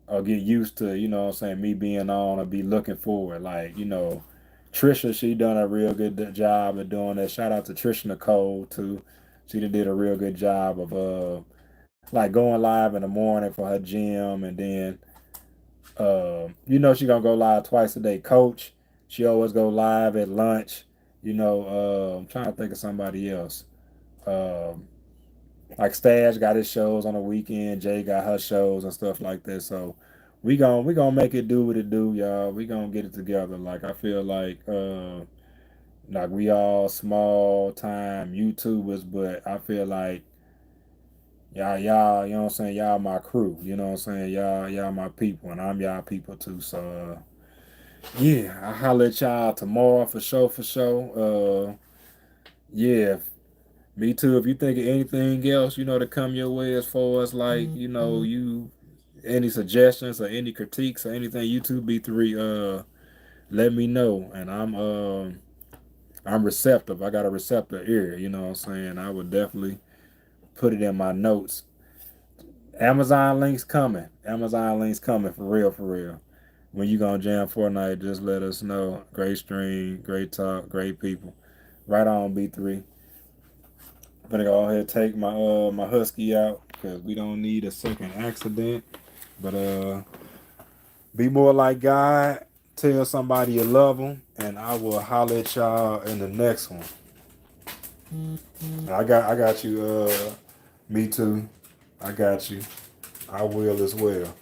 or get used to, you know what I'm saying, me being on or be looking forward. Like, you know, Trisha, she done a real good job of doing that. Shout out to Trisha Nicole too. She did a real good job of like going live in the morning for her gym, and then you know, she gonna go live twice a day. Coach, she always go live at lunch. You know, I'm trying to think of somebody else. Um, like Stash got his shows on the weekend. Jay got her shows and stuff like that. So we gonna make it do what it do, y'all. We gonna get it together. Like I feel like we all small time YouTubers, but I feel like y'all, you know what I'm saying? Y'all my crew. You know what I'm saying? Y'all my people, and I'm y'all people too. So yeah, I'll holler at y'all tomorrow for sure, for sure. Yeah, me too. If you think of anything else, you know, to come your way as far as like, you know, you any suggestions or any critiques or anything, YouTube B3, let me know. And I'm receptive. I got a receptive ear, you know what I'm saying? I would definitely put it in my notes. Amazon links coming. Amazon links coming for real, for real. When you gonna jam Fortnite, just let us know. Great stream, great talk, great people. Right on B3. I'm gonna go ahead and take my husky out because we don't need a second accident. But be more like God. Tell somebody you love them, and I will holler at y'all in the next one. I got you. Me too. I got you. I will as well.